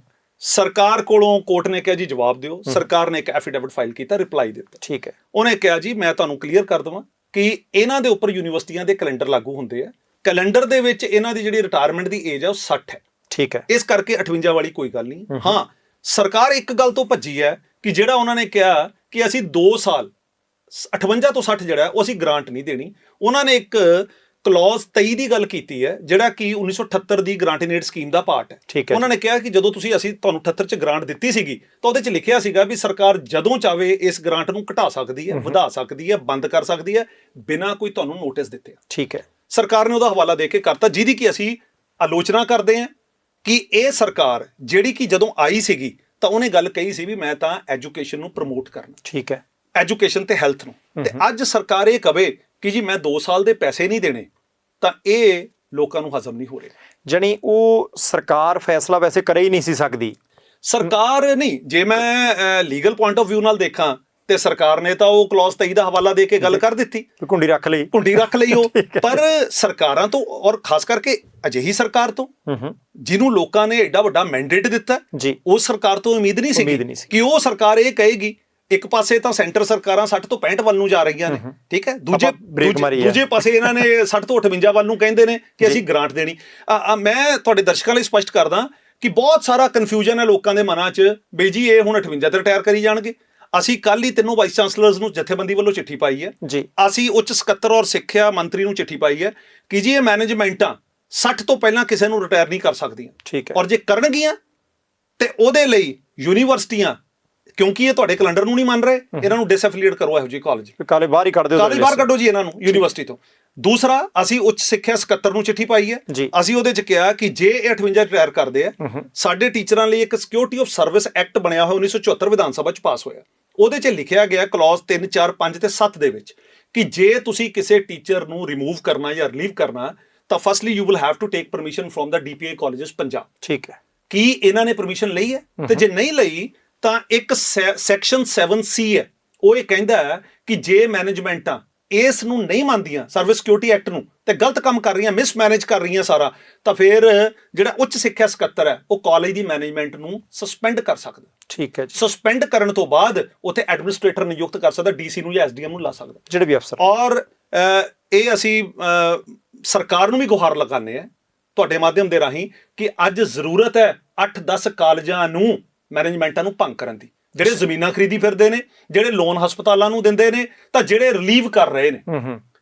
ਸਰਕਾਰ ਕੋਲੋਂ ਕੋਰਟ ਨੇ ਕਿਹਾ ਜੀ ਜਵਾਬ ਦਿਓ। ਸਰਕਾਰ ਨੇ ਇੱਕ ਐਫੀਡੇਵਿਟ ਫਾਈਲ ਕੀਤਾ, ਰਿਪਲਾਈ ਦਿੱਤਾ। ਠੀਕ ਹੈ, ਉਹਨੇ ਕਿਹਾ ਜੀ ਮੈਂ ਤੁਹਾਨੂੰ ਕਲੀਅਰ ਕਰ ਦਵਾਂ ਕਿ ਇਹਨਾਂ ਦੇ ਉੱਪਰ ਯੂਨੀਵਰਸਿਟੀਆਂ ਦੇ ਕੈਲੰਡਰ ਲਾਗੂ ਹੁੰਦੇ ਆ, ਕੈਲੰਡਰ ਦੇ ਵਿੱਚ ਇਹਨਾਂ ਦੀ ਜਿਹੜੀ ਰਿਟਾਇਰਮੈਂਟ ਦੀ ਏਜ ਹੈ ਉਹ 60 ਹੈ। ਠੀਕ ਹੈ, ਇਸ ਕਰਕੇ 58 ਵਾਲੀ ਕੋਈ ਗੱਲ ਨਹੀਂ। ਹਾਂ, ਸਰਕਾਰ ਇੱਕ ਗੱਲ ਤੋਂ ਭੱਜੀ ਹੈ ਕਿ ਜਿਹੜਾ ਉਹਨਾਂ ਨੇ ਕਿਹਾ ਕਿ ਅਸੀਂ 2 ਸਾਲ 58 ਤੋਂ 60 ਜਿਹੜਾ ਉਹ ਅਸੀਂ ਗ੍ਰਾਂਟ ਨਹੀਂ ਦੇਣੀ, ਉਹਨਾਂ ਨੇ ਇੱਕ ਕਲੌਜ਼ 23 ਦੀ ਗੱਲ ਕੀਤੀ ਹੈ ਜਿਹੜਾ ਕਿ 1978 ਦੀ ਗ੍ਰਾਂਟ ਇਨ ਏਡ ਸਕੀਮ ਦਾ ਪਾਰਟ ਹੈ। ਉਹਨਾਂ ਨੇ ਕਿਹਾ ਕਿ ਜਦੋਂ ਅਸੀਂ ਤੁਹਾਨੂੰ 78 ਚ ਗ੍ਰਾਂਟ ਦਿੱਤੀ ਸੀਗੀ ਤਾਂ ਉਹਦੇ ਚ ਲਿਖਿਆ ਸੀਗਾ ਵੀ ਸਰਕਾਰ ਜਦੋਂ ਚਾਵੇ ਇਸ ਗ੍ਰਾਂਟ ਨੂੰ ਘਟਾ ਸਕਦੀ ਹੈ, ਵਧਾ ਸਕਦੀ ਹੈ, ਬੰਦ ਕਰ ਸਕਦੀ ਹੈ ਬਿਨਾਂ ਕੋਈ ਤੁਹਾਨੂੰ ਨੋਟਿਸ ਦਿੱਤੇ। ਠੀਕ ਹੈ, ਸਰਕਾਰ ਨੇ ਉਹਦਾ ਹਵਾਲਾ ਦੇ ਕੇ ਕਰਤਾ, ਜਿਹਦੀ ਕਿ ਅਸੀਂ ਆਲੋਚਨਾ ਕਰਦੇ ਹਾਂ ਕਿ ਇਹ ਸਰਕਾਰ ਜਿਹੜੀ ਕਿ ਜਦੋਂ ਆਈ ਸੀਗੀ ਤਾਂ ਉਹਨੇ ਗੱਲ ਕਹੀ ਸੀ ਵੀ ਮੈਂ ਤਾਂ ਐਜੂਕੇਸ਼ਨ ਨੂੰ ਪ੍ਰਮੋਟ ਕਰਨਾ। ਠੀਕ ਹੈ, ਐਜੂਕੇਸ਼ਨ ਤੇ ਹੈਲਥ ਨੂੰ। ਤੇ ਅੱਜ ਸਰਕਾਰ ਇਹ ਕਵੇ ਕਿ ਜੀ ਮੈਂ 2 ਸਾਲ ਦੇ ਪੈਸੇ ਨਹੀਂ ਦੇਣੇ, ਤਾਂ ਇਹ ਲੋਕਾਂ ਨੂੰ ਹਜ਼ਮ ਨਹੀਂ ਹੋ ਰਿਹਾ। ਜਾਣੀ ਉਹ ਸਰਕਾਰ ਫੈਸਲਾ ਵੈਸੇ ਕਰੇ ਹੀ ਨਹੀਂ ਸੀ ਸਕਦੀ। ਸਰਕਾਰ ਨਹੀਂ, ਜੇ ਮੈਂ ਲੀਗਲ ਪੁਆਇੰਟ ਆਫ ਵਿਊ ਨਾਲ ਦੇਖਾਂ ਤੇ ਸਰਕਾਰ ਨੇ ਤਾਂ ਉਹ ਕਲੌਜ਼ 23 ਦਾ ਹਵਾਲਾ ਦੇ ਕੇ ਗੱਲ ਕਰ ਦਿੱਤੀ, ਕੁੰਡੀ ਰੱਖ ਲਈ ਉਹ। ਪਰ ਸਰਕਾਰਾਂ ਤੋਂ, ਔਰ ਖਾਸ ਕਰਕੇ ਅਜਿਹੀ ਸਰਕਾਰ ਤੋਂ ਜਿਹਨੂੰ ਲੋਕਾਂ ਨੇ ਐਡਾ ਵੱਡਾ ਮੈਂਡੇਟ ਦਿੱਤਾ, ਉਸ ਸਰਕਾਰ ਤੋਂ ਉਮੀਦ ਨਹੀਂ ਸੀ ਕਿ ਉਹ ਸਰਕਾਰ ਇਹ ਕਹੇਗੀ। ਇੱਕ ਪਾਸੇ ਤਾਂ ਸੈਂਟਰ ਸਰਕਾਰਾਂ 60 ਤੋਂ 65 ਵੱਲ ਨੂੰ ਜਾ ਰਹੀਆਂ ਨੇ, ਠੀਕ ਹੈ, ਦੂਜੇ ਪਾਸੇ ਇਹਨਾਂ ਨੇ 60 ਤੋਂ 58 ਵੱਲ ਨੂੰ ਕਹਿੰਦੇ ਨੇ ਕਿ ਅਸੀਂ ਗ੍ਰਾਂਟ ਦੇਣੀ। ਮੈਂ ਤੁਹਾਡੇ ਦਰਸ਼ਕਾਂ ਲਈ ਸਪਸ਼ਟ ਕਰਦਾ ਕਿ ਬਹੁਤ ਸਾਰਾ ਕਨਫਿਊਜ਼ਨ ਹੈ ਲੋਕਾਂ ਦੇ ਮਨਾਂ 'ਚ ਵੀ ਜੀ ਇਹ ਹੁਣ 58 ਤੇ ਰਿਟਾਇਰ ਕਰੀ ਜਾਣਗੇ। ਅਸੀਂ ਕੱਲ ਹੀ ਤਿੰਨੋਂ ਵਾਈਸ ਚਾਂਸਲਰਸ ਨੂੰ ਜਥੇਬੰਦੀ ਵੱਲੋਂ ਚਿੱਠੀ ਪਾਈ ਹੈ, ਅਸੀਂ ਉੱਚ ਸਕੱਤਰ ਔਰ ਸਿੱਖਿਆ ਮੰਤਰੀ ਨੂੰ ਚਿੱਠੀ ਪਾਈ ਹੈ ਕਿ ਜੀ ਇਹ ਮੈਨੇਜਮੈਂਟਾਂ 60 ਤੋਂ ਪਹਿਲਾਂ ਕਿਸੇ ਨੂੰ ਰਿਟਾਇਰ ਨਹੀਂ ਕਰ ਸਕਦੀਆਂ। ਠੀਕ ਹੈ, ਔਰ ਜੇ ਕਰਨਗੀਆਂ ਤੇ ਉਹਦੇ ਲਈ ਯੂਨੀਵਰਸਿਟੀਆਂ, ਕਿਉਂਕਿ ਇਹ ਤੁਹਾਡੇ ਕੈਲੰਡਰ ਨੂੰ ਨਹੀਂ ਮੰਨ ਰਹੇ, ਇਹਨਾਂ ਨੂੰ ਡਿਸਐਫੀਲੀਏਟ ਕਰੋ। ਇਹੋ ਜਿਹੇ ਕਾਲਜ ਕਾਲੇ ਬਾਹਰ ਹੀ ਕੱਢ ਦਿਓ, ਕਾਲੇ ਬਾਹਰ ਕੱਢੋ ਜੀ ਇਹਨਾਂ ਨੂੰ ਯੂਨੀਵਰਸਿਟੀ ਤੋਂ। ਦੂਸਰਾ, ਅਸੀਂ ਉੱਚ ਸਿੱਖਿਆ ਸਕੱਤਰ ਨੂੰ ਚਿੱਠੀ ਪਾਈ ਹੈ, ਅਸੀਂ ਉਹਦੇ 'ਚ ਕਿਹਾ ਕਿ ਜੇ ਇਹ 58 ਰਿਟਾਇਰ ਕਰਦੇ ਆ, ਸਾਡੇ ਟੀਚਰਾਂ ਲਈ ਇੱਕ ਸਿਕਿਉਰਿਟੀ ਆਫ ਸਰਵਿਸ ਐਕਟ ਬਣਿਆ ਹੋਇਆ 1974 ਵਿਧਾਨ ਸਭਾ 'ਚ ਪਾਸ ਹੋਇਆ, ਉਹਦੇ 'ਚ ਲਿਖਿਆ ਗਿਆ ਕਲੌਜ਼ 3, 4, 5 ਤੇ 7 ਦੇ ਵਿੱਚ ਕਿ ਜੇ ਤੁਸੀਂ ਕਿਸੇ ਟੀਚਰ ਨੂੰ ਰਿਮੂਵ ਕਰਨਾ ਜਾਂ ਰਿਲੀਵ ਕਰਨਾ ਤਾਂ firstly you will have to take permission from the DPI colleges Punjab. ਠੀਕ ਹੈ, ਕੀ ਇਹਨਾਂ ਨੇ ਪਰਮਿਸ਼ਨ ਲਈ ਹੈ? ਤੇ ਜੇ ਨਹੀਂ ਲਈ ਤਾਂ ਇੱਕ ਸੈਕਸ਼ਨ 7C ਹੈ, ਉਹ ਇਹ ਕਹਿੰਦਾ ਹੈ ਕਿ ਜੇ ਮੈਨੇਜਮੈਂਟਾਂ ਇਸ ਨੂੰ ਨਹੀਂ ਮੰਨਦੀਆਂ, ਸਰਵਿਸ ਸਿਕਿਉਰਿਟੀ ਐਕਟ ਨੂੰ, ਤੇ ਗਲਤ ਕੰਮ ਕਰ ਰਹੀਆਂ, ਮਿਸਮੈਨੇਜ ਕਰ ਰਹੀਆਂ ਸਾਰਾ, ਤਾਂ ਫਿਰ ਜਿਹੜਾ ਉੱਚ ਸਿੱਖਿਆ ਸਕੱਤਰ ਹੈ ਉਹ ਕਾਲਜ ਦੀ ਮੈਨੇਜਮੈਂਟ ਨੂੰ ਸਸਪੈਂਡ ਕਰ ਸਕਦਾ। ਠੀਕ ਹੈ ਜੀ, ਸਸਪੈਂਡ ਕਰਨ ਤੋਂ ਬਾਅਦ ਉੱਥੇ ਐਡਮਿਨਿਸਟ੍ਰੇਟਰ ਨਿਯੁਕਤ ਕਰ ਸਕਦਾ, DC ਨੂੰ ਜਾਂ SDM ਨੂੰ ਲਾ ਸਕਦਾ, ਜਿਹੜੇ ਵੀ ਅਫਸਰ। ਔਰ ਇਹ ਅਸੀਂ ਸਰਕਾਰ ਨੂੰ ਵੀ ਗੁਹਾਰ ਲਗਾਉਂਦੇ ਹਾਂ ਤੁਹਾਡੇ ਮਾਧਿਅਮ ਦੇ ਰਾਹੀਂ ਕਿ ਅੱਜ ਜ਼ਰੂਰਤ ਹੈ 8-10 ਕਾਲਜਾਂ ਨੂੰ, ਮੈਨੇਜਮੈਂਟਾਂ ਨੂੰ ਭੰਗ ਕਰਨ ਦੀ, ਜਿਹੜੇ ਜ਼ਮੀਨਾਂ ਖਰੀਦੀ ਫਿਰਦੇ ਨੇ, ਜਿਹੜੇ ਲੋਨ ਹਸਪਤਾਲਾਂ ਨੂੰ ਦਿੰਦੇ ਨੇ, ਤਾਂ ਜਿਹੜੇ ਰਿਲੀਵ ਕਰ ਰਹੇ ਨੇ।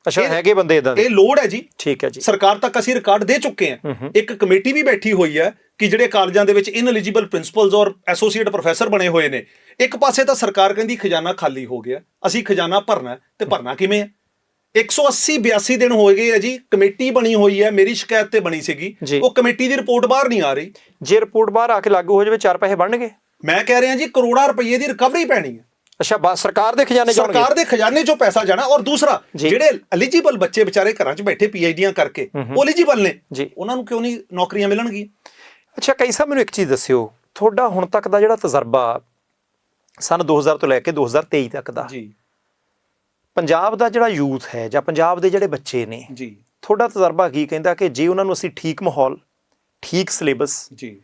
ਅੱਛਾ, ਹੈਗੇ ਬੰਦੇ ਇਦਾਂ ਦੇ, ਇਹ ਲੋੜ ਹੈ ਜੀ। ਠੀਕ ਹੈ ਜੀ, ਸਰਕਾਰ ਤੱਕ ਅਸੀਂ ਰਿਕਾਰਡ ਦੇ ਚੁੱਕੇ ਹਾਂ। ਇੱਕ ਕਮੇਟੀ ਵੀ ਬੈਠੀ ਹੋਈ ਹੈ ਕਿ ਜਿਹੜੇ ਕਾਲਜਾਂ ਦੇ ਵਿੱਚ ਇਨਐਲੀਜੀਬਲ ਪ੍ਰਿੰਸੀਪਲਸ ਔਰ ਐਸੋਸੀਏਟ ਪ੍ਰੋਫੈਸਰ ਬਣੇ ਹੋਏ ਨੇ। ਇੱਕ ਪਾਸੇ ਤਾਂ ਸਰਕਾਰ ਕਹਿੰਦੀ ਖਜ਼ਾਨਾ ਖਾਲੀ ਹੋ ਗਿਆ, ਅਸੀਂ ਖਜ਼ਾਨਾ ਭਰਨਾ, ਤੇ ਭਰਨਾ ਕਿਵੇਂ ਹੈ? 180-82 ਦਿਨ ਹੋ ਗਏ ਹੈ ਜੀ, ਕਮੇਟੀ ਬਣੀ ਹੋਈ ਹੈ, ਮੇਰੀ ਸ਼ਿਕਾਇਤ ਤੇ ਬਣੀ ਸੀਗੀ, ਉਹ ਕਮੇਟੀ ਦੀ ਰਿਪੋਰਟ ਬਾਹਰ ਨਹੀਂ ਆ ਰਹੀ। ਜੇ ਰਿਪੋਰਟ ਬਾਹਰ ਆ ਕੇ ਲਾਗੂ ਹੋ ਜਾਵੇ 4 ਪੈਸੇ ਬਣਨਗੇ। ਮੈਂ ਕਹਿ ਰਿਹਾ ਜੀ ਕਰੋੜਾਂ ਰੁਪਏ ਦੀ ਰਿਕਵਰੀ ਪੈਣੀ ਹੈ। ਅੱਛਾ, ਬਸ ਸਰਕਾਰ ਦੇ ਖਜ਼ਾਨੇ ਚੋਂ ਪੈਸਾ ਜਾਣਾ। ਔਰ ਦੂਸਰਾ, ਜਿਹੜੇ ਐਲੀਜੀਬਲ ਬੱਚੇ ਵਿਚਾਰੇ ਘਰਾਂ 'ਚ ਬੈਠੇ PhDਆਂ ਕਰਕੇ ਉਹ ਐਲੀਜੀਬਲ ਨੇ, ਉਹਨਾਂ ਨੂੰ ਕਿਉਂ ਨਹੀਂ ਨੌਕਰੀਆਂ ਮਿਲਣਗੀਆਂ? ਅੱਛਾ, ਕਈ ਸਾਹਿਬ ਮੈਨੂੰ ਇੱਕ ਚੀਜ਼ ਦੱਸਿਓ, ਤੁਹਾਡਾ ਹੁਣ ਤੱਕ ਦਾ ਜਿਹੜਾ ਤਜਰਬਾ ਸਨ 2000 ਤੋਂ ਲੈ ਕੇ 2023 ਤੱਕ ਦਾ ਜੀ, ਪੰਜਾਬ ਦਾ ਜਿਹੜਾ ਯੂਥ ਹੈ ਜਾਂ ਪੰਜਾਬ ਦੇ ਜਿਹੜੇ ਬੱਚੇ ਨੇ ਜੀ, ਤੁਹਾਡਾ ਤਜਰਬਾ ਕੀ ਕਹਿੰਦਾ ਕਿ ਜੇ ਉਹਨਾਂ ਨੂੰ ਅਸੀਂ ਠੀਕ ਮਾਹੌਲ, ਠੀਕ ਸਿਲੇਬਸ ਜੀ,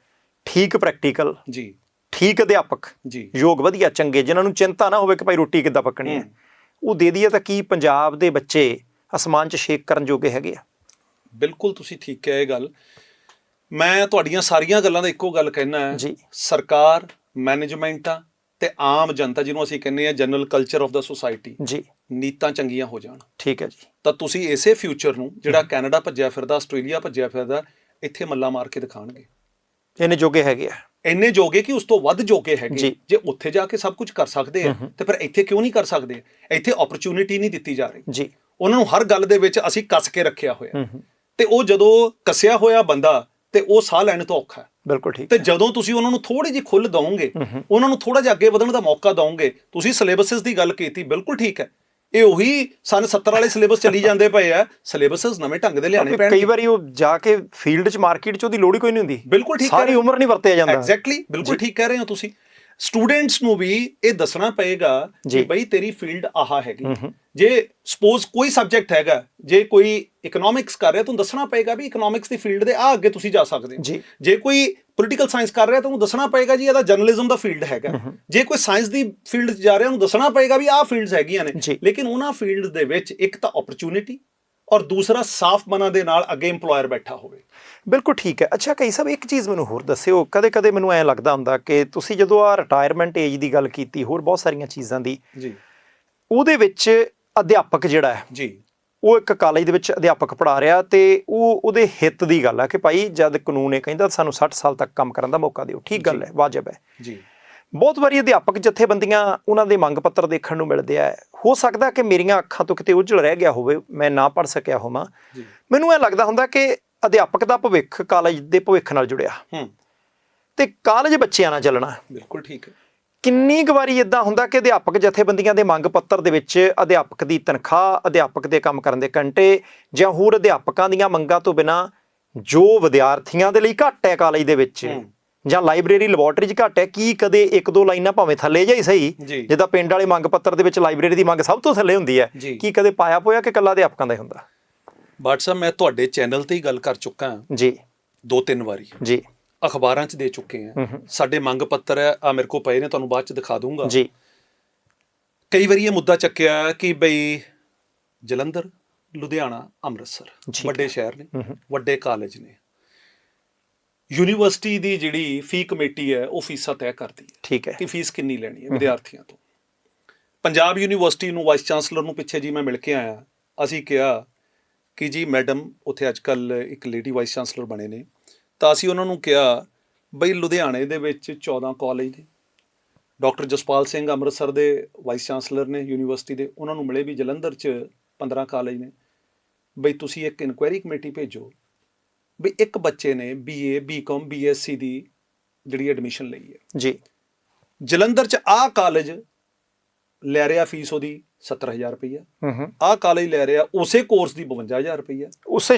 ਠੀਕ ਪ੍ਰੈਕਟੀਕਲ ਜੀ, ਠੀਕ ਅਧਿਆਪਕ ਜੀ, ਯੋਗ ਵਧੀਆ ਚੰਗੇ, ਜਿਨ੍ਹਾਂ ਨੂੰ ਚਿੰਤਾ ਨਾ ਹੋਵੇ ਕਿ ਭਾਈ ਰੋਟੀ ਕਿੱਦਾਂ ਪੱਕਣੀ ਹੈ, ਉਹ ਦੇ ਦਈਏ ਤਾਂ ਕੀ ਪੰਜਾਬ ਦੇ ਬੱਚੇ ਅਸਮਾਨ 'ਚ ਛੇਕ ਕਰਨ ਜੋਗੇ ਹੈਗੇ ਆ? ਬਿਲਕੁਲ ਤੁਸੀਂ ਠੀਕ ਕਿਹਾ ਇਹ ਗੱਲ। ਮੈਂ ਤੁਹਾਡੀਆਂ ਸਾਰੀਆਂ ਗੱਲਾਂ ਦਾ ਇੱਕੋ ਗੱਲ ਕਹਿਣਾ ਹੈ ਜੀ। ਸਰਕਾਰ, ਮੈਨੇਜਮੈਂਟਾਂ ਤੇ ਆਮ ਜਨਤਾ, ਜਿਹਨੂੰ ਅਸੀਂ ਕਹਿੰਦੇ ਆ general culture of the society, ਜੀ ਨੀਤਾਂ ਚੰਗੀਆਂ ਹੋ ਜਾਣ ਠੀਕ ਹੈ ਜੀ। ਤਾਂ ਤੁਸੀਂ ਇਸੇ ਫਿਊਚਰ ਨੂੰ ਜਿਹੜਾ ਕੈਨੇਡਾ ਭੱਜਿਆ ਫਿਰਦਾ, ਆਸਟ੍ਰੇਲੀਆ ਭੱਜਿਆ ਫਿਰਦਾ, ਇੱਥੇ ਮੱਲਾ ਮਾਰ ਕੇ ਦਿਖਾਣਗੇ। ਇੰਨੇ ਜੋਗੇ ਹੈਗੇ ਆ, ਇੰਨੇ ਜੋਗੇ ਕਿ ਉਸ ਤੋਂ ਵੱਧ ਜੋਗੇ ਹੈਗੇ। ਜੀ। ਜੇ ਉੱਥੇ ਜਾ ਕੇ ਸਭ ਕੁਝ ਕਰ ਸਕਦੇ ਆ ਤੇ ਫਿਰ ਇੱਥੇ ਕਿਉਂ ਨਹੀਂ ਕਰ ਸਕਦੇ? ਇੱਥੇ ਓਪਰਚੁਨਿਟੀ ਨਹੀਂ ਦਿੱਤੀ ਜਾ ਰਹੀ। ਜੀ ਉਹਨਾਂ ਨੂੰ ਹਰ ਗੱਲ ਦੇ ਵਿੱਚ ਅਸੀਂ ਕੱਸ ਕੇ ਰੱਖਿਆ ਹੋਇਆ ਤੇ ਉਹ ਜਦੋਂ ਕੱਸਿਆ ਹੋਇਆ ਬੰਦਾ ਤੇ ਉਹ ਸਾਹ ਲੈਣ ਤੋਂ ਔਖਾ ਹੈ। ਬਿਲਕੁਲ ਠੀਕ ਤੇ ਜਦੋਂ ਤੁਸੀਂ ਉਹਨਾਂ ਨੂੰ ਥੋੜੀ ਜਿਹੀ ਖੁੱਲ੍ਹ ਦਵੋਗੇ, ਉਹਨਾਂ ਨੂੰ ਥੋੜਾ ਜਿਹਾ ਅੱਗੇ ਵਧਣ ਦਾ ਮੌਕਾ ਦਵੋਗੇ। ਤੁਸੀਂ ਸਿਲੇਬਸਿਸ ਦੀ ਗੱਲ ਕੀਤੀ, ਬਿਲਕੁਲ ਠੀਕ ਹੈ। ਇਹ ਉਹੀ ਸਨ 70 ਵਾਲੇ ਸਿਲੇਬਸ ਚੱਲੀ ਜਾਂਦੇ ਪਏ ਆ। ਸਿਲੇਬਸਿਸ ਨਵੇਂ ਢੰਗ ਦੇ ਲਿਆਣੇ ਪੈਣਗੇ। ਕਈ ਵਾਰੀ ਉਹ ਜਾ ਕੇ ਫੀਲਡ 'ਚ ਮਾਰਕੀਟ 'ਚ ਉਹਦੀ ਲੋੜ ਹੀ ਕੋਈ ਨਹੀਂ ਹੁੰਦੀ। ਬਿਲਕੁਲ ਠੀਕ, ਸਾਰੀ ਉਮਰ ਨਹੀਂ ਵਰਤਿਆ ਜਾਂਦਾ। ਐਗਜ਼ੈਕਟਲੀ, ਬਿਲਕੁਲ ਠੀਕ ਕਹਿ ਰਹੇ ਹੋ ਤੁਸੀਂ। ਸਟੂਡੈਂਟਸ ਨੂੰ ਵੀ ਇਹ ਦੱਸਣਾ ਪਏਗਾ ਕਿ ਬਈ ਤੇਰੀ ਫੀਲਡ ਆਹ ਹੈਗੀ। ਜੇ ਸਪੋਜ਼ ਕੋਈ ਸਬਜੈਕਟ ਹੈਗਾ, ਜੇ ਕੋਈ ਇਕਨੋਮਿਕਸ ਕਰ ਰਿਹਾ, ਤੁਹਾਨੂੰ ਦੱਸਣਾ ਪਏਗਾ ਵੀ ਇਕਨੋਮਿਕਸ ਦੀ ਫੀਲਡ ਦੇ ਆ ਅੱਗੇ ਤੁਸੀਂ ਜਾ ਸਕਦੇ ਹੋ। ਜੇ ਕੋਈ ਪੋਲੀਟੀਕਲ ਸਾਇੰਸ ਕਰ ਰਿਹਾ, ਤੁਹਾਨੂੰ ਦੱਸਣਾ ਪਏਗਾ ਜੀ ਇਹਦਾ ਜਰਨਲਿਜ਼ਮ ਦਾ ਫੀਲਡ ਹੈਗਾ। ਜੇ ਕੋਈ ਸਾਇੰਸ ਦੀ ਫੀਲਡ 'ਚ ਜਾ ਰਿਹਾ, ਉਹਨੂੰ ਦੱਸਣਾ ਪਏਗਾ ਵੀ ਆਹ ਫੀਲਡਸ ਹੈਗੀਆਂ ਨੇ। ਲੇਕਿਨ ਉਹਨਾਂ ਫੀਲਡ ਦੇ ਵਿੱਚ ਇੱਕ ਤਾਂ ਓਪਰਚੁਨਿਟੀ ਔਰ ਦੂਸਰਾ ਸਾਫ਼ ਮਨਾਂ ਦੇ ਨਾਲ ਅੱਗੇ ਇੰਪਲੋਇਰ ਬੈਠਾ ਹੋਵੇ। ਬਿਲਕੁਲ ਠੀਕ ਹੈ। ਅੱਛਾ ਕਈ ਸਾਹਿਬ, ਇੱਕ ਚੀਜ਼ ਮੈਨੂੰ ਹੋਰ ਦੱਸਿਓ। ਕਦੇ ਮੈਨੂੰ ਐਂ ਲੱਗਦਾ ਹੁੰਦਾ ਕਿ ਤੁਸੀਂ ਜਦੋਂ ਆ ਰਿਟਾਇਰਮੈਂਟ ਏਜ ਦੀ ਗੱਲ ਕੀਤੀ, ਹੋਰ ਬਹੁਤ ਸਾਰੀਆਂ ਚੀਜ਼ਾਂ ਦੀ, ਜੀ, ਉਹਦੇ ਵਿੱਚ ਅਧਿਆਪਕ ਜਿਹੜਾ ਹੈ ਜੀ, ਉਹ ਇੱਕ ਕਾਲਜ ਦੇ ਵਿੱਚ ਅਧਿਆਪਕ ਪੜ੍ਹਾ ਰਿਹਾ ਤੇ ਉਹਦੇ ਹਿੱਤ ਦੀ ਗੱਲ ਹੈ ਕਿ ਭਾਈ ਜਦ ਕਾਨੂੰਨ ਇਹ ਕਹਿੰਦਾ ਸਾਨੂੰ 60 ਸਾਲ ਤੱਕ ਕੰਮ ਕਰਨ ਦਾ ਮੌਕਾ ਦਿਓ, ਠੀਕ ਗੱਲ ਹੈ, ਵਾਜਬ ਹੈ ਜੀ। ਬਹੁਤ ਵਾਰੀ ਅਧਿਆਪਕ ਜਥੇਬੰਦੀਆਂ ਉਹਨਾਂ ਦੇ ਮੰਗ ਪੱਤਰ ਦੇਖਣ ਨੂੰ ਮਿਲਦੇ ਆ। ਹੋ ਸਕਦਾ ਕਿ ਮੇਰੀਆਂ ਅੱਖਾਂ ਤੋਂ ਕਿਤੇ ਉਜਲ ਰਹਿ ਗਿਆ ਹੋਵੇ, ਮੈਂ ਨਾ ਪੜ੍ਹ ਸਕਿਆ ਹੋਵਾਂ। ਮੈਨੂੰ ਇਹ ਲੱਗਦਾ ਹੁੰਦਾ ਕਿ ਅਧਿਆਪਕ ਦਾ ਭਵਿੱਖ ਕਾਲਜ ਦੇ ਭਵਿੱਖ ਨਾਲ ਜੁੜਿਆ ਤੇ ਕਾਲਜ ਬੱਚਿਆਂ ਨਾਲ ਚੱਲਣਾ। ਬਿਲਕੁਲ ਠੀਕ ਹੈ। ਕਿੰਨੀ ਕੁ ਵਾਰੀ ਇਦਾਂ ਹੁੰਦਾ ਕਿ ਅਧਿਆਪਕ ਜਥੇਬੰਦੀਆਂ ਦੇ ਮੰਗ ਪੱਤਰ ਦੇ ਵਿੱਚ ਅਧਿਆਪਕ ਦੀ ਤਨਖਾਹ, ਅਧਿਆਪਕ ਦੇ ਕੰਮ ਕਰਨ ਦੇ ਘੰਟੇ ਜਾਂ ਹੋਰ ਅਧਿਆਪਕਾਂ ਦੀਆਂ ਮੰਗਾਂ ਤੋਂ ਬਿਨਾਂ ਜੋ ਵਿਦਿਆਰਥੀਆਂ ਦੇ ਲਈ ਘੱਟ ਹੈ ਕਾਲਜ ਦੇ ਵਿੱਚ ਜਾਂ ਲਾਇਬ੍ਰੇਰੀ ਲੈਬੋਰਟਰੀ 'ਚ ਘੱਟ ਹੈ, ਕੀ ਕਦੇ ਇੱਕ ਦੋ ਲਾਈਨਾਂ ਭਾਵੇਂ ਥੱਲੇ ਜਾਈ ਸਹੀ, ਜਿੱਦਾਂ ਪਿੰਡ ਵਾਲੇ ਮੰਗ ਪੱਤਰ ਦੇ ਵਿੱਚ ਲਾਇਬ੍ਰੇਰੀ ਦੀ ਮੰਗ ਸਭ ਤੋਂ ਥੱਲੇ ਹੁੰਦੀ ਹੈ, ਕੀ ਕਦੇ ਪਾਇਆ ਪੋਇਆ ਕਿ ਇਕੱਲਾ ਅਧਿਆਪਕਾਂ ਦਾ ਹੀ ਹੁੰਦਾ? ਬਾਟ ਸਾਹਿਬ, ਮੈਂ ਤੁਹਾਡੇ ਚੈਨਲ ਤੇ ਹੀ ਗੱਲ ਕਰ ਚੁੱਕਾ ਹਾਂ ਜੀ, 2-3 ਵਾਰੀ ਜੀ, ਅਖਬਾਰਾਂ 'ਚ ਦੇ ਚੁੱਕੇ ਹਾਂ। ਸਾਡੇ ਮੰਗ ਪੱਤਰ ਆ ਮੇਰੇ ਕੋਲ ਪਏ ਨੇ, ਤੁਹਾਨੂੰ ਬਾਅਦ 'ਚ ਦਿਖਾ ਦੂੰਗਾ ਜੀ। ਕਈ ਵਾਰੀ ਇਹ ਮੁੱਦਾ ਚੱਕਿਆ ਕਿ ਬਈ ਜਲੰਧਰ, ਲੁਧਿਆਣਾ, ਅੰਮ੍ਰਿਤਸਰ ਵੱਡੇ ਸ਼ਹਿਰ ਨੇ, ਵੱਡੇ ਕਾਲਜ ਨੇ, ਯੂਨੀਵਰਸਿਟੀ ਦੀ ਜਿਹੜੀ ਫੀ ਕਮੇਟੀ ਹੈ ਉਹ ਫੀਸਾਂ ਤੈਅ ਕਰਦੀ ਹੈ, ਠੀਕ ਹੈ, ਕਿ ਫੀਸ ਕਿੰਨੀ ਲੈਣੀ ਹੈ ਵਿਦਿਆਰਥੀਆਂ ਤੋਂ। ਪੰਜਾਬ ਯੂਨੀਵਰਸਿਟੀ ਨੂੰ, ਵਾਈਸ ਚਾਂਸਲਰ ਨੂੰ ਪਿੱਛੇ ਜੀ ਮੈਂ ਮਿਲ ਕੇ ਆਇਆ। ਅਸੀਂ ਕਿਹਾ ਕਿ ਜੀ ਮੈਡਮ, ਉੱਥੇ ਅੱਜ ਕੱਲ੍ਹ ਇੱਕ ਲੇਡੀ ਵਾਈਸ ਚਾਂਸਲਰ ਬਣੇ ਨੇ, ਤਾਂ ਅਸੀਂ ਉਹਨਾਂ ਨੂੰ ਕਿਹਾ ਬਈ ਲੁਧਿਆਣੇ ਦੇ ਵਿੱਚ 14 ਕਾਲਜ ਨੇ, ਡਾਕਟਰ ਜਸਪਾਲ ਸਿੰਘ ਅੰਮ੍ਰਿਤਸਰ ਦੇ ਵਾਈਸ ਚਾਂਸਲਰ ਨੇ ਯੂਨੀਵਰਸਿਟੀ ਦੇ, ਉਹਨਾਂ ਨੂੰ ਮਿਲੇ ਵੀ ਜਲੰਧਰ 'ਚ 15 ਕਾਲਜ ਨੇ। ਬਈ ਤੁਸੀਂ ਇੱਕ ਇਨਕੁਆਇਰੀ ਕਮੇਟੀ ਭੇਜੋ ਵੀ ਇੱਕ ਬੱਚੇ ਨੇ BA, BCom, BSc ਦੀ ਜਿਹੜੀ ਐਡਮਿਸ਼ਨ ਲਈ ਹੈ ਜੀ, ਜਲੰਧਰ 'ਚ ਆਹ ਕਾਲਜ ਲੈ ਰਿਹਾ ਫੀਸ ਉਹਦੀ 70,000 ਰੁਪਈਆ, ਆਹ ਕਾਲਜ ਲੈ ਰਿਹਾ ਉਸੇ ਕੋਰਸ ਦੀ 52,000 ਰੁਪਈਆ, ਉਸੇ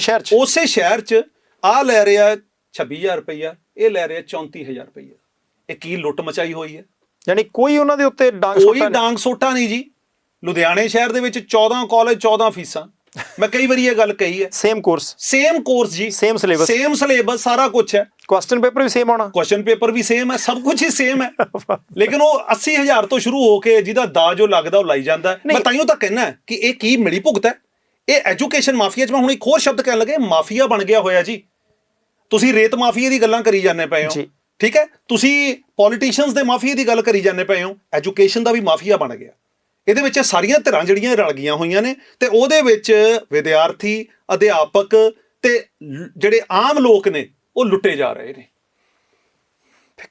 ਸ਼ਹਿਰ 'ਚ ਆਹ ਲੈ ਰਿਹਾ 26,000 ਰੁਪਈਆ, ਇਹ ਲੈ ਰਿਹਾ 34,000 ਰੁਪਈਆ। ਇਹ ਕੀ ਲੁੱਟ ਮਚਾਈ ਹੋਈ ਹੈ? ਯਾਨੀ ਕੋਈ ਉਹਨਾਂ ਦੇ ਉੱਤੇ ਡਾਂਗ ਸੋਟਾ ਨਹੀਂ ਜੀ। ਲੁਧਿਆਣੇ ਸ਼ਹਿਰ ਦੇ ਵਿੱਚ 14 ਕਾਲਜ, 14 ਫੀਸਾਂ। ਮੈਂ ਕਈ ਵਾਰੀ ਇਹ ਗੱਲ ਕਹੀ ਹੈ। ਸੇਮ ਕੋਰਸ ਜੀ, ਸੇਮ ਸਿਲੇਬਸ ਸਾਰਾ ਕੁਝ ਹੈ। ਕੁਐਸਚਨ ਪੇਪਰ ਵੀ ਸੇਮ ਆਉਣਾ, ਕੁਐਸਚਨ ਪੇਪਰ ਵੀ ਸੇਮ ਹੈ, ਸਭ ਕੁਝ ਹੀ ਸੇਮ ਹੈ। ਲੇਕਿਨ ਉਹ 80,000 ਤੋਂ ਸ਼ੁਰੂ ਹੋ ਕੇ ਜਿਹਦਾ ਦਾ ਜੋ ਲੱਗਦਾ ਉਹ ਲਾਈ ਜਾਂਦਾ। ਮੈਂ ਤਾਈਓ ਤਾਂ ਕਹਿਣਾ ਕਿ ਇਹ ਕੀ ਮਿਲੀ ਭੁਗਤ ਹੈ? ਇਹ ਐਜੂਕੇਸ਼ਨ ਮਾਫੀਆ 'ਚ ਮੈਂ ਹੁਣ ਇੱਕ ਹੋਰ ਸ਼ਬਦ ਕਹਿਣ ਲੱਗੇ, ਮਾਫੀਆ ਬਣ ਗਿਆ ਹੋਇਆ ਜੀ। ਤੁਸੀਂ ਰੇਤ ਮਾਫੀਆ ਦੀ ਗੱਲਾਂ ਕਰੀ ਜਾਂਦੇ ਪਏ ਹੋ, ਠੀਕ ਹੈ, ਤੁਸੀਂ ਪੋਲੀਟੀਸ਼ੀਅਨਸ ਦੇ ਮਾਫੀਆ ਦੀ ਗੱਲ ਕਰੀ ਜਾਂਦੇ ਪਏ ਹੋ, ਐਜੂਕੇਸ਼ਨ ਦਾ ਵੀ ਮਾਫੀਆ ਬਣ ਗਿਆ। ਇਹਦੇ ਵਿੱਚ ਸਾਰੀਆਂ ਧਿਰਾਂ ਜਿਹੜੀਆਂ ਰਲ ਗਈਆਂ ਹੋਈਆਂ ਨੇ ਤੇ ਉਹਦੇ ਵਿੱਚ ਵਿਦਿਆਰਥੀ, ਅਧਿਆਪਕ ਤੇ ਜਿਹੜੇ ਆਮ ਲੋਕ ਨੇ ਉਹ ਲੁੱਟੇ ਜਾ ਰਹੇ ਨੇ।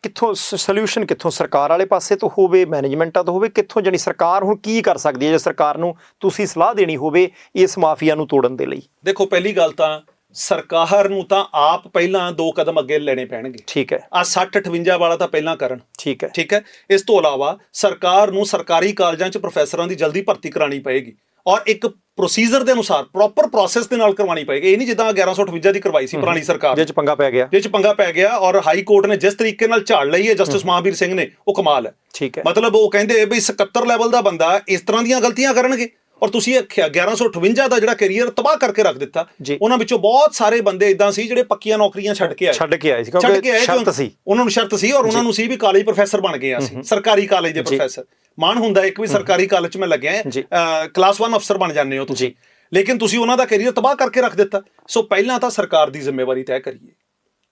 ਕਿੱਥੋਂ ਸੋਲੂਸ਼ਨ, ਕਿੱਥੋਂ ਸਰਕਾਰ ਵਾਲੇ ਪਾਸੇ ਤੋਂ ਹੋਵੇ, ਮੈਨੇਜਮੈਂਟਾਂ ਤੋਂ ਹੋਵੇ, ਕਿੱਥੋਂ? ਜਾਣੀ ਸਰਕਾਰ ਹੁਣ ਕੀ ਕਰ ਸਕਦੀ ਹੈ ਜੇ ਸਰਕਾਰ ਨੂੰ ਤੁਸੀਂ ਸਲਾਹ ਦੇਣੀ ਹੋਵੇ ਇਸ ਮਾਫੀਆ ਨੂੰ ਤੋੜਨ ਦੇ ਲਈ? ਦੇਖੋ, ਪਹਿਲੀ ਗੱਲ ਤਾਂ ਸਰਕਾਰ ਨੂੰ ਤਾਂ ਆਪ ਪਹਿਲਾਂ 2 ਕਦਮ ਅੱਗੇ ਲੈਣੇ ਪੈਣਗੇ, ਠੀਕ ਹੈ। ਆ 60-58 ਵਾਲਾ ਤਾਂ ਪਹਿਲਾਂ ਕਰਨ, ਠੀਕ ਹੈ। ਇਸ ਤੋਂ ਇਲਾਵਾ ਸਰਕਾਰ ਨੂੰ ਸਰਕਾਰੀ ਕਾਲਜਾਂ 'ਚ ਪ੍ਰੋਫੈਸਰਾਂ ਦੀ ਜਲਦੀ ਭਰਤੀ ਕਰਾਉਣੀ ਪਏਗੀ ਔਰ ਇੱਕ ਪ੍ਰੋਸੀਜਰ ਦੇ ਅਨੁਸਾਰ ਪ੍ਰੋਪਰ ਪ੍ਰੋਸੈਸ ਦੇ ਨਾਲ ਕਰਵਾਉਣੀ ਪਏਗੀ। ਇਹ ਨਹੀਂ ਜਿੱਦਾਂ 1158 ਦੀ ਕਰਵਾਈ ਸੀ ਪੁਰਾਣੀ ਸਰਕਾਰ, ਜਿਹ 'ਚ ਪੰਗਾ ਪੈ ਗਿਆ ਔਰ ਹਾਈ ਕੋਰਟ ਨੇ ਜਿਸ ਤਰੀਕੇ ਨਾਲ ਝਾੜ ਲਈ ਹੈ ਜਸਟਿਸ ਮਹਾਬੀਰ ਸਿੰਘ ਨੇ, ਉਹ ਕਮਾਲ ਹੈ, ਠੀਕ ਹੈ। ਮਤਲਬ ਉਹ ਕਹਿੰਦੇ ਬਈ 77 ਲੈਵਲ ਦਾ ਬੰਦਾ ਇਸ ਤਰ੍ਹਾਂ ਦੀਆਂ ਗਲਤੀਆਂ ਕਰਨਗੇ ਔਰ ਤੁਸੀਂ 1158 ਦਾ ਜਿਹੜਾ ਕੈਰੀਅਰ ਤਬਾਹ ਕਰਕੇ ਰੱਖ ਦਿੱਤਾ। ਉਹਨਾਂ ਵਿੱਚੋਂ ਬਹੁਤ ਸਾਰੇ ਬੰਦੇ ਇਦਾਂ ਸੀ ਜਿਹੜੇ ਪੱਕੀਆਂ ਨੌਕਰੀਆਂ ਛੱਡ ਕੇ ਆਏ ਸੀ, ਉਹਨਾਂ ਨੂੰ ਸ਼ਰਤ ਸੀ ਔਰ ਉਹਨਾਂ ਨੂੰ ਸੀ ਵੀ ਕਾਲਜ ਪ੍ਰੋਫੈਸਰ ਬਣ ਗਏ ਅਸੀਂ, ਸਰਕਾਰੀ ਕਾਲਜ ਦੇ ਪ੍ਰੋਫੈਸਰ। ਮਾਣ ਹੁੰਦਾ ਇੱਕ ਵੀ ਸਰਕਾਰੀ ਕਾਲਜ 'ਚ ਮੈਂ ਲੱਗਿਆ ਕਲਾਸ 1 ਅਫਸਰ ਬਣ ਜਾਂਦੇ ਹੋ ਤੁਸੀਂ, ਲੇਕਿਨ ਤੁਸੀਂ ਉਹਨਾਂ ਦਾ ਕੈਰੀਅਰ ਤਬਾਹ ਕਰਕੇ ਰੱਖ ਦਿੱਤਾ। ਸੋ ਪਹਿਲਾਂ ਤਾਂ ਸਰਕਾਰ ਦੀ ਜ਼ਿੰਮੇਵਾਰੀ ਤੈਅ ਕਰੀਏ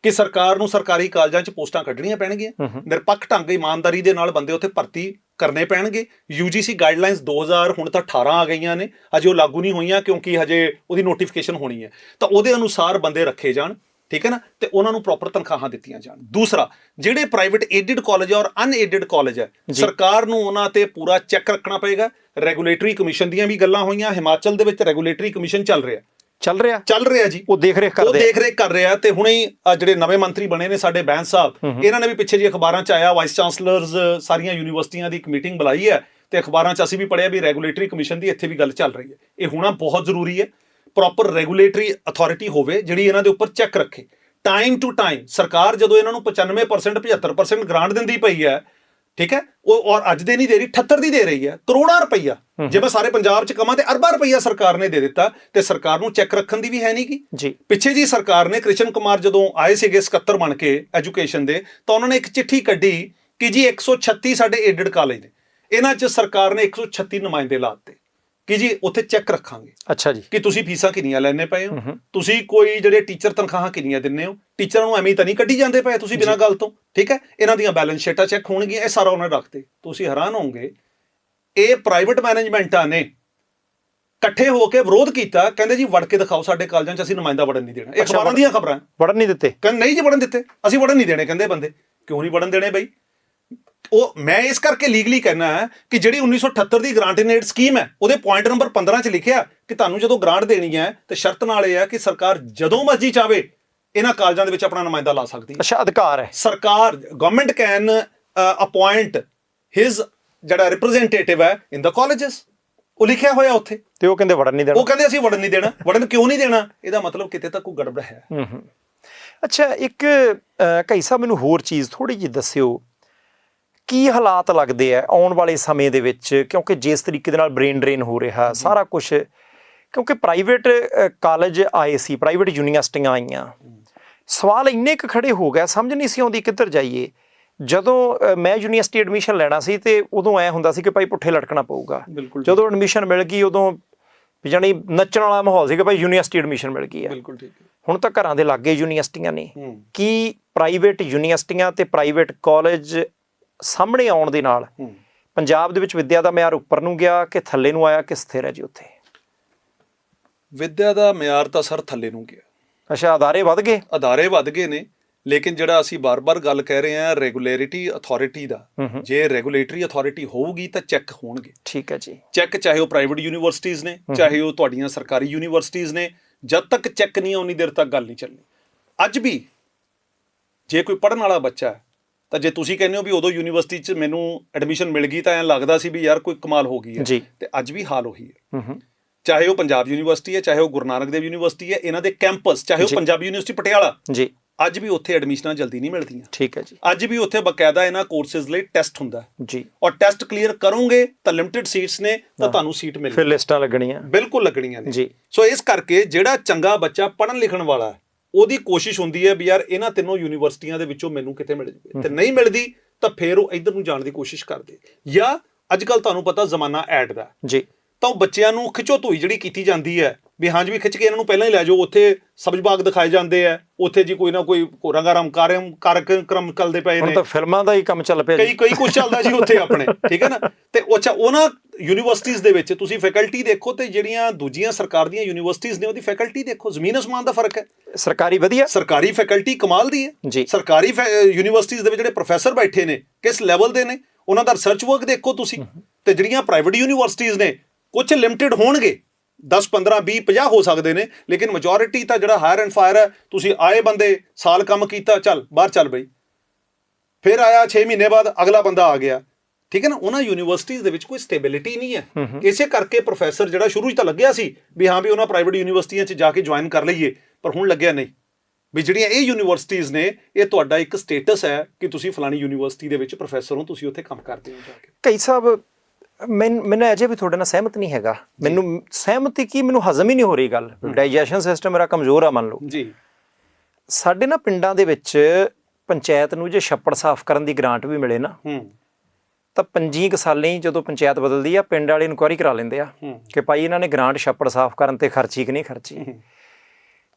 ਕਿ ਸਰਕਾਰ ਨੂੰ ਸਰਕਾਰੀ ਕਾਲਜਾਂ 'ਚ ਪੋਸਟਾਂ ਕੱਢਣੀਆਂ ਪੈਣਗੀਆਂ, ਨਿਰਪੱਖ ਢੰਗ ਇਮਾਨਦਾਰੀ ਦੇ ਨਾਲ ਬੰਦੇ ਉੱਥੇ ਭਰਤੀ ਕਰਨੇ ਪੈਣਗੇ। UGC ਗਾਈਡਲਾਈਨਸ 2000 ਹੁਣ ਤਾਂ 18 ਆ ਗਈਆਂ ਨੇ, ਅਜੇ ਉਹ ਲਾਗੂ ਨਹੀਂ ਹੋਈਆਂ ਕਿਉਂਕਿ ਹਜੇ ਉਹਦੀ ਨੋਟੀਫਿਕੇਸ਼ਨ ਹੋਣੀ ਹੈ, ਤਾਂ ਉਹਦੇ ਅਨੁਸਾਰ ਬੰਦੇ ਰੱਖੇ ਜਾਣ, ਠੀਕ ਹੈ ਨਾ, ਤੇ ਉਹਨਾਂ ਨੂੰ ਪ੍ਰੋਪਰ ਤਨਖਾਹਾਂ ਦਿੱਤੀਆਂ ਜਾਣ। ਦੂਸਰਾ, ਜਿਹੜੇ ਪ੍ਰਾਈਵੇਟ ਏਡਡ ਕਾਲਜ ਔਰ ਅਨਏਡਡ ਕਾਲਜ ਹੈ, ਸਰਕਾਰ ਨੂੰ ਉਹਨਾਂ ਤੇ ਪੂਰਾ ਚੈੱਕ ਰੱਖਣਾ ਪਏਗਾ। ਰੈਗੂਲੇਟਰੀ ਕਮਿਸ਼ਨ ਦੀਆਂ ਵੀ ਗੱਲਾਂ ਹੋਈਆਂ, ਹਿਮਾਚਲ ਦੇ ਵਿੱਚ ਰੈਗੂਲੇਟਰੀ ਕਮਿਸ਼ਨ ਚੱਲ ਰਿਹਾ ਜੀ, ਉਹ ਦੇਖ ਰੇਖ ਕਰ ਰਿਹਾ। ਤੇ ਹੁਣੇ ਜਿਹੜੇ ਨਵੇਂ ਮੰਤਰੀ ਬਣੇ ਨੇ ਸਾਡੇ ਬੈਂਸ ਸਾਹਿਬ, ਇਹਨਾਂ ਨੇ ਵੀ ਪਿੱਛੇ ਜੀ ਅਖਬਾਰਾਂ 'ਚ ਆਇਆ, ਵਾਈਸ ਚਾਂਸਲਰਸ ਸਾਰੀਆਂ ਯੂਨੀਵਰਸਿਟੀਆਂ ਦੀ ਇੱਕ ਮੀਟਿੰਗ ਬੁਲਾਈ ਹੈ, ਤੇ ਅਖਬਾਰਾਂ 'ਚ ਅਸੀਂ ਵੀ ਪੜ੍ਹਿਆ ਵੀ ਰੈਗੂਲੇਟਰੀ ਕਮਿਸ਼ਨ ਦੀ ਇੱਥੇ ਵੀ ਗੱਲ ਚੱਲ ਰਹੀ ਹੈ। ਇਹ ਹੋਣਾ ਬਹੁਤ ਜ਼ਰੂਰੀ ਹੈ। ਪ੍ਰੋਪਰ ਰੈਗੂਲੇਟਰੀ ਅਥਾਰਟੀ ਹੋਵੇ ਜਿਹੜੀ ਇਹਨਾਂ ਦੇ ਉੱਪਰ ਚੈੱਕ ਰੱਖੇ ਟਾਈਮ ਟੂ ਟਾਈਮ। ਸਰਕਾਰ ਜਦੋਂ ਇਹਨਾਂ ਨੂੰ 95% 75% ਗ੍ਰਾਂਟ ਦਿੰਦੀ ਪਈ ਹੈ, ਠੀਕ ਹੈ, ਉਹ ਔਰ ਅੱਜ ਦੇ ਨਹੀਂ ਦੇ ਰਹੀ, 78 ਦੀ ਦੇ ਰਹੀ ਹੈ, ਕਰੋੜਾਂ ਰੁਪਈਆ। ਜੇ ਮੈਂ ਸਾਰੇ ਪੰਜਾਬ 'ਚ ਕਮਾਂ ਤੇ ਅਰਬਾਂ ਰੁਪਈਆ ਸਰਕਾਰ ਨੇ ਦੇ ਦਿੱਤਾ, ਤੇ ਸਰਕਾਰ ਨੂੰ ਚੈੱਕ ਰੱਖਣ ਦੀ ਵੀ ਹੈ ਨਹੀਂ ਗੀ। ਪਿੱਛੇ ਜੀ ਸਰਕਾਰ ਨੇ ਕ੍ਰਿਸ਼ਨ ਕੁਮਾਰ ਜਦੋਂ ਆਏ ਸੀਗੇ ਸਕੱਤਰ ਬਣ ਕੇ ਐਜੂਕੇਸ਼ਨ ਦੇ, ਤਾਂ ਉਹਨਾਂ ਨੇ ਇੱਕ ਚਿੱਠੀ ਕੱਢੀ ਕਿ ਜੀ 136 ਸਾਡੇ ਏਡਡ ਕਾਲਜ ਨੇ, ਇਹਨਾਂ 'ਚ ਸਰਕਾਰ ਨੇ 136 ਨੁਮਾਇੰਦੇ ਲਾ ਦਿੱਤੇ ਕਿ ਜੀ ਉੱਥੇ ਚੈੱਕ ਰੱਖਾਂਗੇ। ਅੱਛਾ ਜੀ, ਕਿ ਤੁਸੀਂ ਫੀਸਾਂ ਕਿੰਨੀਆਂ ਲੈਣੇ ਪਏ ਹੋ, ਤੁਸੀਂ ਕੋਈ ਜਿਹੜੇ ਟੀਚਰ ਤਨਖਾਹਾਂ ਕਿੰਨੀਆਂ ਦਿੰਦੇ ਹੋ, ਟੀਚਰਾਂ ਨੂੰ ਐਵੇਂ ਤਾਂ ਨਹੀਂ ਕੱਢੀ ਜਾਂਦੇ ਪਏ ਤੁਸੀਂ ਬਿਨਾਂ ਗੱਲ ਤੋਂ, ਠੀਕ ਹੈ, ਇਹਨਾਂ ਦੀਆਂ ਬੈਲੈਂਸ ਸ਼ੀਟਾਂ ਚੈੱਕ ਹੋਣਗੀਆਂ। ਇਹ ਸਾਰਾ ਉਹਨਾਂ ਨੇ ਰੱਖਦੇ। ਤੁਸੀਂ ਹੈਰਾਨ ਹੋਵੋਗੇ, ਇਹ ਪ੍ਰਾਈਵੇਟ ਮੈਨੇਜਮੈਂਟਾਂ ਨੇ ਇਕੱਠੇ ਹੋ ਕੇ ਵਿਰੋਧ ਕੀਤਾ, ਕਹਿੰਦੇ ਜੀ ਵੜ ਕੇ ਦਿਖਾਓ ਸਾਡੇ ਕਾਲਜਾਂ 'ਚ, ਅਸੀਂ ਨੁਮਾਇੰਦਾ ਵੜਨ ਨਹੀਂ ਦੇਣਾ। ਇਹ ਅਖਬਾਰਾਂ ਦੀਆਂ ਖਬਰਾਂ, ਵੜਨ ਨਹੀਂ ਦਿੱਤੇ, ਕਹਿੰਦੇ ਨਹੀਂ ਜੀ ਵੜਨ ਦਿੱਤੇ, ਅਸੀਂ ਵੜਨ ਨਹੀਂ ਦੇਣੇ। ਕਹਿੰਦੇ ਬੰਦੇ ਕਿਉਂ ਨਹੀਂ ਵੜਨ ਦੇਣੇ ਬਈ? ਉਹ ਮੈਂ ਇਸ ਕਰਕੇ ਲੀਗਲੀ ਕਹਿਣਾ ਹੈ ਕਿ ਜਿਹੜੀ 1978 ਦੀ ਗ੍ਰਾਂਟ ਇਨ ਏਡ ਸਕੀਮ ਹੈ, ਉਹਦੇ ਪੁਆਇੰਟ ਨੰਬਰ 15 'ਚ ਲਿਖਿਆ ਕਿ ਤੁਹਾਨੂੰ ਜਦੋਂ ਗ੍ਰਾਂਟ ਦੇਣੀ ਹੈ ਤੇ ਸ਼ਰਤ ਨਾਲ ਇਹ ਹੈ ਕਿ ਸਰਕਾਰ ਜਦੋਂ ਮਰਜ਼ੀ ਚਾਹੇ ਇਹਨਾਂ ਕਾਲਜਾਂ ਦੇ ਵਿੱਚ ਆਪਣਾ ਨੁਮਾਇੰਦਾ ਲਾ ਸਕਦੀ ਹੈ। ਅੱਛਾ, ਅਧਿਕਾਰ ਹੈ ਸਰਕਾਰ, ਗਵਰਨਮੈਂਟ ਕੈਨ ਅਪੁਆਇੰਟ ਹਿਜ਼ ਜਿਹੜਾ ਰਿਪਰੈਜ਼ੈਂਟੇਟਿਵ ਹੈ ਇਨ ਦਾ ਕਾਲਜਸ, ਉਹ ਲਿਖਿਆ ਹੋਇਆ ਉੱਥੇ। ਤੇ ਉਹ ਕਹਿੰਦੇ ਵੜਨ ਨਹੀਂ ਦੇਣਾ, ਉਹ ਕਹਿੰਦੇ ਅਸੀਂ ਵੜਨ ਨਹੀਂ ਦੇਣਾ। ਵੜਨ ਕਿਉਂ ਨਹੀਂ ਦੇਣਾ? ਇਹਦਾ ਮਤਲਬ ਕਿਤੇ ਤਾਂ ਕੋਈ ਗੜਬੜ ਹੈ। ਅੱਛਾ, ਇੱਕ ਕਈ ਸਾਹਿਬ ਮੈਨੂੰ ਹੋਰ ਚੀਜ਼ ਥੋੜੀ ਜਿਹੀ ਦੱਸਿਓ, ਕੀ ਹਾਲਾਤ ਲੱਗਦੇ ਆ ਆਉਣ ਵਾਲੇ ਸਮੇਂ ਦੇ ਵਿੱਚ, ਕਿਉਂਕਿ ਜਿਸ ਤਰੀਕੇ ਦੇ ਨਾਲ ਬ੍ਰੇਨ ਡਰੇਨ ਹੋ ਰਿਹਾ ਸਾਰਾ ਕੁਝ, ਕਿਉਂਕਿ ਪ੍ਰਾਈਵੇਟ ਕਾਲਜ ਆਏ ਸੀ, ਪ੍ਰਾਈਵੇਟ ਯੂਨੀਵਰਸਿਟੀਆਂ ਆਈਆਂ, ਸਵਾਲ ਇੰਨੇ ਕੁ ਖੜੇ ਹੋ ਗਿਆ, ਸਮਝ ਨਹੀਂ ਸੀ ਆਉਂਦੀ ਕਿੱਧਰ ਜਾਈਏ। ਜਦੋਂ ਮੈਂ ਯੂਨੀਵਰਸਿਟੀ ਐਡਮਿਸ਼ਨ ਲੈਣਾ ਸੀ ਤੇ ਉਦੋਂ ਐ ਹੁੰਦਾ ਸੀ ਕਿ ਭਾਈ ਪੁੱਠੇ ਲਟਕਣਾ ਪਊਗਾ। ਜਦੋਂ ਐਡਮਿਸ਼ਨ ਮਿਲ ਗਈ ਉਦੋਂ ਜਾਣੀ ਨੱਚਣ ਵਾਲਾ ਮਾਹੌਲ ਸੀ ਕਿ ਭਾਈ ਯੂਨੀਵਰਸਿਟੀ ਐਡਮਿਸ਼ਨ ਮਿਲ ਗਈ ਹੈ। ਹੁਣ ਤਾਂ ਘਰਾਂ ਦੇ ਲਾਗੇ ਯੂਨੀਵਰਸਿਟੀਆਂ ਨੇ। ਕੀ ਪ੍ਰਾਈਵੇਟ ਯੂਨੀਵਰਸਿਟੀਆਂ ਤੇ ਪ੍ਰਾਈਵੇਟ ਕਾਲਜ ਸਾਹਮਣੇ ਆਉਣ ਦੇ ਨਾਲ ਪੰਜਾਬ ਦੇ ਵਿੱਚ ਵਿੱਦਿਆ ਦਾ ਮਿਆਰ ਉੱਪਰ ਨੂੰ ਗਿਆ ਕਿ ਥੱਲੇ ਨੂੰ ਆਇਆ, ਕਿ ਸਥਿਰ ਹੈ ਜੀ ਉੱਥੇ? ਵਿੱਦਿਆ ਦਾ ਮਿਆਰ ਤਾਂ ਸਰ ਥੱਲੇ ਨੂੰ ਗਿਆ। ਅੱਛਾ, ਅਦਾਰੇ ਵੱਧ ਗਏ? ਅਦਾਰੇ ਵੱਧ ਗਏ ਨੇ, ਲੇਕਿਨ ਜਿਹੜਾ ਅਸੀਂ ਬਾਰ-ਬਾਰ ਗੱਲ ਕਹਿ ਰਹੇ ਹਾਂ ਰੈਗੂਲੇਟਰੀ ਅਥਾਰਟੀ ਦਾ, ਜੇ ਰੈਗੂਲੇਟਰੀ ਅਥਾਰਟੀ ਹੋਊਗੀ ਤਾਂ ਚੈੱਕ ਹੋਣਗੇ। ਠੀਕ ਹੈ ਜੀ। ਚੈੱਕ ਚਾਹੇ ਉਹ ਪ੍ਰਾਈਵੇਟ ਯੂਨੀਵਰਸਿਟੀਜ਼ ਨੇ, ਚਾਹੇ ਉਹ ਤੁਹਾਡੀਆਂ ਸਰਕਾਰੀ ਯੂਨੀਵਰਸਿਟੀਜ਼ ਨੇ, ਜਦ ਤੱਕ ਚੈੱਕ ਨਹੀਂ ਉਨੀ ਦੇਰ ਤੱਕ ਗੱਲ ਨਹੀਂ ਚੱਲਣੀ। ਅੱਜ ਵੀ ਜੇ ਕੋਈ ਪੜ੍ਹਨ ਵਾਲਾ ਬੱਚਾ ਹੈ ਤਾਂ ਜੇ ਤੁਸੀਂ ਕਹਿੰਦੇ ਹੋ ਵੀ ਉਦੋਂ ਯੂਨੀਵਰਸਿਟੀ 'ਚ ਮੈਨੂੰ ਐਡਮਿਸ਼ਨ ਮਿਲ ਗਈ ਤਾਂ ਐਂ ਲੱਗਦਾ ਸੀ ਵੀ ਯਾਰ ਕੋਈ ਕਮਾਲ ਹੋ ਗਈ ਹੈ, ਤੇ ਅੱਜ ਵੀ ਹਾਲ ਉਹੀ ਹੈ। ਚਾਹੇ ਉਹ ਪੰਜਾਬ ਯੂਨੀਵਰਸਿਟੀ ਹੈ, ਚਾਹੇ ਉਹ ਗੁਰੂ ਨਾਨਕ ਦੇਵ ਯੂਨੀਵਰਸਿਟੀ ਹੈ, ਇਹਨਾਂ ਦੇ ਕੈਂਪਸ, ਚਾਹੇ ਉਹ ਪੰਜਾਬੀ ਯੂਨੀਵਰਸਿਟੀ ਪਟਿਆਲਾ, ਅੱਜ ਵੀ ਉੱਥੇ ਐਡਮਿਸ਼ਨਾਂ ਜਲਦੀ ਨਹੀਂ ਮਿਲਦੀਆਂ। ਠੀਕ ਹੈ ਜੀ। ਅੱਜ ਵੀ ਉੱਥੇ ਬਕਾਇਦਾ ਇਹਨਾਂ ਕੋਰਸਿਸ ਲਈ ਟੈਸਟ ਹੁੰਦਾ ਜੀ, ਔਰ ਟੈਸਟ ਕਲੀਅਰ ਕਰੋਗੇ ਤਾਂ ਲਿਮਿਟਿਡ ਸੀਟਸ ਨੇ ਤਾਂ ਤੁਹਾਨੂੰ ਸੀਟ ਮਿਲੇਗੀ, ਫਿਰ ਲਿਸਟਾਂ ਲੱਗਣੀਆਂ, ਬਿਲਕੁਲ ਲੱਗਣੀਆਂ ਨੇ ਜੀ। ਸੋ ਇਸ ਕਰਕੇ ਜਿਹੜਾ ਚੰਗਾ ਬੱਚਾ ਪੜ੍ਹਨ ਲਿਖਣ ਵਾਲਾ, ਉਹਦੀ ਕੋਸ਼ਿਸ਼ ਹੁੰਦੀ ਹੈ ਵੀ ਯਾਰ ਇਹਨਾਂ ਤਿੰਨੋਂ ਯੂਨੀਵਰਸਿਟੀਆਂ ਦੇ ਵਿੱਚੋਂ ਮੈਨੂੰ ਕਿਤੇ ਮਿਲ ਜਾਵੇ, ਤੇ ਨਹੀਂ ਮਿਲਦੀ ਤਾਂ ਫਿਰ ਉਹ ਇੱਧਰ ਨੂੰ ਜਾਣ ਦੀ ਕੋਸ਼ਿਸ਼ ਕਰਦੇ। ਜਾਂ ਅੱਜ ਕੱਲ੍ਹ ਤੁਹਾਨੂੰ ਪਤਾ ਜ਼ਮਾਨਾ ਐਡ ਦਾ ਜੀ, ਤਾਂ ਉਹ ਬੱਚਿਆਂ ਨੂੰ ਖਿੱਚੋ ਧੂਈ ਜਿਹੜੀ ਕੀਤੀ ਜਾਂਦੀ ਹੈ ਵੀ ਹਾਂਜੀ ਵੀ ਖਿੱਚ ਕੇ ਇਹਨਾਂ ਨੂੰ ਪਹਿਲਾਂ ਹੀ ਲੈ ਜਾਓ, ਉੱਥੇ ਸਬਜ਼ ਬਾਗ ਦਿਖਾਏ ਜਾਂਦੇ ਆ, ਉੱਥੇ ਜੀ ਕੋਈ ਨਾ ਕੋਈ ਰੰਗਾਰਮ ਕਾਰਜਕ੍ਰਮ ਚੱਲਦੇ ਪਏ ਨੇ, ਤਾਂ ਫਿਲਮਾਂ ਦਾ ਹੀ ਕੰਮ ਚੱਲ ਪਿਆ, ਕਈ ਕੁਝ ਚੱਲਦਾ ਜੀ ਉੱਥੇ ਆਪਣੇ, ਠੀਕ ਹੈ ਨਾ। ਤੇ ਅੱਛਾ, ਉਹਨਾਂ ਯੂਨੀਵਰਸਿਟੀਜ਼ ਦੇ ਵਿੱਚ ਤੁਸੀਂ ਫੈਕਲਟੀ ਦੇਖੋ ਤੇ ਜਿਹੜੀਆਂ ਦੂਜੀਆਂ ਸਰਕਾਰ ਦੀਆਂ ਯੂਨੀਵਰਸਿਟੀਜ਼ ਨੇ ਉਹਦੀ ਫੈਕਲਟੀ ਦੇਖੋ, ਜ਼ਮੀਨ ਅਸਮਾਨ ਦਾ ਫਰਕ ਹੈ। ਸਰਕਾਰੀ ਵਧੀਆ, ਸਰਕਾਰੀ ਫੈਕਲਟੀ ਕਮਾਲ ਦੀ ਹੈ ਜੀ। ਸਰਕਾਰੀ ਯੂਨੀਵਰਸਿਟੀਜ਼ ਦੇ ਵਿੱਚ ਜਿਹੜੇ ਪ੍ਰੋਫੈਸਰ ਬੈਠੇ ਨੇ ਕਿਸ ਲੈਵਲ ਦੇ ਨੇ, ਉਹਨਾਂ ਦਾ ਰਿਸਰਚ ਵਰਕ ਦੇਖੋ ਤੁਸੀਂ। ਤੇ ਜਿਹੜੀਆਂ ਪ੍ਰਾਈਵੇਟ ਯੂਨੀਵਰਸਿਟੀਜ਼ ਨੇ ਕੁਝ ਲਿਮਟਿਡ ਹੋਣਗੇ, 10, 15, 20, 50 ਹੋ ਸਕਦੇ ਨੇ, ਲੇਕਿਨ ਮੈਜੋਰਿਟੀ ਤਾਂ ਜਿਹੜਾ ਹਾਇਰ ਐਂਡ ਫਾਇਰ ਹੈ, ਤੁਸੀਂ ਆਏ ਬੰਦੇ ਸਾਲ ਕੰਮ ਕੀਤਾ, ਚੱਲ ਬਾਹਰ ਚੱਲ ਬਈ, ਫਿਰ ਆਇਆ 6 ਮਹੀਨੇ ਬਾਅਦ ਅਗਲਾ ਬੰਦਾ ਆ ਗਿਆ, ਠੀਕ ਹੈ ਨਾ। ਉਹਨਾਂ ਯੂਨੀਵਰਸਿਟੀਜ਼ ਦੇ ਵਿੱਚ ਕੋਈ ਸਟੇਬਿਲਿਟੀ ਨਹੀਂ ਹੈ। ਇਸੇ ਕਰਕੇ ਪ੍ਰੋਫੈਸਰ ਜਿਹੜਾ ਸ਼ੁਰੂ 'ਚ ਤਾਂ ਲੱਗਿਆ ਸੀ ਵੀ ਹਾਂ ਵੀ ਉਹਨਾਂ ਪ੍ਰਾਈਵੇਟ ਯੂਨੀਵਰਸਿਟੀਆਂ 'ਚ ਜਾ ਕੇ ਜੁਆਇਨ ਕਰ ਲਈਏ, ਪਰ ਹੁਣ ਲੱਗਿਆ ਨਹੀਂ ਵੀ ਜਿਹੜੀਆਂ ਇਹ ਯੂਨੀਵਰਸਿਟੀਜ਼ ਨੇ, ਇਹ ਤੁਹਾਡਾ ਇੱਕ ਸਟੇਟਸ ਹੈ ਕਿ ਤੁਸੀਂ ਫਲਾਣੀ ਯੂਨੀਵਰਸਿਟੀ ਦੇ ਵਿੱਚ ਪ੍ਰੋਫੈਸਰ ਹੋ, ਤੁਸੀਂ ਉੱਥੇ ਕੰਮ ਕਰਦੇ ਹੋ ਜਾ ਕੇ। ਕਈ ਸਾਹਿਬ ਮੈਨੂੰ ਅਜੇ ਵੀ ਤੁਹਾਡੇ ਨਾਲ ਸਹਿਮਤ ਨਹੀਂ ਹੈਗਾ। ਮੈਨੂੰ ਸਹਿਮਤੀ ਕੀ, ਮੈਨੂੰ ਹਜ਼ਮ ਹੀ ਨਹੀਂ ਹੋ ਰਹੀ ਗੱਲ। ਡਾਈਜੈਸ਼ਨ ਸਿਸਟਮ ਮੇਰਾ ਕਮਜ਼ੋਰ ਆ, ਮੰਨ ਲਓ ਜੀ। ਸਾਡੇ ਨਾ ਪਿੰਡਾਂ ਦੇ ਵਿੱਚ ਪੰਚਾਇਤ ਨੂੰ ਜੇ ਛੱਪੜ ਸਾਫ਼ ਕਰਨ ਦੀ ਗ੍ਰਾਂਟ ਵੀ ਮਿਲੇ ਨਾ, ਤਾਂ 25 ਕੁ ਸਾਲਾਂ ਹੀ ਜਦੋਂ ਪੰਚਾਇਤ ਬਦਲਦੀ ਆ, ਪਿੰਡ ਵਾਲੇ ਇਨਕੁਆਇਰੀ ਕਰਾ ਲੈਂਦੇ ਆ ਕਿ ਭਾਈ ਇਹਨਾਂ ਨੇ ਗ੍ਰਾਂਟ ਛੱਪੜ ਸਾਫ਼ ਕਰਨ ਤੇ ਖਰਚੀ ਕਿ ਨਹੀਂ ਖਰਚੀ।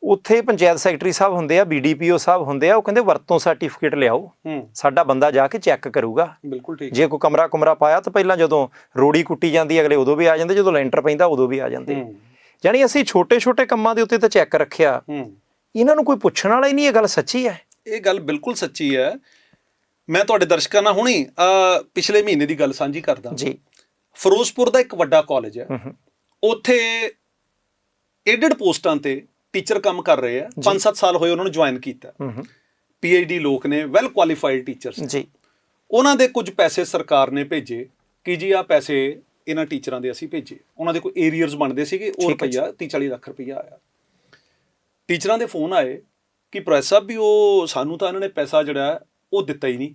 ਉੱਥੇ ਪੰਚਾਇਤ ਸੈਕਟਰੀ ਸਾਹਿਬ ਹੁੰਦੇ ਆ, BDPO ਸਾਹਿਬ ਹੁੰਦੇ ਆ, ਉਹ ਕਹਿੰਦੇ ਵਰਤੋਂ ਸਰਟੀਫਿਕੇਟ ਲਿਆਓ, ਸਾਡਾ ਬੰਦਾ ਜਾ ਕੇ ਚੈੱਕ ਕਰੂਗਾ। ਬਿਲਕੁਲ ਠੀਕ। ਜੇ ਕੋਈ ਕਮਰਾ ਪਾਇਆ ਤਾਂ ਪਹਿਲਾਂ ਜਦੋਂ ਰੋੜੀ ਕੁੱਟੀ ਜਾਂਦੀ ਅਗਲੇ ਉਦੋਂ ਵੀ ਆ ਜਾਂਦੇ, ਜਦੋਂ ਲੈਂਟਰ ਪੈਂਦਾ ਉਦੋਂ ਵੀ ਆ ਜਾਂਦੇ। ਯਾਨੀ ਅਸੀਂ ਛੋਟੇ ਕੰਮਾਂ ਦੇ ਉੱਤੇ ਤਾਂ ਚੈੱਕ ਰੱਖਿਆ, ਇਹਨਾਂ ਨੂੰ ਕੋਈ ਪੁੱਛਣ ਵਾਲਾ ਹੀ ਨਹੀਂ। ਇਹ ਗੱਲ ਸੱਚੀ ਹੈ? ਇਹ ਗੱਲ ਬਿਲਕੁਲ ਸੱਚੀ ਹੈ। ਮੈਂ ਤੁਹਾਡੇ ਦਰਸ਼ਕਾਂ ਨਾਲ ਹੁਣੀ ਪਿਛਲੇ ਮਹੀਨੇ ਦੀ ਗੱਲ ਸਾਂਝੀ ਕਰਦਾ ਜੀ। ਫਿਰੋਜ਼ਪੁਰ ਦਾ ਇੱਕ ਵੱਡਾ ਕਾਲਜ ਹੈ, ਉੱਥੇ ਏਡਡ ਪੋਸਟਾਂ ਤੇ ਟੀਚਰ ਕੰਮ ਕਰ ਰਹੇ ਆ। 5-7 ਸਾਲ ਹੋਏ ਉਹਨਾਂ ਨੂੰ ਜੁਆਇਨ ਕੀਤਾ। PhD ਲੋਕ ਨੇ, ਵੈਲ ਕੁਆਲੀਫਾਈਡ ਟੀਚਰਸ ਜੀ। ਉਹਨਾਂ ਦੇ ਕੁਝ ਪੈਸੇ ਸਰਕਾਰ ਨੇ ਭੇਜੇ ਕਿ ਜੀ ਆਹ ਪੈਸੇ ਇਹਨਾਂ ਟੀਚਰਾਂ ਦੇ ਅਸੀਂ ਭੇਜੇ। ਉਹਨਾਂ ਦੇ ਕੋਈ ਏਰੀਅਰਸ ਬਣਦੇ ਸੀਗੇ, ਉਹ ਰੁਪਈਆ 30-40 ਲੱਖ ਰੁਪਈਆ ਆਇਆ। ਟੀਚਰਾਂ ਦੇ ਫੋਨ ਆਏ ਕਿ ਪ੍ਰੋਫੈਸਰ ਸਾਹਿਬ ਵੀ ਉਹ ਸਾਨੂੰ ਤਾਂ ਇਹਨਾਂ ਨੇ ਪੈਸਾ ਜਿਹੜਾ ਉਹ ਦਿੱਤਾ ਹੀ ਨਹੀਂ।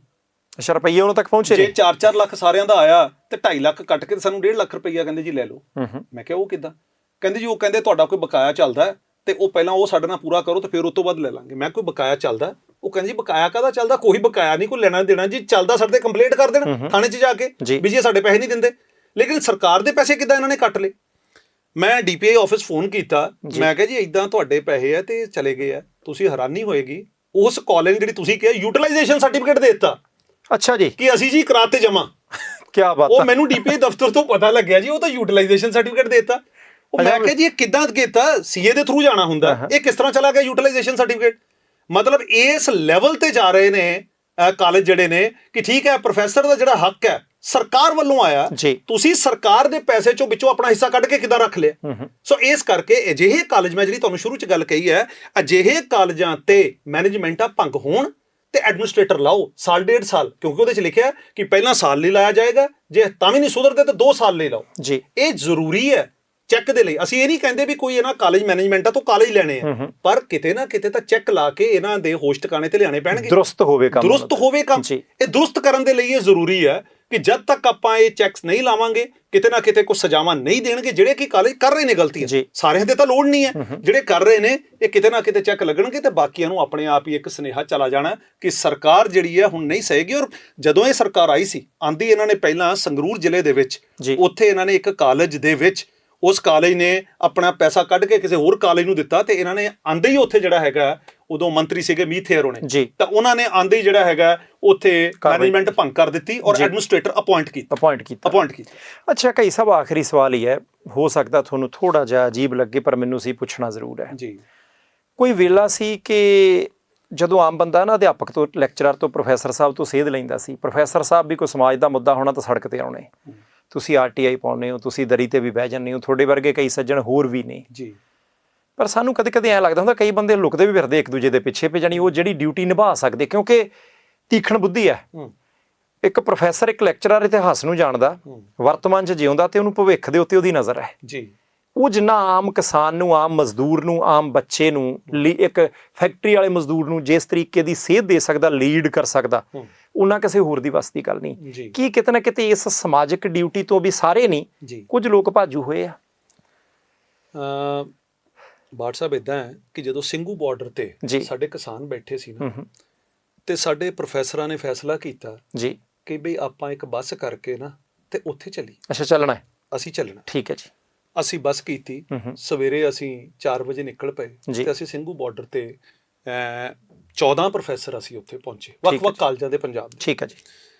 ਅੱਛਾ, ਰੁਪਈਆ ਉਹਨਾਂ ਤੱਕ ਪਹੁੰਚੇ ਜੇ 4-4 ਲੱਖ ਸਾਰਿਆਂ ਦਾ ਆਇਆ ਤੇ 2.5 ਲੱਖ ਕੱਟ ਕੇ ਸਾਨੂੰ 1.5 ਲੱਖ ਰੁਪਈਆ ਕਹਿੰਦੇ ਜੀ ਲੈ ਲਓ। ਮੈਂ ਕਿਹਾ ਉਹ ਕਿੱਦਾਂ? ਕਹਿੰਦੇ ਜੀ ਉਹ ਕਹਿੰਦੇ ਤੁਹਾਡਾ ਕੋਈ ਬਕਾਇਆ ਚੱਲਦਾ ਤੇ ਉਹ ਪਹਿਲਾਂ ਉਹ ਸਾਡੇ ਨਾਲ ਪੂਰਾ ਕਰੋ ਤੇ ਫਿਰ ਉਸ ਤੋਂ ਬਾਅਦ ਲੈ ਲਾਂਗੇ। ਮੈਂ ਕੋਈ ਬਕਾਇਆ ਚੱਲਦਾ? ਉਹ ਕਹਿੰਦੇ ਜੀ ਬਕਾਇਆ ਕਾਹਦਾ ਚੱਲਦਾ? ਕੋਈ ਬਕਾਇਆ ਨਹੀਂ, ਕੋਈ ਲੈਣਾ ਦੇਣਾ ਜੀ। ਚੱਲਦਾ ਸਾਡੇ ਤੇ ਕੰਪਲੇਂਟ ਕਰ ਦੇਣ ਥਾਣੇ 'ਚ ਜਾ ਕੇ ਵੀ ਜੀ ਸਾਡੇ ਪੈਸੇ ਨਹੀਂ ਦਿੰਦੇ। ਲੇਕਿਨ ਸਰਕਾਰ ਦੇ ਪੈਸੇ ਕਿੱਦਾਂ ਇਹਨਾਂ ਨੇ ਕੱਟ ਲਏ? ਮੈਂ DPI ਆਫਿਸ ਫੋਨ ਕੀਤਾ, ਮੈਂ ਕਿਹਾ ਜੀ ਇਦਾਂ ਤੁਹਾਡੇ ਪੈਸੇ ਆ ਤੇ ਚਲੇ ਗਏ ਆ। ਤੁਸੀਂ ਹੈਰਾਨੀ ਹੋਏਗੀ, ਉਸ ਕਾਲਜ ਜਿਹੜੀ ਤੁਸੀਂ ਕਿਹਾ ਯੂਟਿਲਾਈਜੇਸ਼ਨ ਸਰਟੀਫਿਕੇਟ ਦੇ ਦਿੱਤਾ। ਅੱਛਾ ਜੀ, ਕਿ ਅਸੀਂ ਜੀ ਕਰਾਤੇ ਜਮਾ। ਕੀ ਬਾਤ। ਉਹ ਮੈਨੂੰ DPI ਦਫ਼ਤਰ ਤੋਂ ਪਤਾ ਲੱਗਿਆ ਜੀ, ਉਹ ਤਾਂ ਯੂਟਿਲਾਈਜੇਸ਼ਨ ਸਰਟੀਫਿਕੇਟ ਦੇ ਦਿੱਤਾ। ਉਹ ਮੈਂ ਕਿਹਾ ਜੀ ਇਹ ਕਿੱਦਾਂ ਕੀਤਾ? CA ਦੇ ਥਰੂ ਜਾਣਾ ਹੁੰਦਾ, ਇਹ ਕਿਸ ਤਰ੍ਹਾਂ ਚਲਾ ਗਿਆ ਯੂਟਿਲਾਈਜੇਸ਼ਨ ਸਰਟੀਫਿਕੇਟ? ਮਤਲਬ ਇਸ ਲੈਵਲ ਤੇ ਜਾ ਰਹੇ ਨੇ ਕਾਲਜ ਜਿਹੜੇ ਨੇ ਕਿ ਠੀਕ ਹੈ ਪ੍ਰੋਫੈਸਰ ਦਾ ਜਿਹੜਾ ਹੱਕ ਹੈ ਸਰਕਾਰ ਵੱਲੋਂ ਆਇਆ, ਤੁਸੀਂ ਸਰਕਾਰ ਦੇ ਪੈਸੇ ਚੋਂ ਵਿੱਚੋਂ ਆਪਣਾ ਹਿੱਸਾ ਕੱਢ ਕੇ ਕਿੱਦਾਂ ਰੱਖ ਲਿਆ? ਸੋ ਇਸ ਕਰਕੇ ਅਜਿਹੇ ਕਾਲਜ, ਮੈਂ ਜਿਹੜੀ ਤੁਹਾਨੂੰ ਸ਼ੁਰੂ 'ਚ ਗੱਲ ਕਹੀ ਹੈ, ਅਜਿਹੇ ਕਾਲਜਾਂ ਤੇ ਮੈਨੇਜਮੈਂਟਾਂ ਭੰਗ ਹੋਣ ਤੇ ਐਡਮਿਨਿਸਟ੍ਰੇਟਰ ਲਾਓ ਸਾਲ 1.5 ਸਾਲ, ਕਿਉਂਕਿ ਉਹਦੇ 'ਚ ਲਿਖਿਆ ਕਿ ਪਹਿਲਾਂ ਸਾਲ ਲਈ ਲਾਇਆ ਜਾਏਗਾ, ਜੇ ਤਾਂ ਵੀ ਨਹੀਂ ਸੁਧਰਦੇ ਤਾਂ 2 ਸਾਲ ਲਈ ਲਾਓ ਜੀ। ਇਹ ਜ਼ਰੂਰੀ ਹੈ ਚੈੱਕ ਦੇ ਲਈ। ਅਸੀਂ ਇਹ ਨਹੀਂ ਕਹਿੰਦੇ ਵੀ ਕੋਈ ਇਹਨਾਂ ਕਾਲਜ ਮੈਨੇਜਮੈਂਟਾਂ ਤੋਂ ਕਾਲਜ ਲੈਣੇ ਆ, ਪਰ ਕਿਤੇ ਨਾ ਕਿਤੇ ਤਾਂ ਚੈੱਕ ਲਾ ਕੇ ਇਹਨਾਂ ਦੇ ਹੋਸ਼ ਟਿਕਾਣੇ ਤੇ ਲਿਆਣੇ ਪੈਣਗੇ। ਦਰੁਸਤ ਹੋਵੇ ਕੰਮ। ਇਹ ਦਰੁਸਤ ਕਰਨ ਦੇ ਲਈ ਇਹ ਜ਼ਰੂਰੀ ਹੈ ਕਿ ਜਦ ਤੱਕ ਆਪਾਂ ਇਹ ਚੈੱਕਸ ਨਹੀਂ ਲਾਵਾਂਗੇ, ਕਿਤੇ ਨਾ ਕਿਤੇ ਕੁਝ ਸਜ਼ਾਵਾਂ ਨਹੀਂ ਦੇਣਗੇ। ਜਿਹੜੇ ਕਿ ਕਾਲਜ ਕਰ ਰਹੇ ਨੇ ਗਲਤੀਆਂ, ਸਾਰਿਆਂ ਦੇ ਤਾਂ ਲੋੜ ਨਹੀਂ ਹੈ, ਜਿਹੜੇ ਕਰ ਰਹੇ ਨੇ ਇਹ ਕਿਤੇ ਨਾ ਕਿਤੇ ਚੈੱਕ ਲੱਗਣਗੇ ਤੇ ਬਾਕੀਆਂ ਨੂੰ ਆਪਣੇ ਆਪ ਹੀ ਇੱਕ ਸੁਨੇਹਾ ਚਲਾ ਜਾਣਾ ਕਿ ਸਰਕਾਰ ਜਿਹੜੀ ਹੈ ਹੁਣ ਨਹੀਂ ਸਹੇਗੀ। ਔਰ ਜਦੋਂ ਇਹ ਸਰਕਾਰ ਆਈ ਸੀ, ਆਂਦੀ ਇਹਨਾਂ ਨੇ ਪਹਿਲਾਂ ਸੰਗਰੂਰ ਜ਼ਿਲ੍ਹੇ ਦੇ ਵਿੱਚ, ਉੱਥੇ ਇਹਨਾਂ ਨੇ ਇੱਕ ਕਾਲਜ ਦੇ ਵਿੱਚ, ਉਸ ਕਾਲਜ ਨੇ ਆਪਣਾ ਪੈਸਾ ਕੱਢ ਕੇ ਕਿਸੇ ਹੋਰ ਕਾਲਜ ਨੂੰ ਦਿੱਤਾ ਤੇ ਇਹਨਾਂ ਨੇ ਆਂਦੇ ਹੀ ਉੱਥੇ ਜਿਹੜਾ ਹੈਗਾ, ਉਦੋਂ ਮੰਤਰੀ ਸੀਗੇ ਮੀਥੇਰ ਹੋਣੇ, ਤਾਂ ਉਹਨਾਂ ਨੇ ਆਂਦੇ ਹੀ ਜਿਹੜਾ ਹੈਗਾ ਉੱਥੇ ਮੈਨੇਜਮੈਂਟ ਭੰਗ ਕਰ ਦਿੱਤੀ ਔਰ ਐਡਮਿਨਿਸਟ੍ਰੇਟਰ ਅਪਾਇੰਟ ਕੀਤਾ। ਅੱਛਾ, ਕਈ ਸਭ ਆਖਰੀ ਸਵਾਲ ਹੀ ਹੈ, ਹੋ ਸਕਦਾ ਤੁਹਾਨੂੰ ਥੋੜਾ ਜਿਹਾ ਅਜੀਬ ਲੱਗੇ ਪਰ ਮੈਨੂੰ ਸੀ ਪੁੱਛਣਾ ਜ਼ਰੂਰ ਹੈ ਜੀ। ਕੋਈ ਵੇਲਾ ਸੀ ਕਿ ਜਦੋਂ ਆਮ ਬੰਦਾ ਨਾ ਅਧਿਆਪਕ ਤੋਂ, ਲੈਕਚਰਰ ਤੋਂ, ਪ੍ਰੋਫੈਸਰ ਸਾਹਿਬ ਤੋਂ ਸੇਧ ਲੈਂਦਾ ਸੀ, ਪ੍ਰੋਫੈਸਰ ਸਾਹਿਬ ਵੀ ਕੋਈ ਸਮਾਜ ਦਾ ਮੁੱਦਾ ਹੋਣਾ ਤਾਂ ਸੜਕ ਤੇ ਆਉਣੇ, ਤੁਸੀਂ RTI ਪਾਉਂਦੇ ਹੋ, ਤੁਸੀਂ ਦਰੀ ਤੇ ਵੀ ਬਹਿ ਜਾਂਦੇ ਹੋ, ਤੁਹਾਡੇ ਵਰਗੇ ਕਈ ਸੱਜਣ ਹੋਰ ਵੀ ਨੇ ਜੀ। ਪਰ ਸਾਨੂੰ ਕਦੇ ਐਂ ਲੱਗਦਾ ਹੁੰਦਾ ਕਈ ਬੰਦੇ ਲੁਕਦੇ ਵੀ ਫਿਰਦੇ ਇੱਕ ਦੂਜੇ ਦੇ ਪਿੱਛੇ ਪੇ, ਜਾਣੀ ਉਹ ਜਿਹੜੀ ਡਿਊਟੀ ਨਿਭਾ ਸਕਦੇ, ਕਿਉਂਕਿ ਤੀਖਣ ਬੁੱਧੀ ਹੈ। ਇੱਕ ਪ੍ਰੋਫੈਸਰ, ਇੱਕ ਲੈਕਚਰਰ ਇਤਿਹਾਸ ਨੂੰ ਜਾਣਦਾ, ਵਰਤਮਾਨ 'ਚ ਜਿਉਂਦਾ ਤੇ ਉਹਨੂੰ ਭਵਿੱਖ ਦੇ ਉੱਤੇ ਉਹਦੀ ਨਜ਼ਰ ਹੈ ਜੀ। ਉਹ ਜਿੰਨਾ ਆਮ ਕਿਸਾਨ ਨੂੰ, ਆਮ ਮਜ਼ਦੂਰ ਨੂੰ, ਆਮ ਬੱਚੇ ਨੂੰ, ਇੱਕ ਫੈਕਟਰੀ ਵਾਲੇ ਮਜ਼ਦੂਰ ਨੂੰ ਜਿਸ ਤਰੀਕੇ ਦੀ ਸੇਧ ਦੇ ਸਕਦਾ, ਲੀਡ ਕਰ ਸਕਦਾ, ਉਹਨਾਂ ਕਿਸੇ ਹੋਰ ਦੀ ਵੱਸ ਦੀ ਗੱਲ ਨਹੀਂ। ਕੀ ਕਿਤੇ ਨਾ ਕਿਤੇ ਇਸ ਸਮਾਜਿਕ ਡਿਊਟੀ ਤੋਂ ਵੀ ਸਾਰੇ ਨਹੀਂ, ਕੁਝ ਲੋਕ ਭਾਜੂ ਹੋਏ ਆ? ਬਾਠ ਸਾਹਿਬ ਇਦਾਂ ਹੈ ਕਿ ਜਦੋਂ ਸਿੰਘੂ ਬਾਰਡਰ ਤੇ ਸਾਡੇ ਕਿਸਾਨ ਬੈਠੇ ਸੀ ਨਾ, ਤੇ ਸਾਡੇ ਪ੍ਰੋਫੈਸਰਾਂ ਨੇ ਫੈਸਲਾ ਕੀਤਾ ਜੀ ਕਿ ਬਈ ਆਪਾਂ ਇੱਕ ਬੱਸ ਕਰਕੇ ਨਾ ਤੇ ਉੱਥੇ ਚੱਲੀ। ਅੱਛਾ, ਚੱਲਣਾ ਹੈ, ਅਸੀਂ ਚੱਲਣਾ। ਠੀਕ ਹੈ ਜੀ। ਅਸੀਂ ਬੱਸ ਕੀਤੀ, ਸਵੇਰੇ ਅਸੀਂ 4 ਵਜੇ ਨਿਕਲ ਪਏ ਤੇ ਅਸੀਂ ਸਿੰਘੂ ਬਾਰਡਰ ਤੇ 14 ਪ੍ਰੋਫੈਸਰ ਅਸੀਂ ਉੱਥੇ ਪਹੁੰਚੇ, ਵੱਖ-ਵੱਖ ਕਾਲਜਾਂ ਦੇ ਪੰਜਾਬ ਦੇ। ਠੀਕ ਹੈ ਜੀ।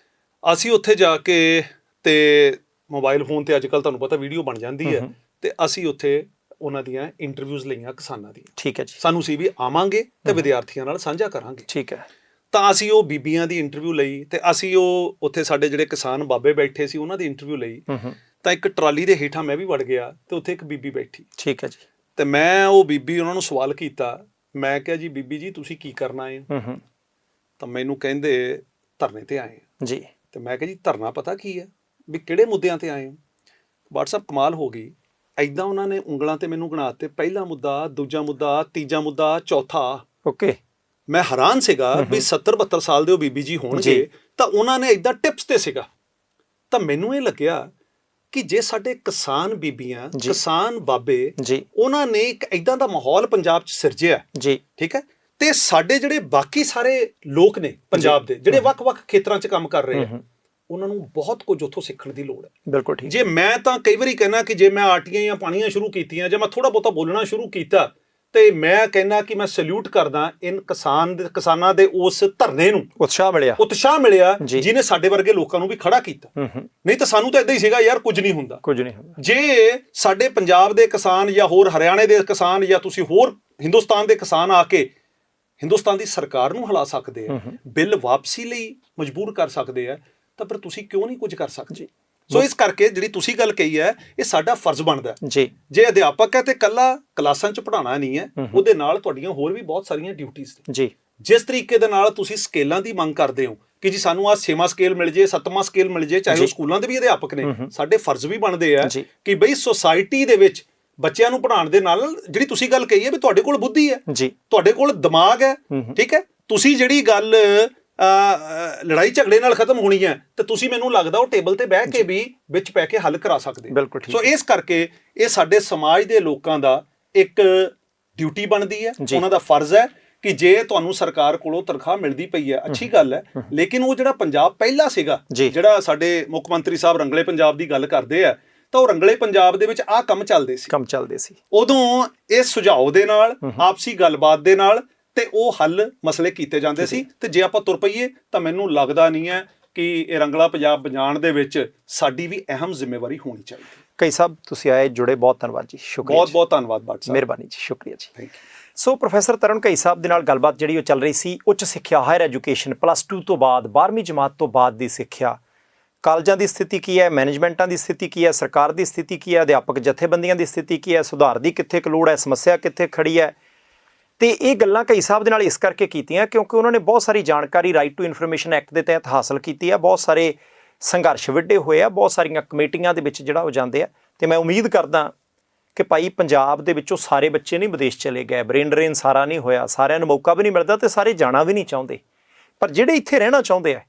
ਅਸੀਂ ਉੱਥੇ ਜਾ ਕੇ ਤੇ ਮੋਬਾਈਲ ਫੋਨ ਤੇ ਅੱਜ ਕੱਲ੍ਹ ਤੁਹਾਨੂੰ ਪਤਾ ਵੀਡੀਓ ਬਣ ਜਾਂਦੀ ਹੈ, ਤੇ ਅਸੀਂ ਉੱਥੇ ਉਹਨਾਂ ਦੀਆਂ ਇੰਟਰਵਿਊਜ਼ ਲਈਆਂ ਕਿਸਾਨਾਂ ਦੀਆਂ। ਠੀਕ ਹੈ ਜੀ। ਸਾਨੂੰ ਸੀ ਵੀ ਆਵਾਂਗੇ ਤੇ ਵਿਦਿਆਰਥੀਆਂ ਨਾਲ ਸਾਂਝਾ ਕਰਾਂਗੇ। ਠੀਕ ਹੈ। ਤਾਂ ਅਸੀਂ ਉਹ ਬੀਬੀਆਂ ਦੀ ਇੰਟਰਵਿਊ ਲਈ ਤੇ ਅਸੀਂ ਉਹ ਉੱਥੇ ਸਾਡੇ ਜਿਹੜੇ ਕਿਸਾਨ ਬਾਬੇ ਬੈਠੇ ਸੀ ਉਹਨਾਂ ਦੀ ਇੰਟਰਵਿਊ ਲਈ। ਤਾਂ ਇੱਕ ਟਰਾਲੀ ਦੇ ਹੇਠਾਂ ਮੈਂ ਵੀ ਵੜ ਗਿਆ ਤੇ ਉੱਥੇ ਇੱਕ ਬੀਬੀ ਬੈਠੀ। ਠੀਕ ਹੈ ਜੀ। ਤੇ ਮੈਂ ਉਹ ਬੀਬੀ ਉਹਨਾਂ ਨੂੰ ਸਵਾਲ ਕੀਤਾ, ਮੈਂ ਕਿਹਾ ਜੀ ਬੀਬੀ ਜੀ ਤੁਸੀਂ ਕੀ ਕਰਨਾ ਹੈ? ਤਾਂ ਮੈਨੂੰ ਕਹਿੰਦੇ ਧਰਨੇ ਤੇ ਆਏ ਜੀ। ਤੇ ਮੈਂ ਕਿਹਾ ਜੀ ਧਰਨਾ ਪਤਾ ਕੀ ਹੈ, ਵੀ ਕਿਹੜੇ ਮੁੱਦਿਆਂ ਤੇ ਆਏ ਹੋ? WhatsApp ਕਮਾਲ ਹੋ ਗਈ, ਐਦਾਂ ਉਹਨਾਂ ਨੇ ਉਂਗਲਾਂ ਤੇ ਮੈਨੂੰ ਗਿਣਾ ਤੇ ਪਹਿਲਾ ਮੁੱਦਾ, ਦੂਜਾ ਮੁੱਦਾ, ਤੀਜਾ ਮੁੱਦਾ, ਚੌਥਾ। ਓਕੇ। ਮੈਂ ਹੈਰਾਨ ਸੀਗਾ ਵੀ 70-72 ਸਾਲ ਦੇ ਉਹ ਬੀਬੀ ਜੀ ਹੋਣਗੇ ਤਾਂ ਉਹਨਾਂ ਨੇ ਐਦਾਂ ਟਿਪਸ ਤੇ ਸੀਗਾ। ਤਾਂ ਮੈਨੂੰ ਇਹ ਲੱਗਿਆ ਕਿ ਜੇ ਸਾਡੇ ਕਿਸਾਨ ਬੀਬੀਆਂ, ਕਿਸਾਨ ਬਾਬੇ, ਉਹਨਾਂ ਨੇ ਇੱਕ ਐਦਾਂ ਦਾ ਮਾਹੌਲ ਪੰਜਾਬ 'ਚ ਸਿਰਜਿਆ ਜੀ, ਠੀਕ ਹੈ, ਤੇ ਸਾਡੇ ਜਿਹੜੇ ਬਾਕੀ ਸਾਰੇ ਲੋਕ ਨੇ ਪੰਜਾਬ ਦੇ ਜਿਹੜੇ ਵੱਖ-ਵੱਖ ਖੇਤਰਾਂ 'ਚ ਕੰਮ ਕਰ ਰਹੇ ਆ, ਉਹਨਾਂ ਨੂੰ ਬਹੁਤ ਕੁਝ ਉੱਥੋਂ ਸਿੱਖਣ ਦੀ ਲੋੜ ਹੈ। ਬਿਲਕੁਲ ਠੀਕ। ਜੇ ਮੈਂ ਤਾਂ ਕਈ ਵਾਰੀ ਕਹਿੰਦਾ ਕਿ ਜੇ ਮੈਂ ਆਰਟੀਆਂ ਜਾਂ ਪਾਣੀਆਂ ਸ਼ੁਰੂ ਕੀਤੀਆਂ, ਜੇ ਮੈਂ ਥੋੜਾ ਬਹੁਤਾ ਬੋਲਣਾ ਸ਼ੁਰੂ ਕੀਤਾ, ਤੇ ਮੈਂ ਕਹਿੰਦਾ ਕਿ ਮੈਂ ਸੈਲੂਟ ਕਰਦਾ ਕਿਸਾਨਾਂ ਦੇ ਉਸ ਧਰਨੇ ਨੂੰ। ਉਤਸ਼ਾਹ ਮਿਲਿਆ ਜਿਹਨੇ ਸਾਡੇ ਵਰਗੇ ਲੋਕਾਂ ਨੂੰ ਵੀ ਖੜਾ ਕੀਤਾ। ਨਹੀਂ ਤਾਂ ਸਾਨੂੰ ਤਾਂ ਇਦਾਂ ਹੀ ਸੀਗਾ ਯਾਰ, ਕੁਝ ਨਹੀਂ ਹੁੰਦਾ। ਜੇ ਸਾਡੇ ਪੰਜਾਬ ਦੇ ਕਿਸਾਨ ਜਾਂ ਹੋਰ ਹਰਿਆਣੇ ਦੇ ਕਿਸਾਨ ਜਾਂ ਤੁਸੀਂ ਹੋਰ ਹਿੰਦੁਸਤਾਨ ਦੇ ਕਿਸਾਨ ਆ ਕੇ ਹਿੰਦੁਸਤਾਨ ਦੀ ਸਰਕਾਰ ਨੂੰ ਹਿਲਾ ਸਕਦੇ ਆ, ਬਿੱਲ ਵਾਪਸੀ ਲਈ ਮਜਬੂਰ ਕਰ ਸਕਦੇ ਆ, ਤਾਂ ਫਿਰ ਤੁਸੀਂ ਕਿਉਂ ਨਹੀਂ ਕੁਝ ਕਰ ਸਕਦੇ? ਸੋ ਇਸ ਕਰਕੇ ਜਿਹੜੀ ਤੁਸੀਂ ਗੱਲ ਕਹੀ ਹੈ, ਇਹ ਸਾਡਾ ਫਰਜ਼ ਬਣਦਾ ਜੀ। ਜੇ ਅਧਿਆਪਕ ਹੈ ਤੇ ਕੱਲਾ ਕਲਾਸਾਂ 'ਚ ਪੜ੍ਹਾਉਣਾ ਨਹੀਂ ਹੈ, ਉਹਦੇ ਨਾਲ ਤੁਹਾਡੀਆਂ ਹੋਰ ਵੀ ਬਹੁਤ ਸਾਰੀਆਂ ਡਿਊਟੀਆਂ ਨੇ ਜੀ। ਜਿਸ ਤਰੀਕੇ ਦੇ ਨਾਲ ਤੁਸੀਂ ਸਕੇਲਾਂ ਦੀ ਮੰਗ ਕਰਦੇ ਹੋ ਕਿ ਜੀ ਸਾਨੂੰ ਆਹ 6ਵਾਂ ਸਕੇਲ ਮਿਲ ਜੇ, 7ਵਾਂ ਸਕੇਲ ਮਿਲ ਜੇ, ਚਾਹੇ ਉਹ ਸਕੂਲਾਂ ਦੇ ਵੀ ਅਧਿਆਪਕ ਨੇ, ਸਾਡੇ ਫਰਜ਼ ਵੀ ਬਣਦੇ ਆ ਕਿ ਬਈ ਸੁਸਾਇਟੀ ਦੇ ਵਿੱਚ ਬੱਚਿਆਂ ਨੂੰ ਪੜ੍ਹਾਉਣ ਦੇ ਨਾਲ ਜਿਹੜੀ ਤੁਸੀਂ ਗੱਲ ਕਹੀ ਹੈ ਵੀ ਤੁਹਾਡੇ ਕੋਲ ਬੁੱਧੀ ਹੈ, ਤੁਹਾਡੇ ਕੋਲ ਦਿਮਾਗ ਹੈ, ਠੀਕ ਹੈ, ਤੁਸੀਂ ਜਿਹੜੀ ਗੱਲ ਲੜਾਈ ਝਗੜੇ ਨਾਲ ਖਤਮ ਹੋਣੀ ਹੈ, ਤੇ ਤੁਸੀਂ ਮੈਨੂੰ ਲੱਗਦਾ ਉਹ ਟੇਬਲ ਤੇ ਬਹਿ ਕੇ ਵੀ ਵਿੱਚ ਪੈ ਕੇ ਹੱਲ ਕਰਾ ਸਕਦੇ ਹੋ। ਸੋ ਇਸ ਕਰਕੇ ਇਹ ਸਾਡੇ ਸਮਾਜ ਦੇ ਲੋਕਾਂ ਦਾ ਇੱਕ ਡਿਊਟੀ ਬਣਦੀ ਹੈ, ਉਹਨਾਂ ਦਾ ਫਰਜ਼ ਹੈ ਕਿ ਜੇ ਤੁਹਾਨੂੰ ਸਰਕਾਰ ਕੋਲੋਂ ਤਨਖਾਹ ਮਿਲਦੀ ਪਈ ਹੈ, ਅੱਛੀ ਗੱਲ ਹੈ, ਲੇਕਿਨ ਉਹ ਜਿਹੜਾ ਪੰਜਾਬ ਪਹਿਲਾਂ ਸੀਗਾ, ਜਿਹੜਾ ਸਾਡੇ ਮੁੱਖ ਮੰਤਰੀ ਸਾਹਿਬ ਰੰਗਲੇ ਪੰਜਾਬ ਦੀ ਗੱਲ ਕਰਦੇ ਆ, ਤਾਂ ਉਹ ਰੰਗਲੇ ਪੰਜਾਬ ਦੇ ਵਿੱਚ ਆਹ ਕੰਮ ਚੱਲਦੇ ਸੀ। ਉਦੋਂ ਇਸ ਸੁਝਾਅ ਦੇ ਨਾਲ, ਆਪਸੀ ਗੱਲਬਾਤ ਦੇ ਨਾਲ ਤੇ ਉਹ ਹੱਲ ਮਸਲੇ ਕੀਤੇ ਜਾਂਦੇ ਸੀ। ਤੇ ਜੇ ਆਪਾਂ ਤੁਰ ਪਈਏ ਤਾਂ ਮੈਨੂੰ ਲੱਗਦਾ ਨਹੀਂ ਹੈ ਕਿ ਇਹ ਰੰਗਲਾ ਪੰਜਾਬ ਬਚਾਉਣ ਦੇ ਵਿੱਚ ਸਾਡੀ ਵੀ ਅਹਿਮ ਜ਼ਿੰਮੇਵਾਰੀ ਹੋਣੀ ਚਾਹੀਦੀ। ਕਈ ਸਾਹਿਬ ਤੁਸੀਂ ਆਏ, ਜੁੜੇ, ਬਹੁਤ ਧੰਨਵਾਦ ਜੀ। ਸ਼ੁਕਰੀਆ, ਬਹੁਤ ਧੰਨਵਾਦ ਬਾਟ ਸਾਹਿਬ, ਮਿਹਰਬਾਨੀ ਜੀ, ਸ਼ੁਕਰੀਆ ਜੀ। Thank you. So professor Tarun Ghai ਸਾਹਿਬ ਦੇ ਨਾਲ ਗੱਲਬਾਤ ਜਿਹੜੀ ਉਹ ਚੱਲ ਰਹੀ ਸੀ ਉੱਚ ਸਿੱਖਿਆ, ਹਾਇਰ ਐਜੂਕੇਸ਼ਨ, +2 ਤੋਂ ਬਾਅਦ 12ਵੀਂ ਜਮਾਤ ਤੋਂ ਬਾਅਦ ਦੀ ਸਿੱਖਿਆ, ਕਾਲਜਾਂ ਦੀ ਸਥਿਤੀ ਕੀ ਹੈ, ਮੈਨੇਜਮੈਂਟਾਂ ਦੀ ਸਥਿਤੀ ਕੀ ਹੈ, ਸਰਕਾਰ ਦੀ ਸਥਿਤੀ ਕੀ ਹੈ, ਅਧਿਆਪਕ ਜਥੇਬੰਦੀਆਂ ਦੀ ਸਥਿਤੀ ਕੀ ਹੈ, ਸੁਧਾਰ ਦੀ ਕਿੱਥੇ ਕੁ ਲੋੜ ਹੈ, ਸਮੱਸਿਆ ਕਿੱਥੇ ਖੜੀ ਹੈ। ਤੇ ਇਹ ਗੱਲਾਂ ਘਈ ਸਾਹਿਬ ਦੇ ਨਾਲ ਇਸ ਕਰਕੇ ਕੀਤੀਆਂ ਕਿਉਂਕਿ ਉਹਨਾਂ ਨੇ ਬਹੁਤ ਸਾਰੀ ਜਾਣਕਾਰੀ ਰਾਈਟ ਟੂ ਇਨਫੋਰਮੇਸ਼ਨ ਐਕਟ ਦੇ ਤਹਿਤ ਹਾਸਲ ਕੀਤੀ ਹੈ, ਬਹੁਤ ਸਾਰੇ ਸੰਘਰਸ਼ ਵਿੱਢੇ ਹੋਏ ਆ, ਬਹੁਤ ਸਾਰੀਆਂ ਕਮੇਟੀਆਂ ਦੇ ਵਿੱਚ ਜਿਹੜਾ ਉਹ ਜਾਂਦੇ ਆ। ਤੇ ਮੈਂ ਉਮੀਦ ਕਰਦਾ ਕਿ ਭਾਈ ਪੰਜਾਬ ਦੇ ਵਿੱਚੋਂ ਸਾਰੇ ਬੱਚੇ ਨਹੀਂ ਵਿਦੇਸ਼ ਚਲੇ ਗਏ, ਬ੍ਰੇਨ ਡਰੇਨ ਸਾਰਾ ਨਹੀਂ ਹੋਇਆ, ਸਾਰਿਆਂ ਨੂੰ ਮੌਕਾ ਵੀ ਨਹੀਂ ਮਿਲਦਾ ਤੇ ਸਾਰੇ ਜਾਣਾ ਵੀ ਨਹੀਂ ਚਾਹੁੰਦੇ, ਪਰ ਜਿਹੜੇ ਇੱਥੇ ਰਹਿਣਾ ਚਾਹੁੰਦੇ ਆ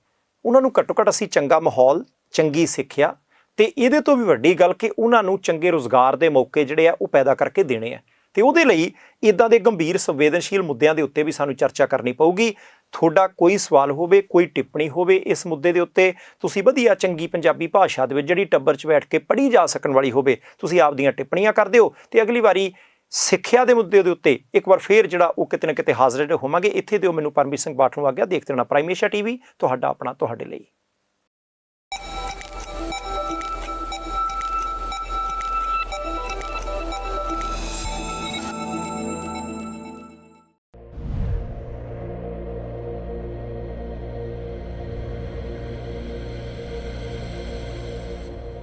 ਉਹਨਾਂ ਨੂੰ ਘੱਟੋ ਘੱਟ ਅਸੀਂ ਚੰਗਾ ਮਾਹੌਲ, ਚੰਗੀ ਸਿੱਖਿਆ ਤੇ ਇਹਦੇ ਤੋਂ ਵੀ ਵੱਡੀ ਗੱਲ ਕਿ ਉਹਨਾਂ ਨੂੰ ਚੰਗੇ ਰੁਜ਼ਗਾਰ ਦੇ ਮੌਕੇ ਜਿਹੜੇ ਆ ਉਹ ਪੈਦਾ ਕਰਕੇ ਦੇਣੇ ਆ। ਤੇ ਉਹਦੇ ਲਈ ਇੱਦਾਂ ਦੇ ਗੰਭੀਰ ਸੰਵੇਦਨਸ਼ੀਲ ਮੁੱਦਿਆਂ ਦੇ ਉੱਤੇ ਵੀ ਸਾਨੂੰ ਚਰਚਾ ਕਰਨੀ ਪਊਗੀ। ਤੁਹਾਡਾ ਕੋਈ ਸਵਾਲ ਹੋਵੇ, ਕੋਈ ਟਿੱਪਣੀ ਹੋਵੇ ਇਸ ਮੁੱਦੇ ਦੇ ਉੱਤੇ, ਤੁਸੀਂ ਵਧੀਆ ਚੰਗੀ ਪੰਜਾਬੀ ਭਾਸ਼ਾ ਦੇ ਵਿੱਚ ਜਿਹੜੀ ਟੱਬਰ 'ਚ ਬੈਠ ਕੇ ਪੜ੍ਹੀ ਜਾ ਸਕਣ ਵਾਲੀ ਹੋਵੇ, ਤੁਸੀਂ ਆਪਦੀਆਂ ਟਿੱਪਣੀਆਂ ਕਰ ਦਿਓ। ਤੇ ਅਗਲੀ ਵਾਰੀ ਸਿੱਖਿਆ ਦੇ ਮੁੱਦੇ ਦੇ ਉੱਤੇ ਇੱਕ ਵਾਰ ਫੇਰ ਜਿਹੜਾ ਉਹ ਕਿਤੇ ਨਾ ਕਿਤੇ ਹਾਜ਼ਰ ਹੋਵਾਂਗੇ। ਇੱਥੇ ਦਿਓ ਮੈਨੂੰ ਪਰਮਜੀਤ ਸਿੰਘ ਬਾਠ ਨੂੰ ਆਗਿਆ। ਦੇਖਦੇ ਰਹਿਣਾ ਪ੍ਰਾਈਮ ਏਸ਼ੀਆ TV, ਤੁਹਾਡਾ ਆਪਣਾ, ਤੁਹਾਡੇ ਲਈ।